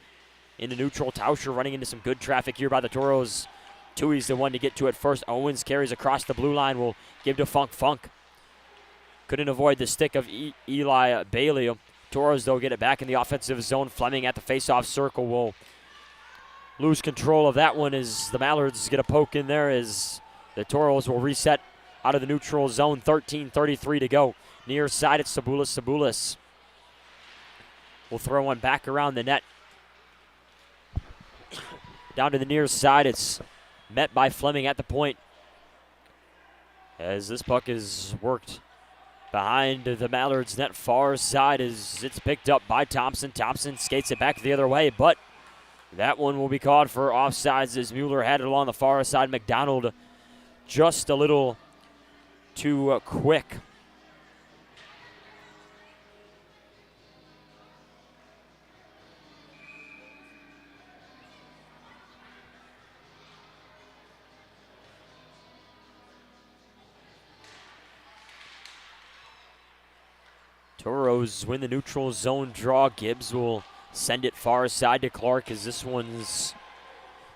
into neutral. Tauscher running into some good traffic here by the Toros. Tui's the one to get to it first. Owens carries across the blue line. Will give to Funk. Funk couldn't avoid the stick of Eli Bailey. Toros, though, get it back in the offensive zone. Fleming at the face-off circle will lose control of that one as the Mallards get a poke in there as the Toros will reset out of the neutral zone. 13:33 to go. Near side, it's Sabulis. Sabulis will throw one back around the net. Down to the near side, it's met by Fleming at the point. As this puck is worked behind the Mallards net far side as it's picked up by Thompson. Thompson skates it back the other way, but that one will be called for offsides as Mueller had it along the far side. McDonald just a little too quick. Toros win the neutral zone draw. Gibbs will send it far side to Clark as this one's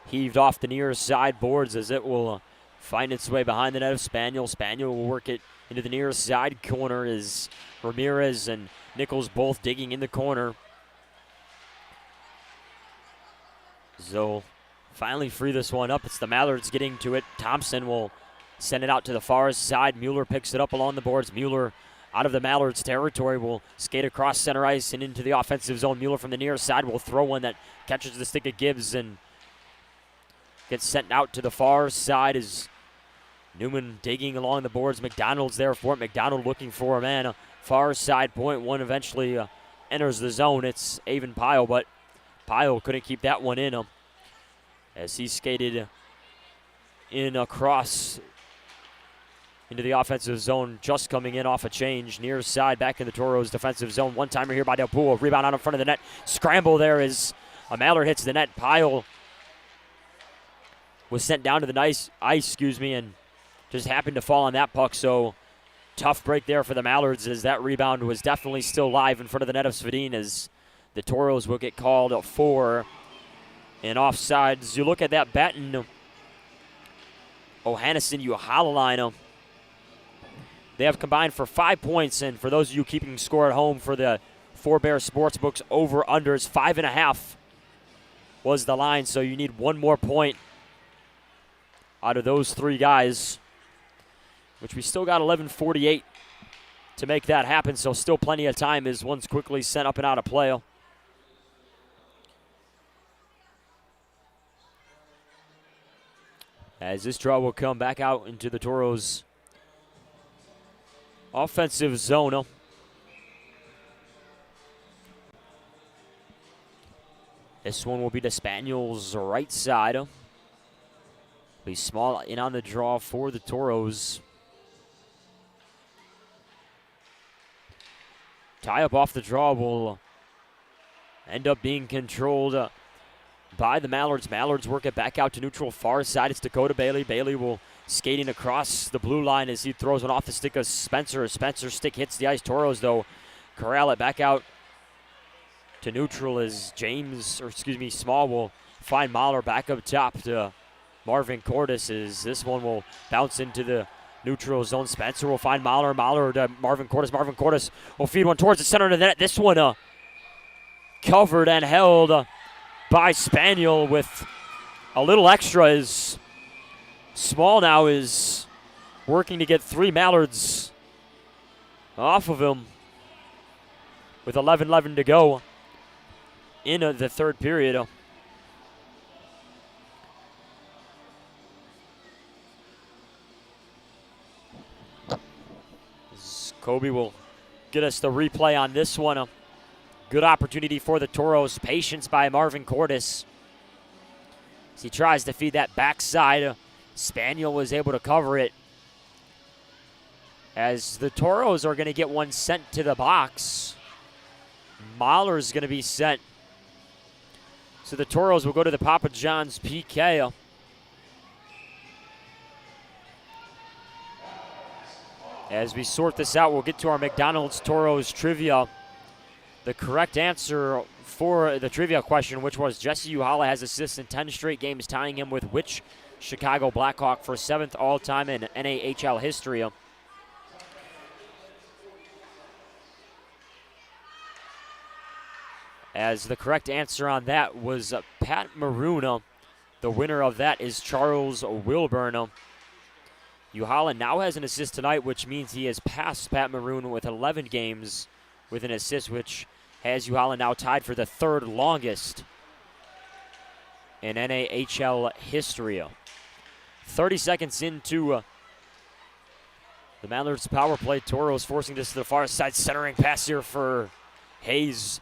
heaved off the near side boards as it will find its way behind the net of Spaniel. Spaniel will work it into the near side corner as Ramirez and Nichols both digging in the corner. So finally free this one up. It's the Mallards getting to it. Thompson will send it out to the far side. Mueller picks it up along the boards. Mueller out of the Mallards territory will skate across center ice and into the offensive zone. Mueller from the near side will throw one that catches the stick of Gibbs and gets sent out to the far side as Newman digging along the boards. McDonald's there for it. McDonald looking for a man. Far side point. One eventually enters the zone. It's Avon Pyle, but Pyle couldn't keep that one in him as he skated in across into the offensive zone, just coming in off a change. Near side, back in the Toros defensive zone. One-timer here by Del Pool. Rebound out in front of the net. Scramble there as a Mallard hits the net. Pyle was sent down to the ice, and just happened to fall on that puck. So tough break there for the Mallards as that rebound was definitely still live in front of the net of Svedin as the Toros will get called for an offside. As you look at that Batten, O'Hannison, Uhala line, they have combined for 5 points, and for those of you keeping score at home for the Four Bear Sportsbooks over-unders, 5.5 was the line, so you need one more point out of those three guys, which we still got 11:48 to make that happen, so still plenty of time as one's quickly sent up and out of play. As this draw will come back out into the Toros' offensive zone. This one will be to Spaniel's right side. Be small in on the draw for the Toros. Tie up off the draw will end up being controlled by the Mallards. Mallards work it back out to neutral far side. It's Dakota Bailey. Bailey will skating across the blue line as he throws one off the stick of Spencer. Spencer's stick hits the ice. Toros, though, corral it back out to neutral as Small will find Mahler back up top to Marvin Cordes as this one will bounce into the neutral zone. Spencer will find Mahler. Mahler to Marvin Cordes. Marvin Cordes will feed one towards the center of the net. This one covered and held by Spaniel with a little extra as Small now is working to get three Mallards off of him with 11:11 to go in the third period. Kobe will get us the replay on this one. Good opportunity for the Toros. Patience by Marvin Cordes as he tries to feed that backside. Spaniel was able to cover it as the Toros are going to get one sent to the box. Mahler's going to be sent. So the Toros will go to the Papa John's PK. As we sort this out, we'll get to our McDonald's Toros trivia. The correct answer for the trivia question, which was Jesse Uhala has assists in 10 straight games, tying him with which Chicago Blackhawk for 7th all-time in NAHL history. As the correct answer on that was Pat Maroon. The winner of that is Charles Wilburn. Uhala now has an assist tonight, which means he has passed Pat Maroon with 11 games with an assist, which has Uhala now tied for the third longest in NAHL history. 30 seconds into the Mallards power play. Toros forcing this to the far side, centering pass here for Hayes.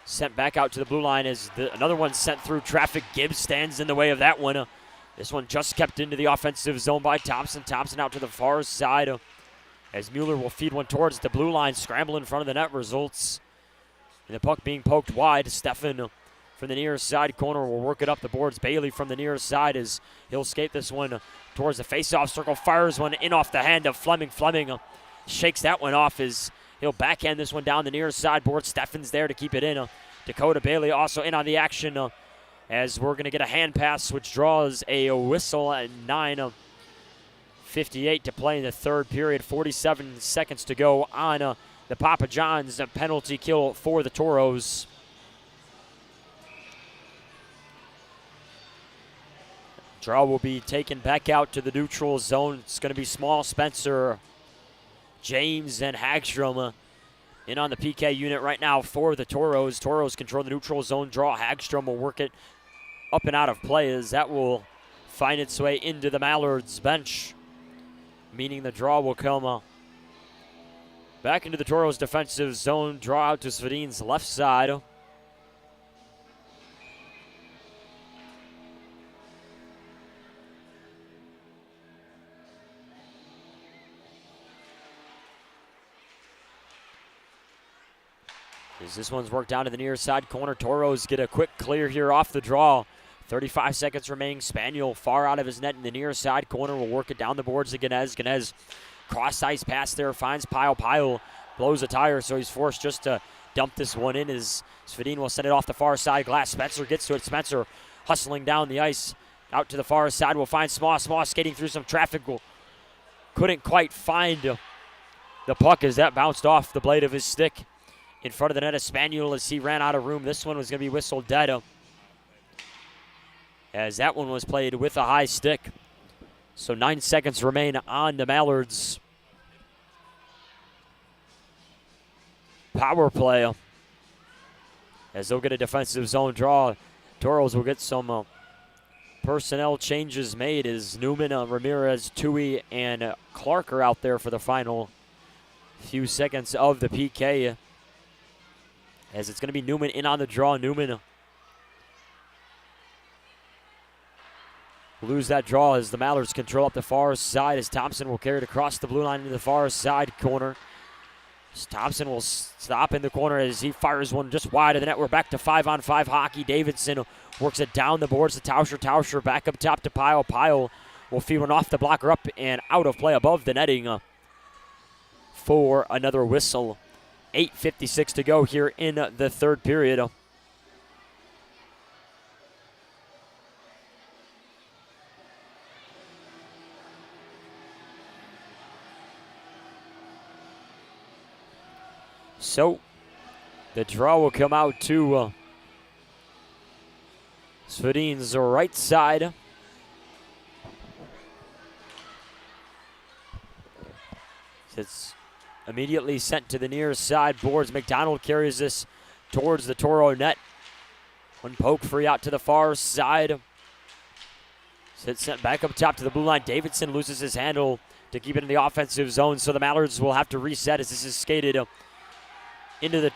Sent back out to the blue line as another one sent through traffic. Gibbs stands in the way of that one. This one just kept into the offensive zone by Thompson. Thompson out to the far side as Mueller will feed one towards the blue line. Scramble in front of the net results in the puck being poked wide. Stefan from the near side corner will work it up the boards. Bailey from the near side as he'll skate this one towards the face-off circle. Fires one in off the hand of Fleming. Fleming shakes that one off as he'll backhand this one down the near side board. Stefan's there to keep it in. Dakota Bailey also in on the action as we're going to get a hand pass, which draws a whistle at 9. 58 to play in the third period. 47 seconds to go on the Papa John's penalty kill for the Toros. Draw will be taken back out to the neutral zone. It's going to be Small, Spencer, James, and Hagstrom in on the PK unit right now for the Toros. Toros control the neutral zone draw. Hagstrom will work it up and out of play as that will find its way into the Mallards bench, meaning the draw will come back into the Toros defensive zone. Draw out to Svedin's left side. As this one's worked down to the near side corner, Toros get a quick clear here off the draw. 35 seconds remaining. Spaniel far out of his net in the near side corner will work it down the boards to Ganez. Ganez cross-ice pass there, finds Pyle. Pyle blows a tire, so he's forced just to dump this one in as Svedin will send it off the far side glass. Spencer gets to it. Spencer hustling down the ice. Out to the far side, will find Small. Small skating through some traffic. Couldn't quite find the puck as that bounced off the blade of his stick in front of the net of Spaniel as he ran out of room. This one was going to be whistled dead as that one was played with a high stick. So 9 seconds remain on the Mallards. Power play as they'll get a defensive zone draw. Toros will get some personnel changes made as Newman, Ramirez, Tui, and Clark are out there for the final few seconds of the PK. As it's going to be Newman in on the draw. Newman will lose that draw as the Mallards control up the far side as Thompson will carry it across the blue line into the far side corner. Thompson will stop in the corner as he fires one just wide of the net. We're back to 5-on-5 hockey. Davidson works it down the boards to Tauscher. Tauscher back up top to Pyle. Pyle will feed one off the blocker up and out of play above the netting for another whistle. 8:56 to go here in the third period. So the draw will come out to Svedin's right side. It's immediately sent to the near side boards. McDonald carries this towards the Toro net. One poke free out to the far side. It's sent back up top to the blue line. Davidson loses his handle to keep it in the offensive zone, so the Mallards will have to reset as this is skated into the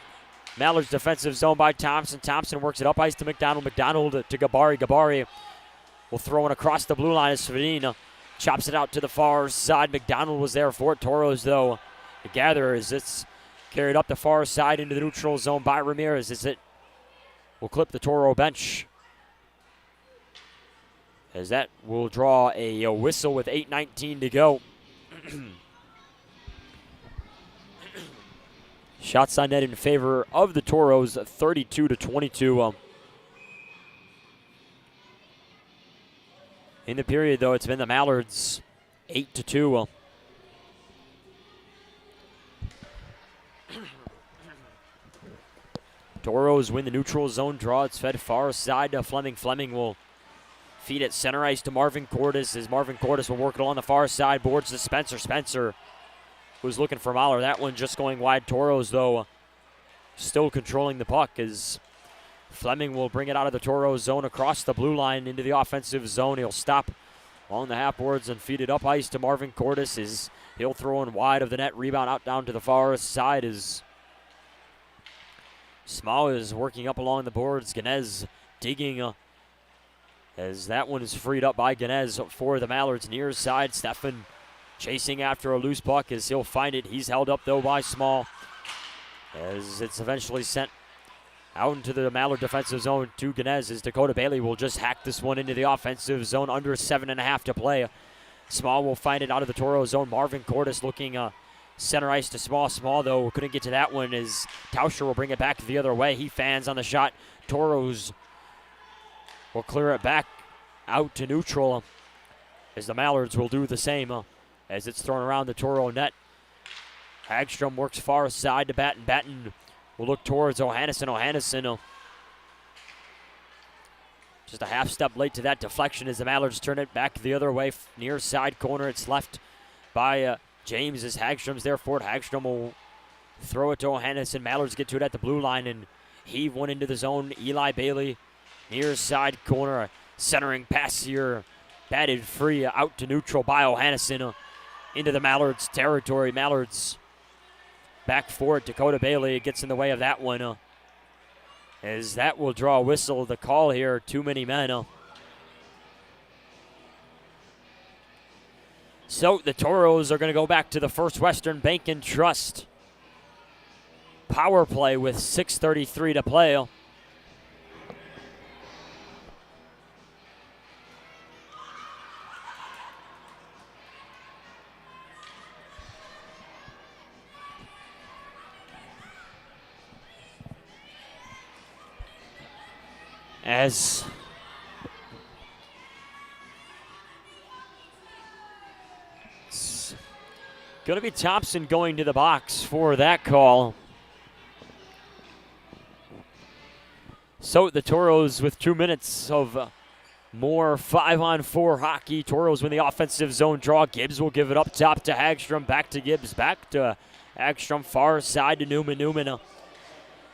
Mallards defensive zone by Thompson. Thompson works it up ice to McDonald. McDonald to Gabari. Gabari will throw it across the blue line as Svedin chops it out to the far side. McDonald was there for it. Toros, though, the Gatherers, it's carried up the far side into the neutral zone by Ramirez as it will clip the Toro bench. As that will draw a whistle with 8:19 to go. Shots on net in favor of the Toros, 32-22. In the period, though, it's been the Mallards, 8-2. Toros win the neutral zone draw. It's fed far side to Fleming. Fleming will feed it center ice to Marvin Cordes as Marvin Cordes will work it along the far side. Boards to Spencer. Spencer was looking for Mahler. That one just going wide. Toros, though, still controlling the puck as Fleming will bring it out of the Toro zone across the blue line into the offensive zone. He'll stop along the half boards and feed it up ice to Marvin Cordes as he'll throw in wide of the net. Rebound out down to the far side as Small is working up along the boards. Ganez digging as that one is freed up by Ganez for the Mallards near side. Stefan chasing after a loose puck as he'll find it. He's held up, though, by Small as it's eventually sent out into the Mallard defensive zone to Ganez as Dakota Bailey will just hack this one into the offensive zone. Under 7.5 to play. Small will find it out of the Toro zone. Marvin Cordes looking center ice to Small. Small, though, couldn't get to that one as Tauscher will bring it back the other way. He fans on the shot. Toros will clear it back out to neutral as the Mallards will do the same as it's thrown around the Toro net. Hagstrom works far side to Batten. Batten will look towards Ohannesson. Ohannesson just a half step late to that deflection as the Mallards turn it back the other way. Near side corner, it's left by James as Hagstrom's there for it. Hagstrom will throw it to Ohannesson. Mallards get to it at the blue line and heave one into the zone. Eli Bailey near side corner. A centering pass here. Batted free out to neutral by Ohannesson into the Mallards territory. Mallards back for it. Dakota Bailey gets in the way of that one. As that will draw a whistle. The call here, too many men. So the Toros are going to go back to the First Western Bank and Trust power play with 6:33 to play. As it's going to be Thompson going to the box for that call. So the Toros with 2 minutes of more 5-on-4 hockey. Toros win the offensive zone draw. Gibbs will give it up top to Hagstrom. Back to Gibbs. Back to Hagstrom. Far side to Newman. Newman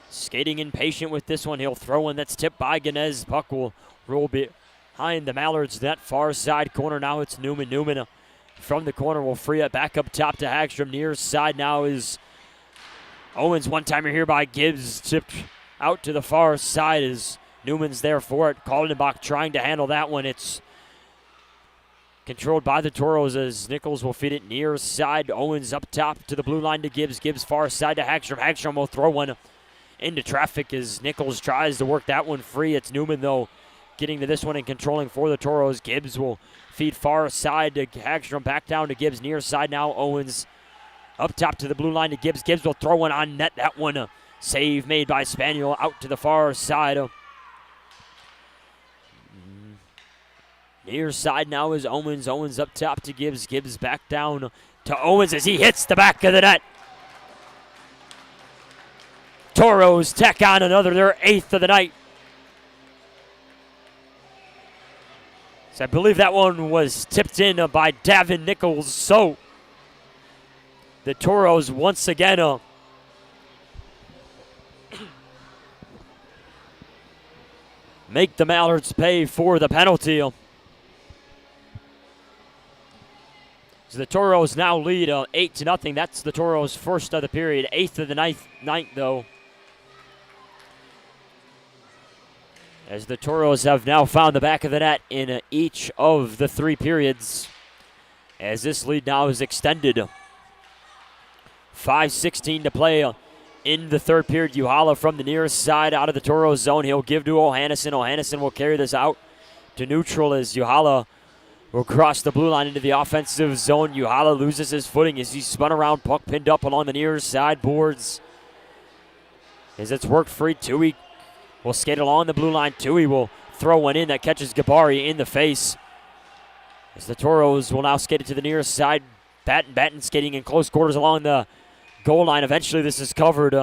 skating impatient with this one. He'll throw one that's tipped by Ganez. Puck will roll behind the Mallards. That far side corner. Now it's Newman. Newman from the corner will free it back up top to Hagstrom. Near side now is Owens. One-timer here by Gibbs. Tipped out to the far side as Newman's there for it. Kaldenbach trying to handle that one. It's controlled by the Toros as Nichols will feed it near side. Owens up top to the blue line to Gibbs. Gibbs far side to Hagstrom. Hagstrom will throw one into traffic as Nichols tries to work that one free. It's Newman, though, getting to this one and controlling for the Toros. Gibbs will feed far side to Hagstrom. Back down to Gibbs. Near side now. Owens up top to the blue line to Gibbs. Gibbs will throw one on net. That one, save made by Spaniel out to the far side. Near side now is Owens. Owens up top to Gibbs. Gibbs back down to Owens as he hits the back of the net. Toros tack on their 8th of the night. So I believe that one was tipped in by Davin Nichols. So the Toros once again make the Mallards pay for the penalty. So the Toros now lead 8-0. That's the Toros' first of the period. 8th of the ninth though. As the Toros have now found the back of the net in each of the 3 periods. As this lead now is extended. 5:16 to play in the 3rd period. Uhala from the nearest side out of the Toros zone. He'll give to Ohannesson. Ohannesson will carry this out to neutral as Uhala will cross the blue line into the offensive zone. Uhala loses his footing as he's spun around. Puck pinned up along the near side boards. As it's worked free, Tui will skate along the blue line. Tui will throw one in that catches Gabari in the face. As the Toros will now skate it to the near side. Batten skating in close quarters along the goal line. Eventually this is covered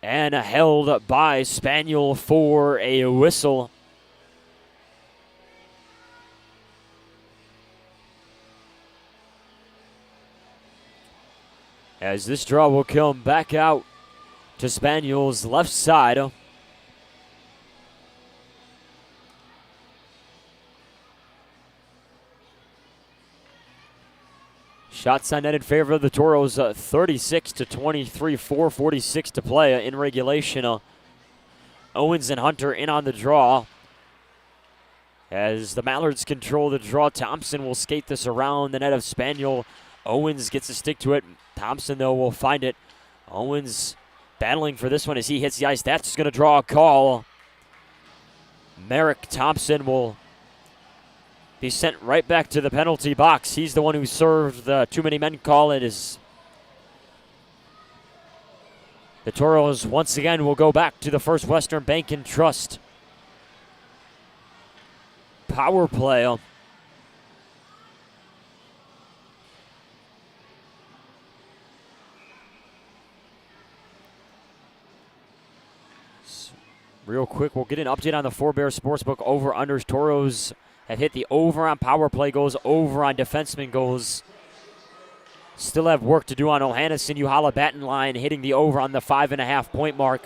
and held by Spaniel for a whistle. As this draw will come back out to Spaniel's left side. Shots on net in favor of the Toros, 36-23, 4:46 to play in regulation. Owens and Hunter in on the draw. As the Mallards control the draw, Thompson will skate this around the net of Spaniel. Owens gets a stick to it. Thompson, though, will find it. Owens battling for this one as he hits the ice. That's going to draw a call. Merrick Thompson will be sent right back to the penalty box. He's the one who served the too many men call. It is the Toros once again will go back to the First Western Bank and Trust power play. Real quick, we'll get an update on the Four Bears Sportsbook over-unders. Toros have hit the over on power play goals, over on defenseman goals. Still have work to do on Ohannes Uhala batting line, hitting the over on the 5.5 point mark.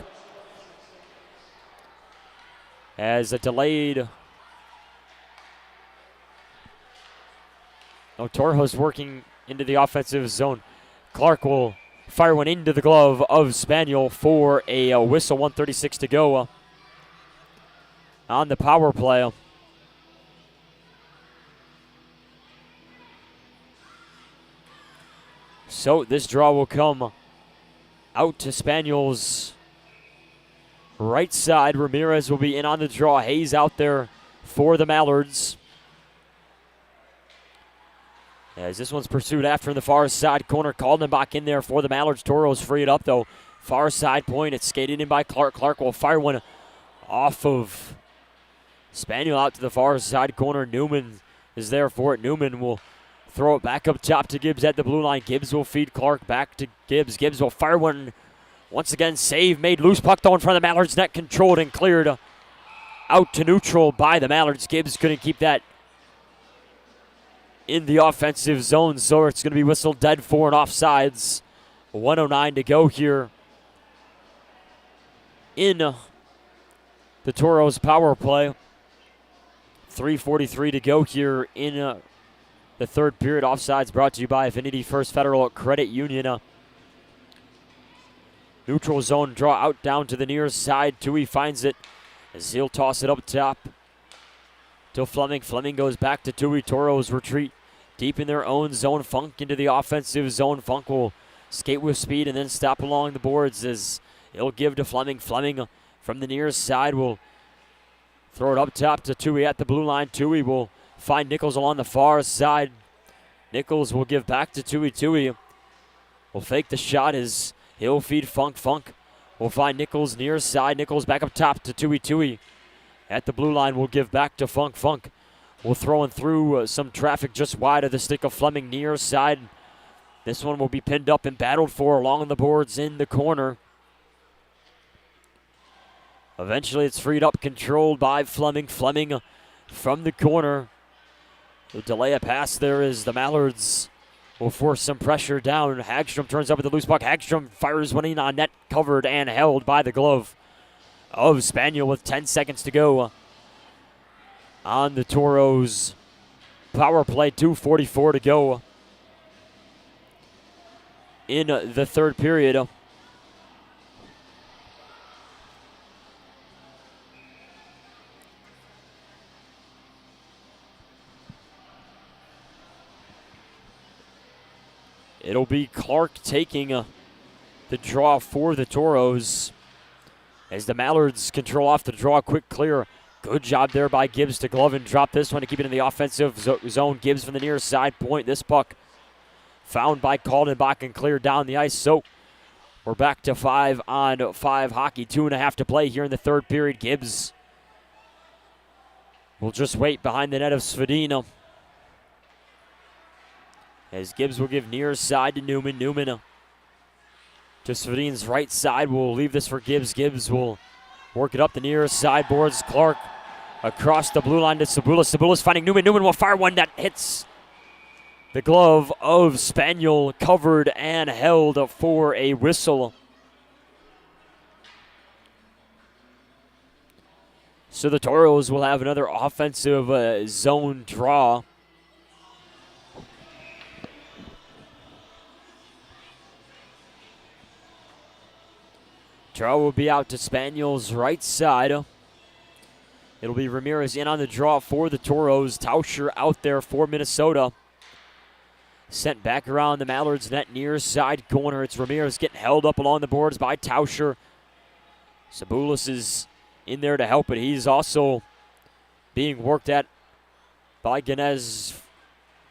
As a delayed. Toros working into the offensive zone. Clark will fire one into the glove of Spaniel for a whistle, 1:36 to go on the power play. So this draw will come out to Spaniel's right side. Ramirez will be in on the draw. Hayes out there for the Mallards. As this one's pursued after in the far side corner. Kaldenbach in there for the Mallards. Toros free it up though. Far side point. It's skated in by Clark. Clark will fire one off of Spaniel out to the far side corner. Newman is there for it. Newman will throw it back up top to Gibbs at the blue line. Gibbs will feed Clark back to Gibbs. Gibbs will fire one. Once again, save made. Loose puck though in front of the Mallards net. Controlled and cleared out to neutral by the Mallards. Gibbs couldn't keep that in the offensive zone, so it's going to be whistled dead for and offsides. 1:09 to go here in the Toros power play. 3:43 to go here in the third period. Offsides brought to you by Affinity First Federal Credit Union. Neutral zone draw out down to the near side. Tui finds it as he'll toss it up top to Fleming. Fleming goes back to Tui. Toros retreat deep in their own zone. Funk into the offensive zone. Funk will skate with speed and then stop along the boards as he'll give to Fleming. Fleming from the near side will throw it up top to Tui at the blue line. Tui will find Nichols along the far side. Nichols will give back to Tui. Tui will fake the shot as he'll feed Funk. Funk will find Nichols near side. Nichols back up top to Tui. Tui at the blue line will give back to Funk. Funk will throw in through some traffic just wide of the stick of Fleming near side. This one will be pinned up and battled for along the boards in the corner. Eventually it's freed up, controlled by Fleming. Fleming from the corner. The delay a pass there as the Mallards will force some pressure down. Hagstrom turns up with the loose puck. Hagstrom fires one in on net, covered and held by the glove of Spaniel with 10 seconds to go on the Toros power play. 2:44 to go in the third period. It'll be Clark taking the draw for the Toros as the Mallards control off the draw. Quick clear. Good job there by Gibbs to glove and drop this one to keep it in the offensive zone. Gibbs from the near side point. This puck found by Kaldenbach and cleared down the ice. So we're back to 5-on-5 hockey. 2.5 to play here in the third period. Gibbs will just wait behind the net of Svedina. As Gibbs will give near side to Newman. Newman to Svedin's right side. Will leave this for Gibbs. Gibbs will work it up the near side boards. Clark across the blue line to Sabulis. Sabulis finding Newman. Newman will fire one that hits the glove of Spaniel, covered and held for a whistle. So the Toros will have another offensive zone draw. Draw will be out to Spaniel's right side. It'll be Ramirez in on the draw for the Toros. Tauscher out there for Minnesota. Sent back around the Mallards net near side corner. It's Ramirez getting held up along the boards by Tauscher. Sabulis is in there to help, but he's also being worked at by Ganez.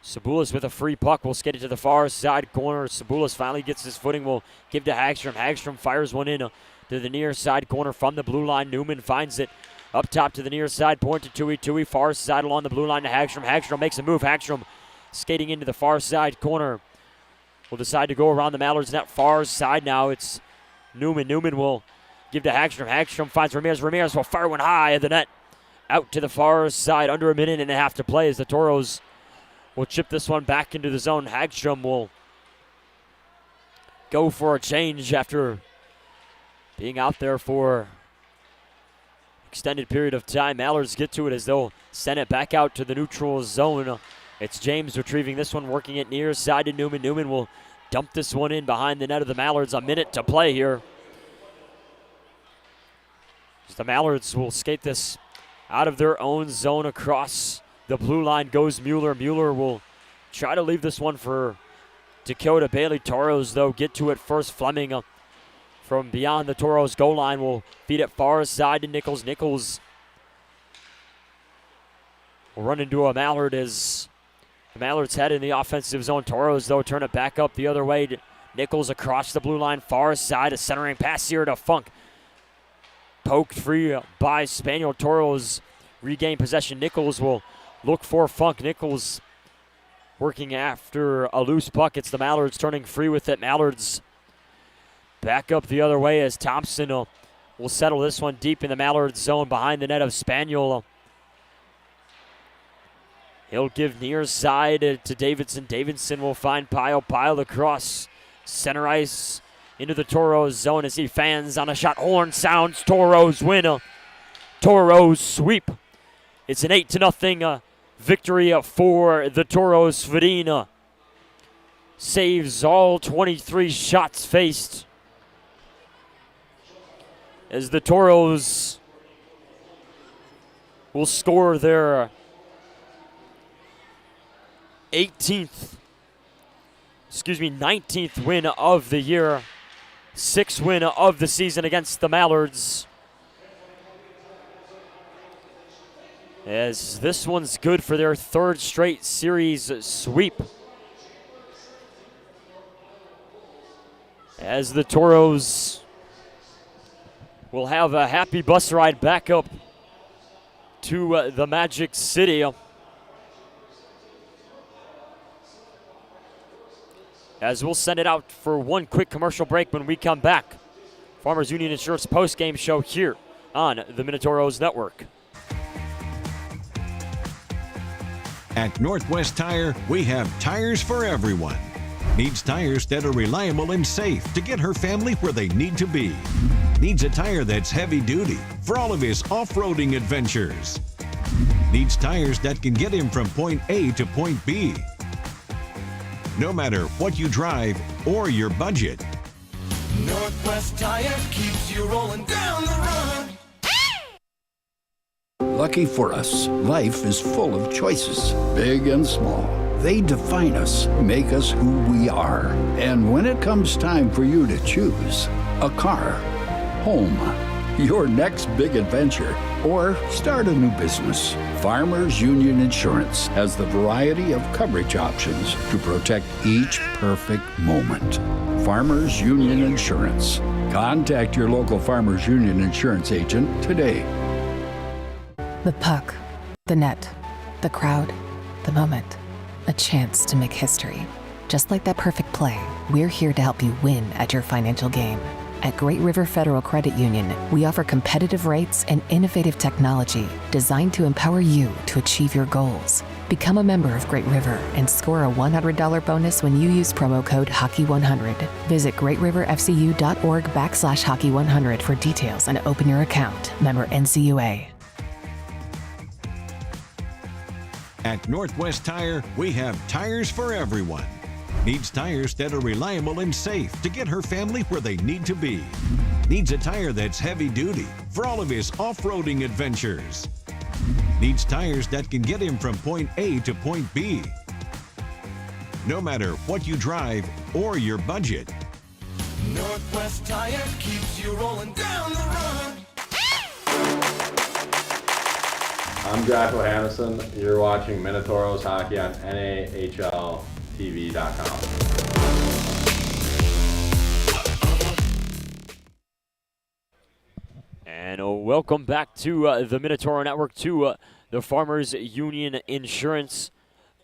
Sabulis with a free puck will skate it to the far side corner. Sabulis finally gets his footing, will give to Hagstrom. Hagstrom fires one in to the near side corner from the blue line. Newman finds it up top to the near side point to Tui. Tui far side along the blue line to Hagstrom. Hagstrom makes a move. Hagstrom skating into the far side corner. Will decide to go around the Mallards net far side now. It's Newman. Newman will Give to Hagstrom. Hagstrom finds Ramirez. Ramirez will fire one high at the net. Out to the far side. Under a minute and a half to play as the Toros will chip this one back into the zone. Hagstrom will go for a change after being out there for extended period of time. Mallards get to it as they'll send it back out to the neutral zone. It's James retrieving this one, working it near side to Newman. Newman will dump this one in behind the net of the Mallards. A minute to play here. As the Mallards will skate this out of their own zone. Across the blue line goes Mueller. Mueller will try to leave this one for Dakota Bailey. Toros, though, get to it first. Fleming from beyond the Toros goal line will feed it far side to Nichols. Nichols will run into a Mallard as the Mallards head in the offensive zone. Toros, though, turn it back up the other way. Nichols across the blue line, far side. A centering pass here to Funk. Poked free by Spaniel. Toros regain possession. Nichols will look for Funk. Nichols working after a loose puck. It's the Mallards turning free with it. Mallards back up the other way as Thompson will settle this one deep in the Mallards zone behind the net of Spaniel. He'll give near side to Davidson. Davidson will find Pyle. Pyle across center ice into the Toros zone as he fans on a shot. Horn sounds. Toros win. Toros sweep. It's an 8-0 victory for the Toros. Svedina saves all 23 shots faced as the Toros will score their 19th win of the year. 6th win of the season against the Mallards. As this one's good for their 3rd straight series sweep. As the Toros will have a happy bus ride back up to the Magic City. As we'll send it out for one quick commercial break when we come back. Farmers Union Insurance post-game show here on the Minotauros Network. At Northwest Tire, we have tires for everyone. Needs tires that are reliable and safe to get her family where they need to be. Needs a tire that's heavy duty for all of his off-roading adventures. Needs tires that can get him from point A to point B. No matter what you drive or your budget. Northwest Tire keeps you rolling down the road. Lucky for us, life is full of choices, big and small. They define us, make us who we are. And when it comes time for you to choose a car, home, your next big adventure, or start a new business, Farmers Union Insurance has the variety of coverage options to protect each perfect moment. Farmers Union Insurance. Contact your local Farmers Union Insurance agent today. The puck, the net, the crowd, the moment. A chance to make history. Just like that perfect play, we're here to help you win at your financial game. At Great River Federal Credit Union, we offer competitive rates and innovative technology designed to empower you to achieve your goals. Become a member of Great River and score a $100 bonus when you use promo code Hockey100. Visit greatriverfcu.org/Hockey100 for details and open your account. Member NCUA. At Northwest Tire, we have tires for everyone. Needs tires that are reliable and safe to get her family where they need to be. Needs a tire that's heavy duty for all of his off-roading adventures. Needs tires that can get him from point A to point B. No matter what you drive or your budget. Northwest Tire keeps you rolling down the road. I'm Joshua Hamilton. You're watching Minotauros hockey on NAHLTV.com. And welcome back to the Minotauro Network, to the Farmers Union Insurance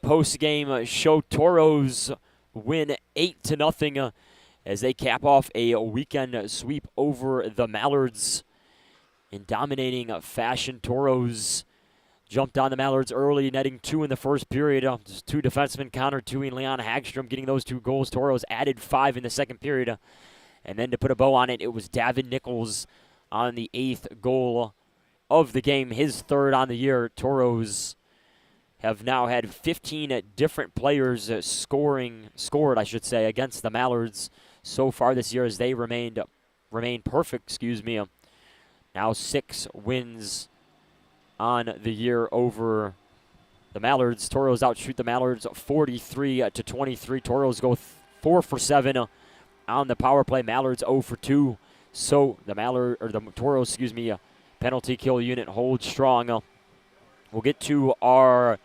post-game show. Toros win 8-0 as they cap off a weekend sweep over the Mallards in dominating fashion. Toros jumped on the Mallards early, netting 2 in the first period. Just 2 defensemen, Connor Tui and Leon Hagstrom, getting those 2 goals. Toros added 5 in the second period. And then to put a bow on it, it was Davin Nichols on the 8th goal of the game, his 3rd on the year. Toros have now had 15 different players scored, I should say, against the Mallards so far this year, as they remain perfect, Now 6 wins on the year over the Mallards. Toros outshoot the Mallards 43-23. Toros go 4 for 7 on the power play. Mallards 0 for 2. So the Toros, penalty kill unit holds strong. We'll get to our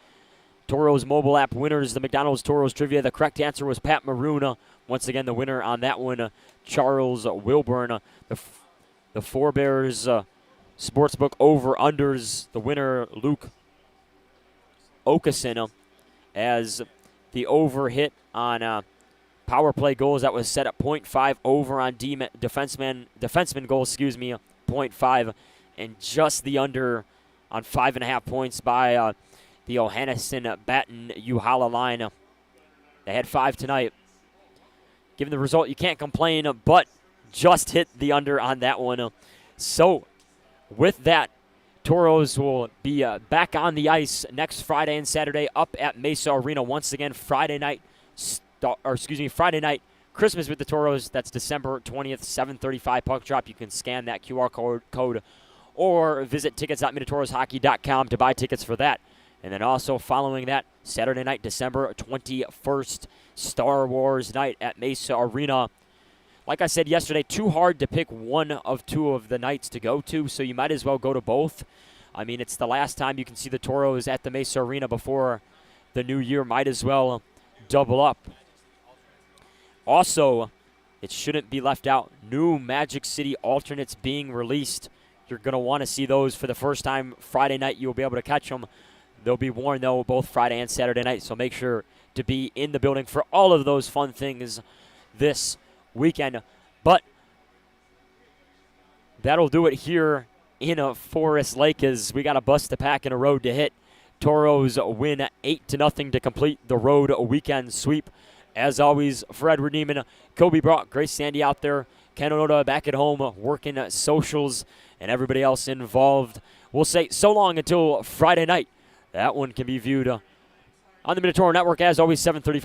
Toros mobile app winners, the McDonald's Toros trivia. The correct answer was Pat Maroon. Once again, the winner on that one, Charles Wilburn. The Forebears Sportsbook over-unders, the winner, Luke Okeson, as the over hit on power play goals. That was set at 0.5, over on defenseman goals, 0.5, and just the under on 5.5 points by the Ohannesson Batten Uhala line. They had 5 tonight. Given the result, you can't complain, but just hit the under on that one. So with that, Toros will be back on the ice next Friday and Saturday up at Mesa Arena once again. Friday night, Christmas with the Toros. That's December 20th, 7:35 puck drop. You can scan that QR code or visit tickets.minotauroshockey.com to buy tickets for that. And then also following that, Saturday night, December 21st, Star Wars night at Mesa Arena. Like I said yesterday, too hard to pick one of 2 of the nights to go to, so you might as well go to both. I mean, it's the last time you can see the Toros at the Mesa Arena before the new year. Might as well double up. Also, it shouldn't be left out, new Magic City alternates being released. You're going to want to see those for the first time Friday night. You'll be able to catch them. They'll be worn, though, both Friday and Saturday night, so make sure to be in the building for all of those fun things this weekend. But that'll do it here in Forest Lake, as we got a bus to pack and a road to hit. Toros win 8-0 to complete the road weekend sweep. As always, for Edward Neiman, Kobe Brock, Grace Sandy out there, Ken Onoda back at home working socials, and everybody else involved. We'll say so long until Friday night. That one can be viewed on the Minotauro Network, as always, 7:35.